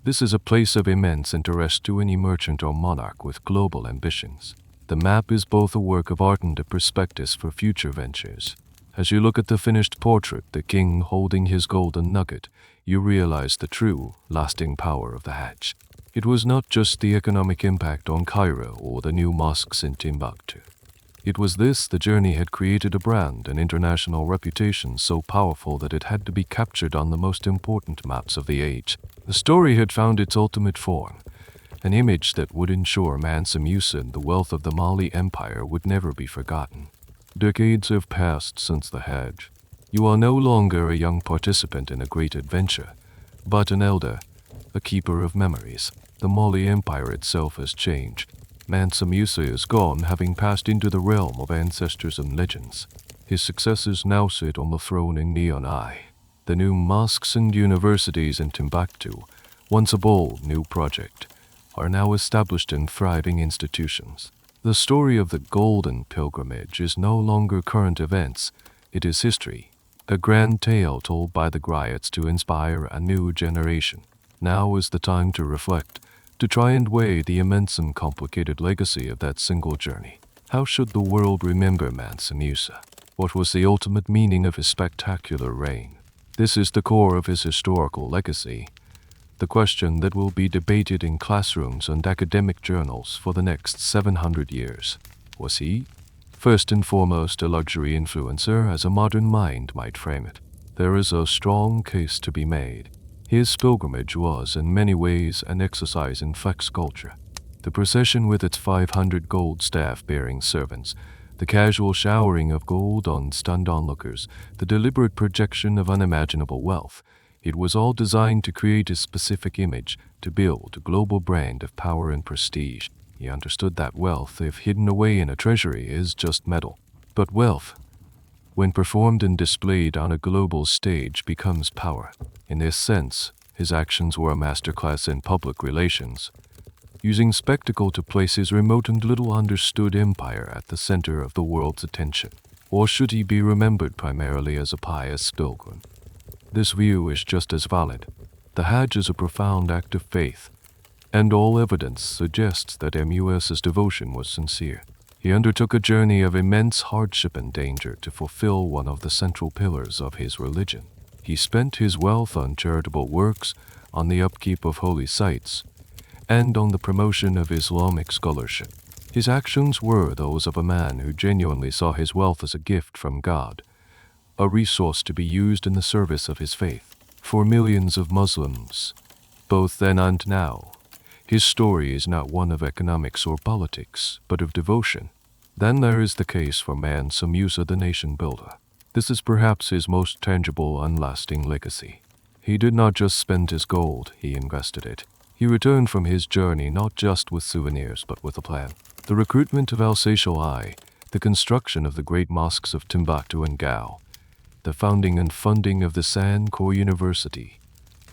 This is a place of immense interest to any merchant or monarch with global ambitions. The map is both a work of art and a prospectus for future ventures. As you look at the finished portrait, the king holding his golden nugget, you realize the true, lasting power of the Hajj. It was not just the economic impact on Cairo or the new mosques in Timbuktu. It was the journey had created a brand, an international reputation so powerful that it had to be captured on the most important maps of the age. The story had found its ultimate form, an image that would ensure Mansa Musa and the wealth of the Mali Empire would never be forgotten. Decades have passed since the Hajj. You are no longer a young participant in a great adventure, but an elder, a keeper of memories. The Mali Empire itself has changed. Mansa Musa is gone, having passed into the realm of ancestors and legends. His successors now sit on the throne in Neon Eye. The new mosques and universities in Timbuktu, once a bold new project, are now established and thriving institutions. The story of the Golden Pilgrimage is no longer current events, it is history, a grand tale told by the griots to inspire a new generation. Now is the time to reflect, to try and weigh the immense and complicated legacy of that single journey. How should the world remember Mansa Musa? What was the ultimate meaning of his spectacular reign? This is the core of his historical legacy, the question that will be debated in classrooms and academic journals for the next 700 years. Was he First and foremost, a luxury influencer, as a modern mind might frame it. There is a strong case to be made. His pilgrimage was, in many ways, an exercise in flex culture. The procession with its 500 gold staff-bearing servants, the casual showering of gold on stunned onlookers, the deliberate projection of unimaginable wealth. It was all designed to create a specific image, to build a global brand of power and prestige. He understood that wealth, if hidden away in a treasury, is just metal. But wealth, when performed and displayed on a global stage, becomes power. In this sense, his actions were a masterclass in public relations, using spectacle to place his remote and little understood empire at the center of the world's attention. Or should he be remembered primarily as a pious pilgrim? This view is just as valid. The Hajj is a profound act of faith, and all evidence suggests that Mus's devotion was sincere. He undertook a journey of immense hardship and danger to fulfill one of the central pillars of his religion. He spent his wealth on charitable works, on the upkeep of holy sites, and on the promotion of Islamic scholarship. His actions were those of a man who genuinely saw his wealth as a gift from God, a resource to be used in the service of his faith. For millions of Muslims, both then and now, his story is not one of economics or politics, but of devotion. Then there is the case for Mansa Musa, the nation builder. This is perhaps his most tangible and lasting legacy. He did not just spend his gold, he invested it. He returned from his journey not just with souvenirs, but with a plan. The recruitment of Al-Sahel, the construction of the great mosques of Timbuktu and Gao, the founding and funding of the Sankore University.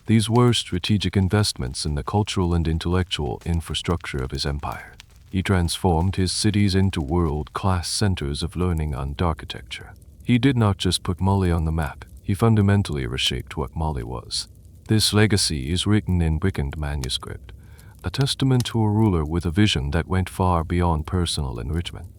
These were strategic investments in the cultural and intellectual infrastructure of his empire. He transformed his cities into world-class centers of learning and architecture. He did not just put Mali on the map, he fundamentally reshaped what Mali was. This legacy is written in brick and manuscript, a testament to a ruler with a vision that went far beyond personal enrichment.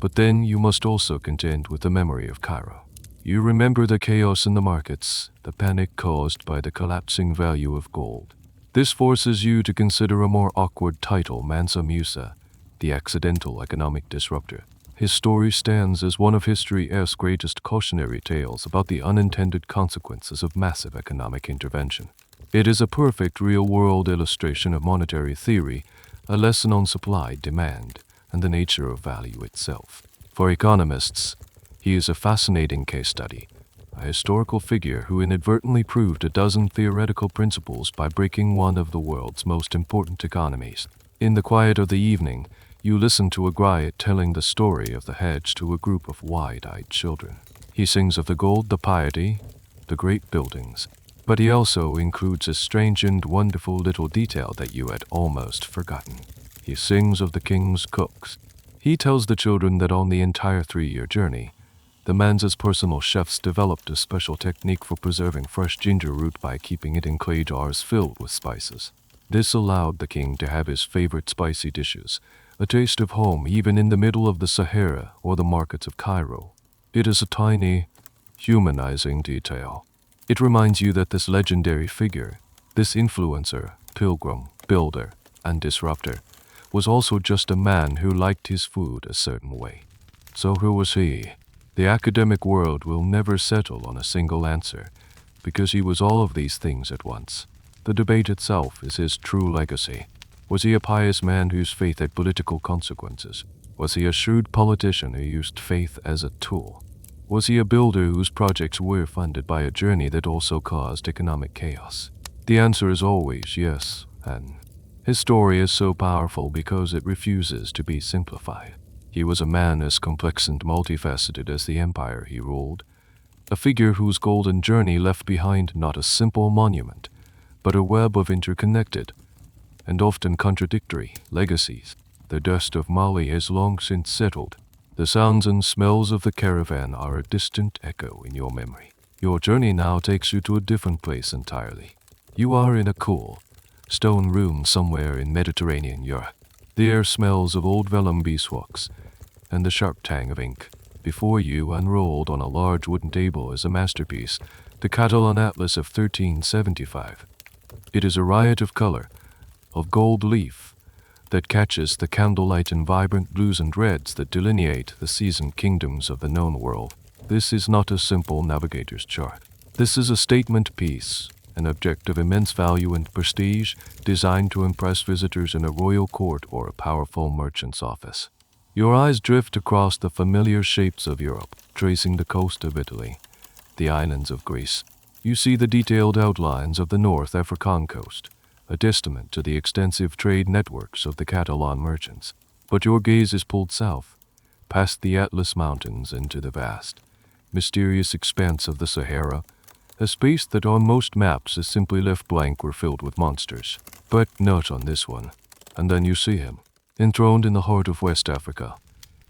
But then you must also contend with the memory of Cairo. You remember the chaos in the markets, the panic caused by the collapsing value of gold. This forces you to consider a more awkward title, Mansa Musa, the accidental economic disruptor. His story stands as one of history's greatest cautionary tales about the unintended consequences of massive economic intervention. It is a perfect real-world illustration of monetary theory, a lesson on supply, demand, and the nature of value itself. For economists, he is a fascinating case study, a historical figure who inadvertently proved a dozen theoretical principles by breaking one of the world's most important economies. In the quiet of the evening, you listen to a griot telling the story of the Hajj to a group of wide-eyed children. He sings of the gold, the piety, the great buildings, but he also includes a strange and wonderful little detail that you had almost forgotten. He sings of the king's cooks. He tells the children that on the entire 3-year journey, the Mansa's personal chefs developed a special technique for preserving fresh ginger root by keeping it in clay jars filled with spices. This allowed the king to have his favorite spicy dishes, a taste of home even in the middle of the Sahara or the markets of Cairo. It is a tiny, humanizing detail. It reminds you that this legendary figure, this influencer, pilgrim, builder, and disruptor, was also just a man who liked his food a certain way. So who was he? The academic world will never settle on a single answer, because he was all of these things at once. The debate itself is his true legacy. Was he a pious man whose faith had political consequences? Was he a shrewd politician who used faith as a tool? Was he a builder whose projects were funded by a journey that also caused economic chaos? The answer is always yes, and his story is so powerful because it refuses to be simplified. He was a man as complex and multifaceted as the empire he ruled, a figure whose golden journey left behind not a simple monument, but a web of interconnected and often contradictory legacies. The dust of Mali has long since settled. The sounds and smells of the caravan are a distant echo in your memory. Your journey now takes you to a different place entirely. You are in a cool, stone room somewhere in Mediterranean Europe. The air smells of old vellum beeswax and the sharp tang of ink. Before you, unrolled on a large wooden table, is a masterpiece, the Catalan Atlas of 1375. It is a riot of color, of gold leaf, that catches the candlelight in vibrant blues and reds that delineate the seasoned kingdoms of the known world. This is not a simple navigator's chart. This is a statement piece, an object of immense value and prestige, designed to impress visitors in a royal court or a powerful merchant's office. Your eyes drift across the familiar shapes of Europe, tracing the coast of Italy, the islands of Greece. You see the detailed outlines of the North African coast, a testament to the extensive trade networks of the Catalan merchants. But your gaze is pulled south, past the Atlas Mountains into the vast, mysterious expanse of the Sahara, a space that on most maps is simply left blank or filled with monsters. But not on this one. And then you see him, enthroned in the heart of West Africa.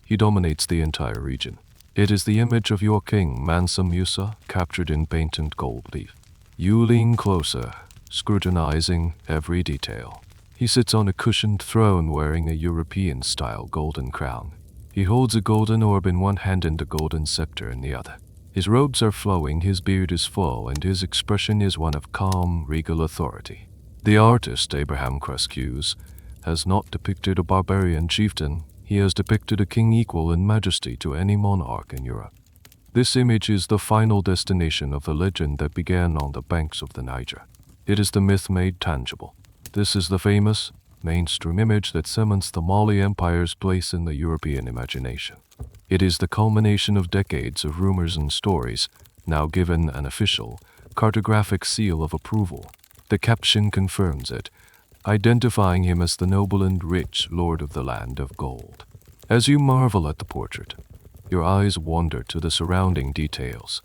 He dominates the entire region. It is the image of your king, Mansa Musa, captured in painted gold leaf. You lean closer, scrutinizing every detail. He sits on a cushioned throne wearing a European-style golden crown. He holds a golden orb in one hand and a golden scepter in the other. His robes are flowing, his beard is full, and his expression is one of calm, regal authority. The artist, Abraham Cresques, has not depicted a barbarian chieftain. He has depicted a king equal in majesty to any monarch in Europe. This image is the final destination of the legend that began on the banks of the Niger. It is the myth made tangible. This is the famous, mainstream image that cements the Mali Empire's place in the European imagination. It is the culmination of decades of rumors and stories, now given an official, cartographic seal of approval. The caption confirms it, identifying him as the noble and rich lord of the land of gold. As you marvel at the portrait, your eyes wander to the surrounding details,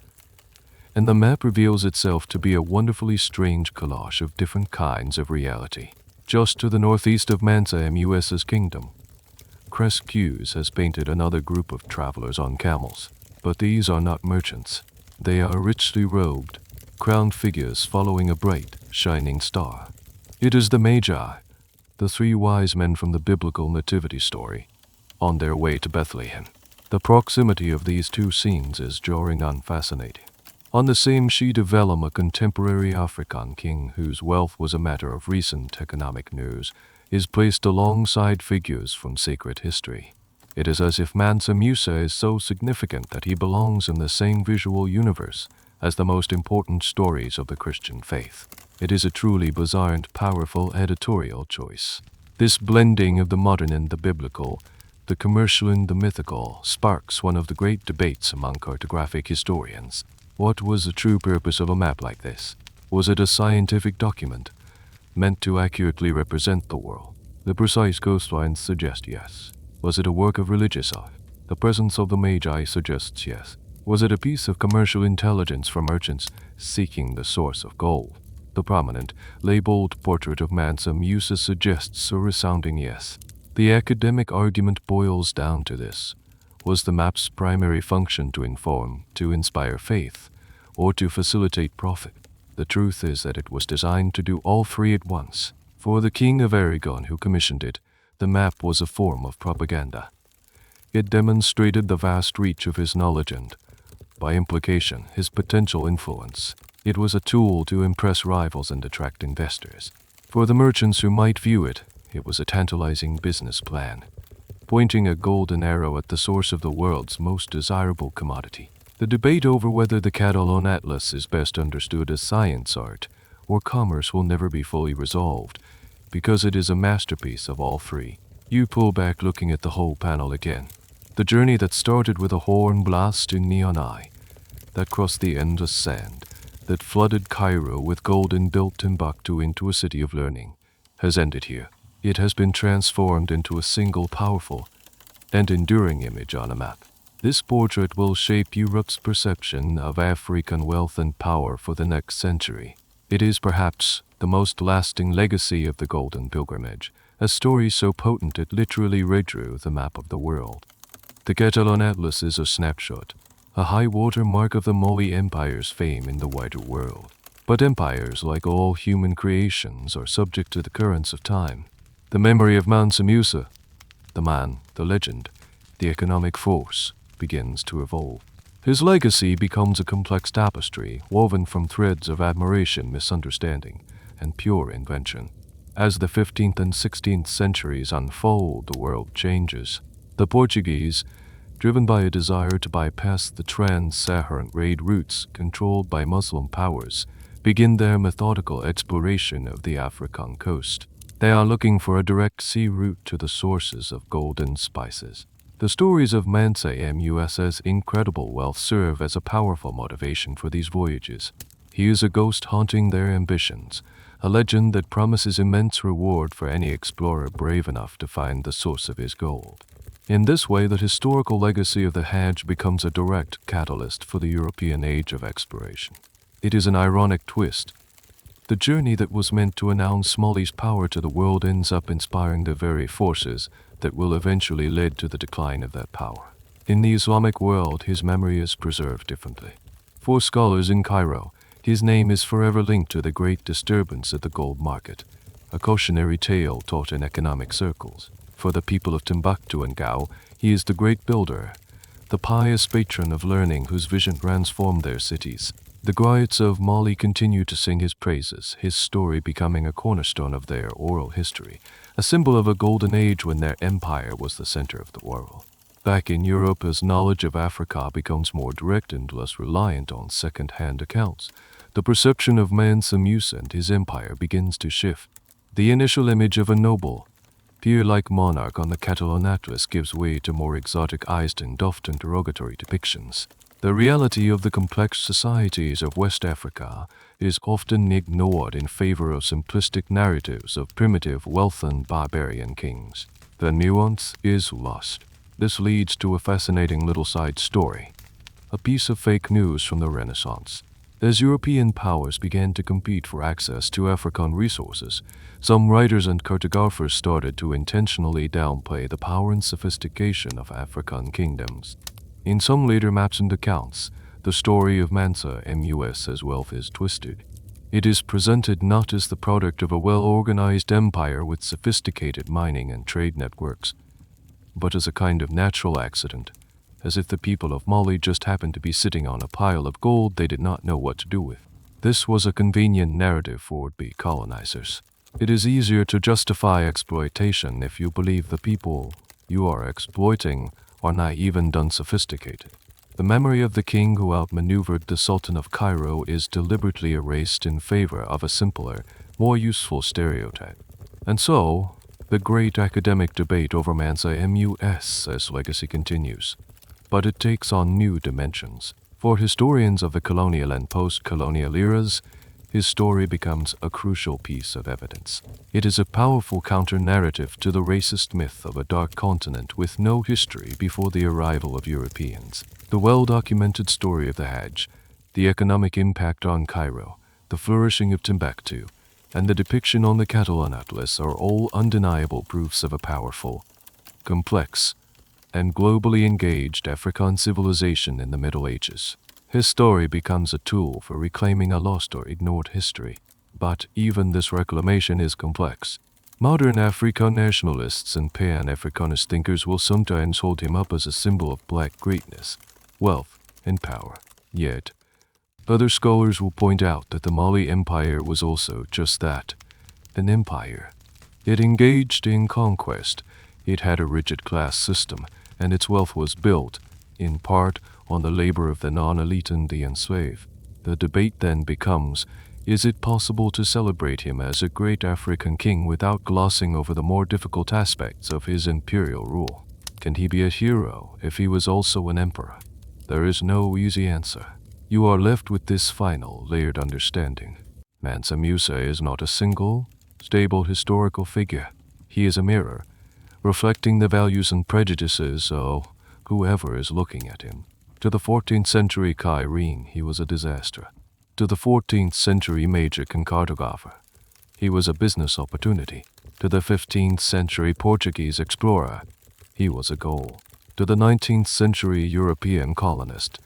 and the map reveals itself to be a wonderfully strange collage of different kinds of reality. Just to the northeast of Mansa Musa's kingdom, Cresques has painted another group of travelers on camels, but these are not merchants. They are richly robed, crowned figures following a bright, shining star. It is the Magi, the three wise men from the biblical nativity story, on their way to Bethlehem. The proximity of these two scenes is jarring and fascinating. On the same sheet of vellum, a contemporary African king whose wealth was a matter of recent economic news is placed alongside figures from sacred history. It is as if Mansa Musa is so significant that he belongs in the same visual universe as the most important stories of the Christian faith. It is a truly bizarre and powerful editorial choice. This blending of the modern and the biblical, the commercial and the mythical, sparks one of the great debates among cartographic historians. What was the true purpose of a map like this? Was it a scientific document, meant to accurately represent the world? The precise coastlines suggest yes. Was it a work of religious art? The presence of the Magi suggests yes. Was it a piece of commercial intelligence for merchants seeking the source of gold? The prominent, labeled portrait of Mansa Musa suggests a resounding yes. The academic argument boils down to this. Was the map's primary function to inform, to inspire faith, or to facilitate profit? The truth is that it was designed to do all three at once. For the King of Aragon who commissioned it, the map was a form of propaganda. It demonstrated the vast reach of his knowledge and, by implication, his potential influence. It was a tool to impress rivals and attract investors. For the merchants who might view it, it was a tantalizing business plan, pointing a golden arrow at the source of the world's most desirable commodity. The debate over whether the Catalan Atlas is best understood as science, art, or commerce will never be fully resolved, because it is a masterpiece of all three. You pull back looking at the whole panel again. The journey that started with a horn blast in neon eye, that crossed the endless sand, that flooded Cairo with gold and built Timbuktu into a city of learning, has ended here. It has been transformed into a single powerful and enduring image on a map. This portrait will shape Europe's perception of African wealth and power for the next century. It is perhaps the most lasting legacy of the Golden Pilgrimage, a story so potent it literally redrew the map of the world. The Catalan Atlas is a snapshot, a high-water mark of the Mali Empire's fame in the wider world. But empires, like all human creations, are subject to the currents of time. The memory of Mansa Musa, the man, the legend, the economic force, begins to evolve. His legacy becomes a complex tapestry woven from threads of admiration, misunderstanding, and pure invention. As the 15th and 16th centuries unfold, the world changes. The Portuguese, driven by a desire to bypass the trans-Saharan trade routes controlled by Muslim powers, begin their methodical exploration of the African coast. They are looking for a direct sea route to the sources of gold and spices. The stories of Mansa Musa's incredible wealth serve as a powerful motivation for these voyages. He is a ghost haunting their ambitions, a legend that promises immense reward for any explorer brave enough to find the source of his gold. In this way, the historical legacy of the Hajj becomes a direct catalyst for the European age of exploration. It is an ironic twist. The journey that was meant to announce Mali's power to the world ends up inspiring the very forces that will eventually lead to the decline of that power. In the Islamic world, his memory is preserved differently. For scholars in Cairo, his name is forever linked to the great disturbance at the gold market, a cautionary tale taught in economic circles. For the people of Timbuktu and Gao, he is the great builder, the pious patron of learning whose vision transformed their cities. The griots of Mali continue to sing his praises, his story becoming a cornerstone of their oral history, a symbol of a golden age when their empire was the center of the world. Back in Europe, as knowledge of Africa becomes more direct and less reliant on second-hand accounts, the perception of Mansa Musa and his empire begins to shift. The initial image of a noble, peer-like monarch on the Catalan atlas gives way to more exotic-eyed and often derogatory depictions. The reality of the complex societies of West Africa is often ignored in favor of simplistic narratives of primitive wealth and barbarian kings. The nuance is lost. This leads to a fascinating little side story, a piece of fake news from the Renaissance. As European powers began to compete for access to African resources, some writers and cartographers started to intentionally downplay the power and sophistication of African kingdoms. In some later maps and accounts, the story of Mansa Musa's wealth is twisted. It is presented not as the product of a well-organized empire with sophisticated mining and trade networks, but as a kind of natural accident, as if the people of Mali just happened to be sitting on a pile of gold they did not know what to do with. This was a convenient narrative for would-be colonizers. It is easier to justify exploitation if you believe the people you are exploiting are naive and unsophisticated. The memory of the king who outmaneuvered the Sultan of Cairo is deliberately erased in favor of a simpler, more useful stereotype. And so, the great academic debate over Mansa Musa's legacy continues. But it takes on new dimensions. For historians of the colonial and post-colonial eras, his story becomes a crucial piece of evidence. It is a powerful counter-narrative to the racist myth of a dark continent with no history before the arrival of Europeans. The well-documented story of the Hajj, the economic impact on Cairo, the flourishing of Timbuktu, and the depiction on the Catalan atlas are all undeniable proofs of a powerful, complex, and globally engaged African civilization in the Middle Ages. His story becomes a tool for reclaiming a lost or ignored history. But even this reclamation is complex. Modern African nationalists and Pan-Africanist thinkers will sometimes hold him up as a symbol of black greatness, wealth, and power. Yet, other scholars will point out that the Mali Empire was also just that, an empire. It engaged in conquest, it had a rigid class system, and its wealth was built, in part, on the labor of the non-elite and the enslaved. The debate then becomes, is it possible to celebrate him as a great African king without glossing over the more difficult aspects of his imperial rule? Can he be a hero if he was also an emperor? There is no easy answer. You are left with this final, layered understanding. Mansa Musa is not a single, stable historical figure. He is a mirror, reflecting the values and prejudices of whoever is looking at him. To the 14th century Cairene, he was a disaster. To the 14th century Mexican cartographer, he was a business opportunity. To the 15th century Portuguese explorer, he was a goal. To the 19th century European colonist,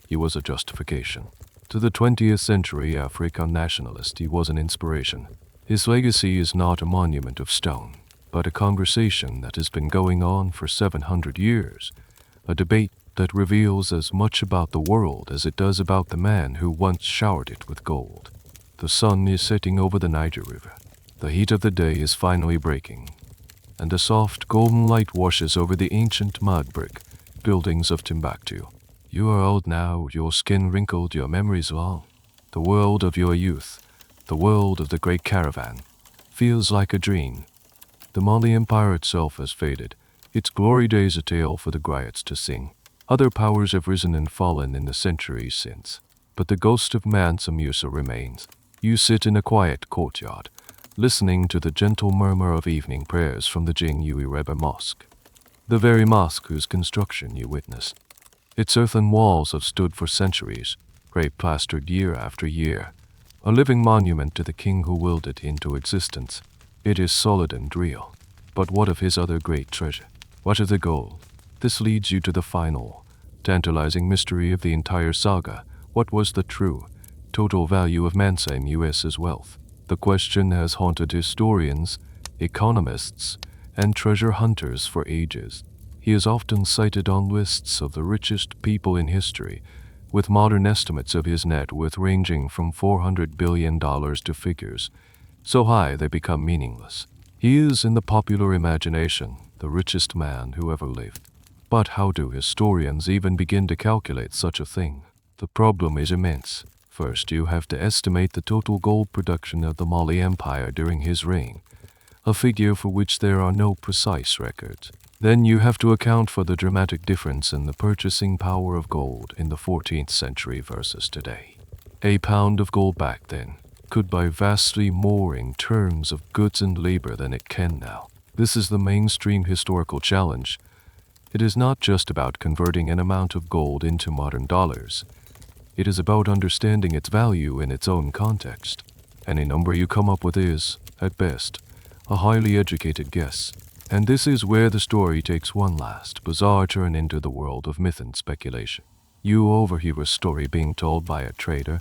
he was a justification. To the 20th century African nationalist, he was an inspiration. His legacy is not a monument of stone, but a conversation that has been going on for 700 years, a debate that reveals as much about the world as it does about the man who once showered it with gold. The sun is setting over the Niger River. The heat of the day is finally breaking, and a soft golden light washes over the ancient mud brick buildings of Timbuktu. You are old now, your skin wrinkled, your memories long. The world of your youth, the world of the great caravan, feels like a dream. The Mali Empire itself has faded, its glory days a tale for the griots to sing. Other powers have risen and fallen in the centuries since, but the ghost of Mansa Musa remains. You sit in a quiet courtyard, listening to the gentle murmur of evening prayers from the Jingui Rebbe Mosque, the very mosque whose construction you witnessed. Its earthen walls have stood for centuries, gray-plastered year after year, a living monument to the king who willed it into existence. It is solid and real. But what of his other great treasure? What of the gold? This leads you to the final, tantalizing mystery of the entire saga. What was the true, total value of Mansa Musa's wealth? The question has haunted historians, economists, and treasure hunters for ages. He is often cited on lists of the richest people in history, with modern estimates of his net worth ranging from $400 billion to figures so high they become meaningless. He is, in the popular imagination, the richest man who ever lived. But how do historians even begin to calculate such a thing? The problem is immense. First, you have to estimate the total gold production of the Mali Empire during his reign, a figure for which there are no precise records. Then you have to account for the dramatic difference in the purchasing power of gold in the 14th century versus today. A pound of gold back then could buy vastly more in terms of goods and labor than it can now. This is the mainstream historical challenge. It is not just about converting an amount of gold into modern dollars. It is about understanding its value in its own context. Any number you come up with is, at best, a highly educated guess. And this is where the story takes one last, bizarre turn into the world of myth and speculation. You overhear a story being told by a trader,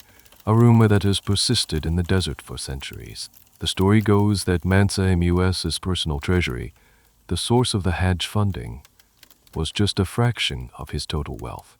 a rumor that has persisted in the desert for centuries. The story goes that Mansa Musa's personal treasury, the source of the Hajj funding, was just a fraction of his total wealth.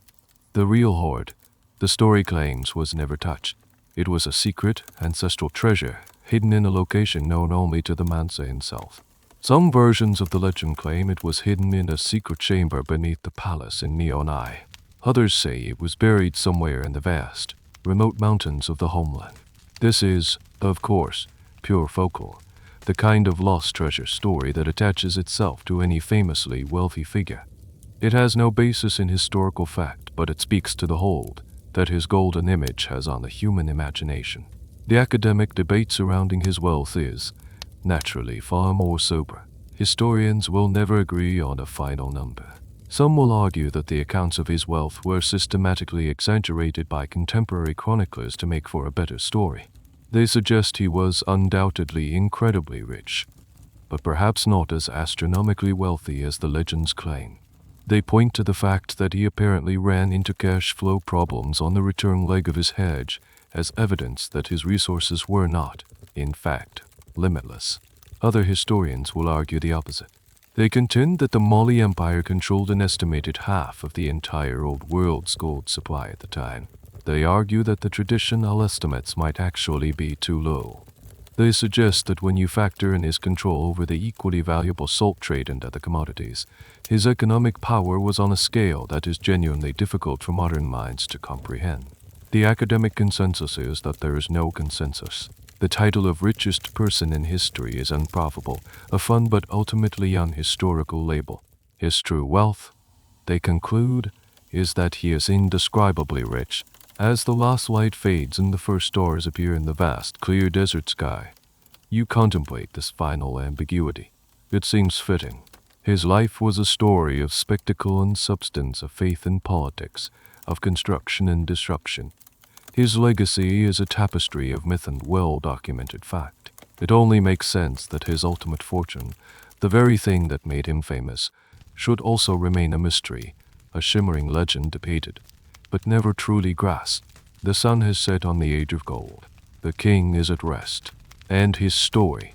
The real hoard, the story claims, was never touched. It was a secret, ancestral treasure, hidden in a location known only to the Mansa himself. Some versions of the legend claim it was hidden in a secret chamber beneath the palace in Neonai. Others say it was buried somewhere in the vast, remote mountains of the homeland. This is, of course, pure folklore, the kind of lost treasure story that attaches itself to any famously wealthy figure. It has no basis in historical fact, but it speaks to the hold that his golden image has on the human imagination. The academic debate surrounding his wealth is, naturally, far more sober. Historians will never agree on a final number. Some will argue that the accounts of his wealth were systematically exaggerated by contemporary chroniclers to make for a better story. They suggest he was undoubtedly incredibly rich, but perhaps not as astronomically wealthy as the legends claim. They point to the fact that he apparently ran into cash flow problems on the return leg of his Hajj as evidence that his resources were not, in fact, limitless. Other historians will argue the opposite. They contend that the Mali Empire controlled an estimated half of the entire old world's gold supply at the time. They argue that the traditional estimates might actually be too low. They suggest that when you factor in his control over the equally valuable salt trade and other commodities, his economic power was on a scale that is genuinely difficult for modern minds to comprehend. The academic consensus is that there is no consensus. The title of richest person in history is unprofitable, a fun but ultimately unhistorical label. His true wealth, they conclude, is that he is indescribably rich. As the last light fades and the first stars appear in the vast, clear desert sky, you contemplate this final ambiguity. It seems fitting. His life was a story of spectacle and substance, of faith and politics, of construction and disruption. His legacy is a tapestry of myth and well-documented fact. It only makes sense that his ultimate fortune, the very thing that made him famous, should also remain a mystery, a shimmering legend debated, but never truly grasped. The sun has set on the age of gold. The king is at rest, and his story,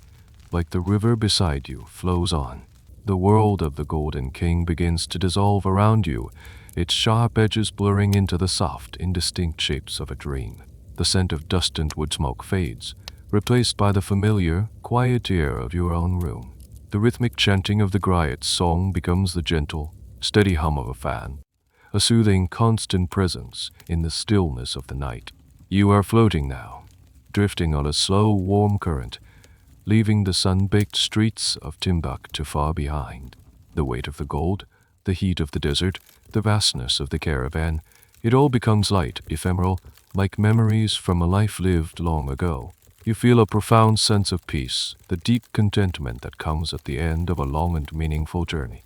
like the river beside you, flows on. The world of the Golden King begins to dissolve around you, its sharp edges blurring into the soft, indistinct shapes of a dream. The scent of dust and wood smoke fades, replaced by the familiar, quiet air of your own room. The rhythmic chanting of the griot's song becomes the gentle, steady hum of a fan, a soothing, constant presence in the stillness of the night. You are floating now, drifting on a slow, warm current, leaving the sun-baked streets of Timbuktu far behind. The weight of the gold, the heat of the desert, the vastness of the caravan, it all becomes light, ephemeral, like memories from a life lived long ago. You feel a profound sense of peace, the deep contentment that comes at the end of a long and meaningful journey.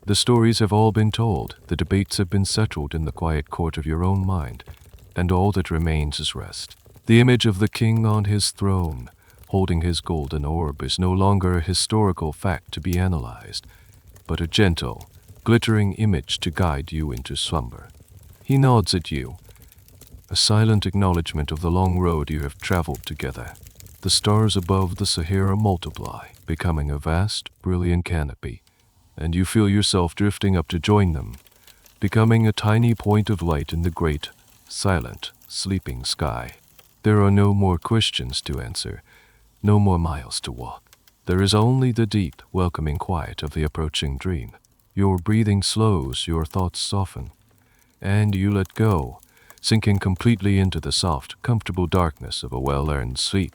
The stories have all been told, the debates have been settled in the quiet court of your own mind, and all that remains is rest. The image of the king on his throne, holding his golden orb, is no longer a historical fact to be analyzed, but a gentle, glittering image to guide you into slumber. He nods at you, a silent acknowledgement of the long road you have traveled together. The stars above the Sahara multiply, becoming a vast, brilliant canopy, and you feel yourself drifting up to join them, becoming a tiny point of light in the great, silent, sleeping sky. There are no more questions to answer, no more miles to walk. There is only the deep, welcoming quiet of the approaching dream. Your breathing slows, your thoughts soften, and you let go, sinking completely into the soft, comfortable darkness of a well-earned sleep.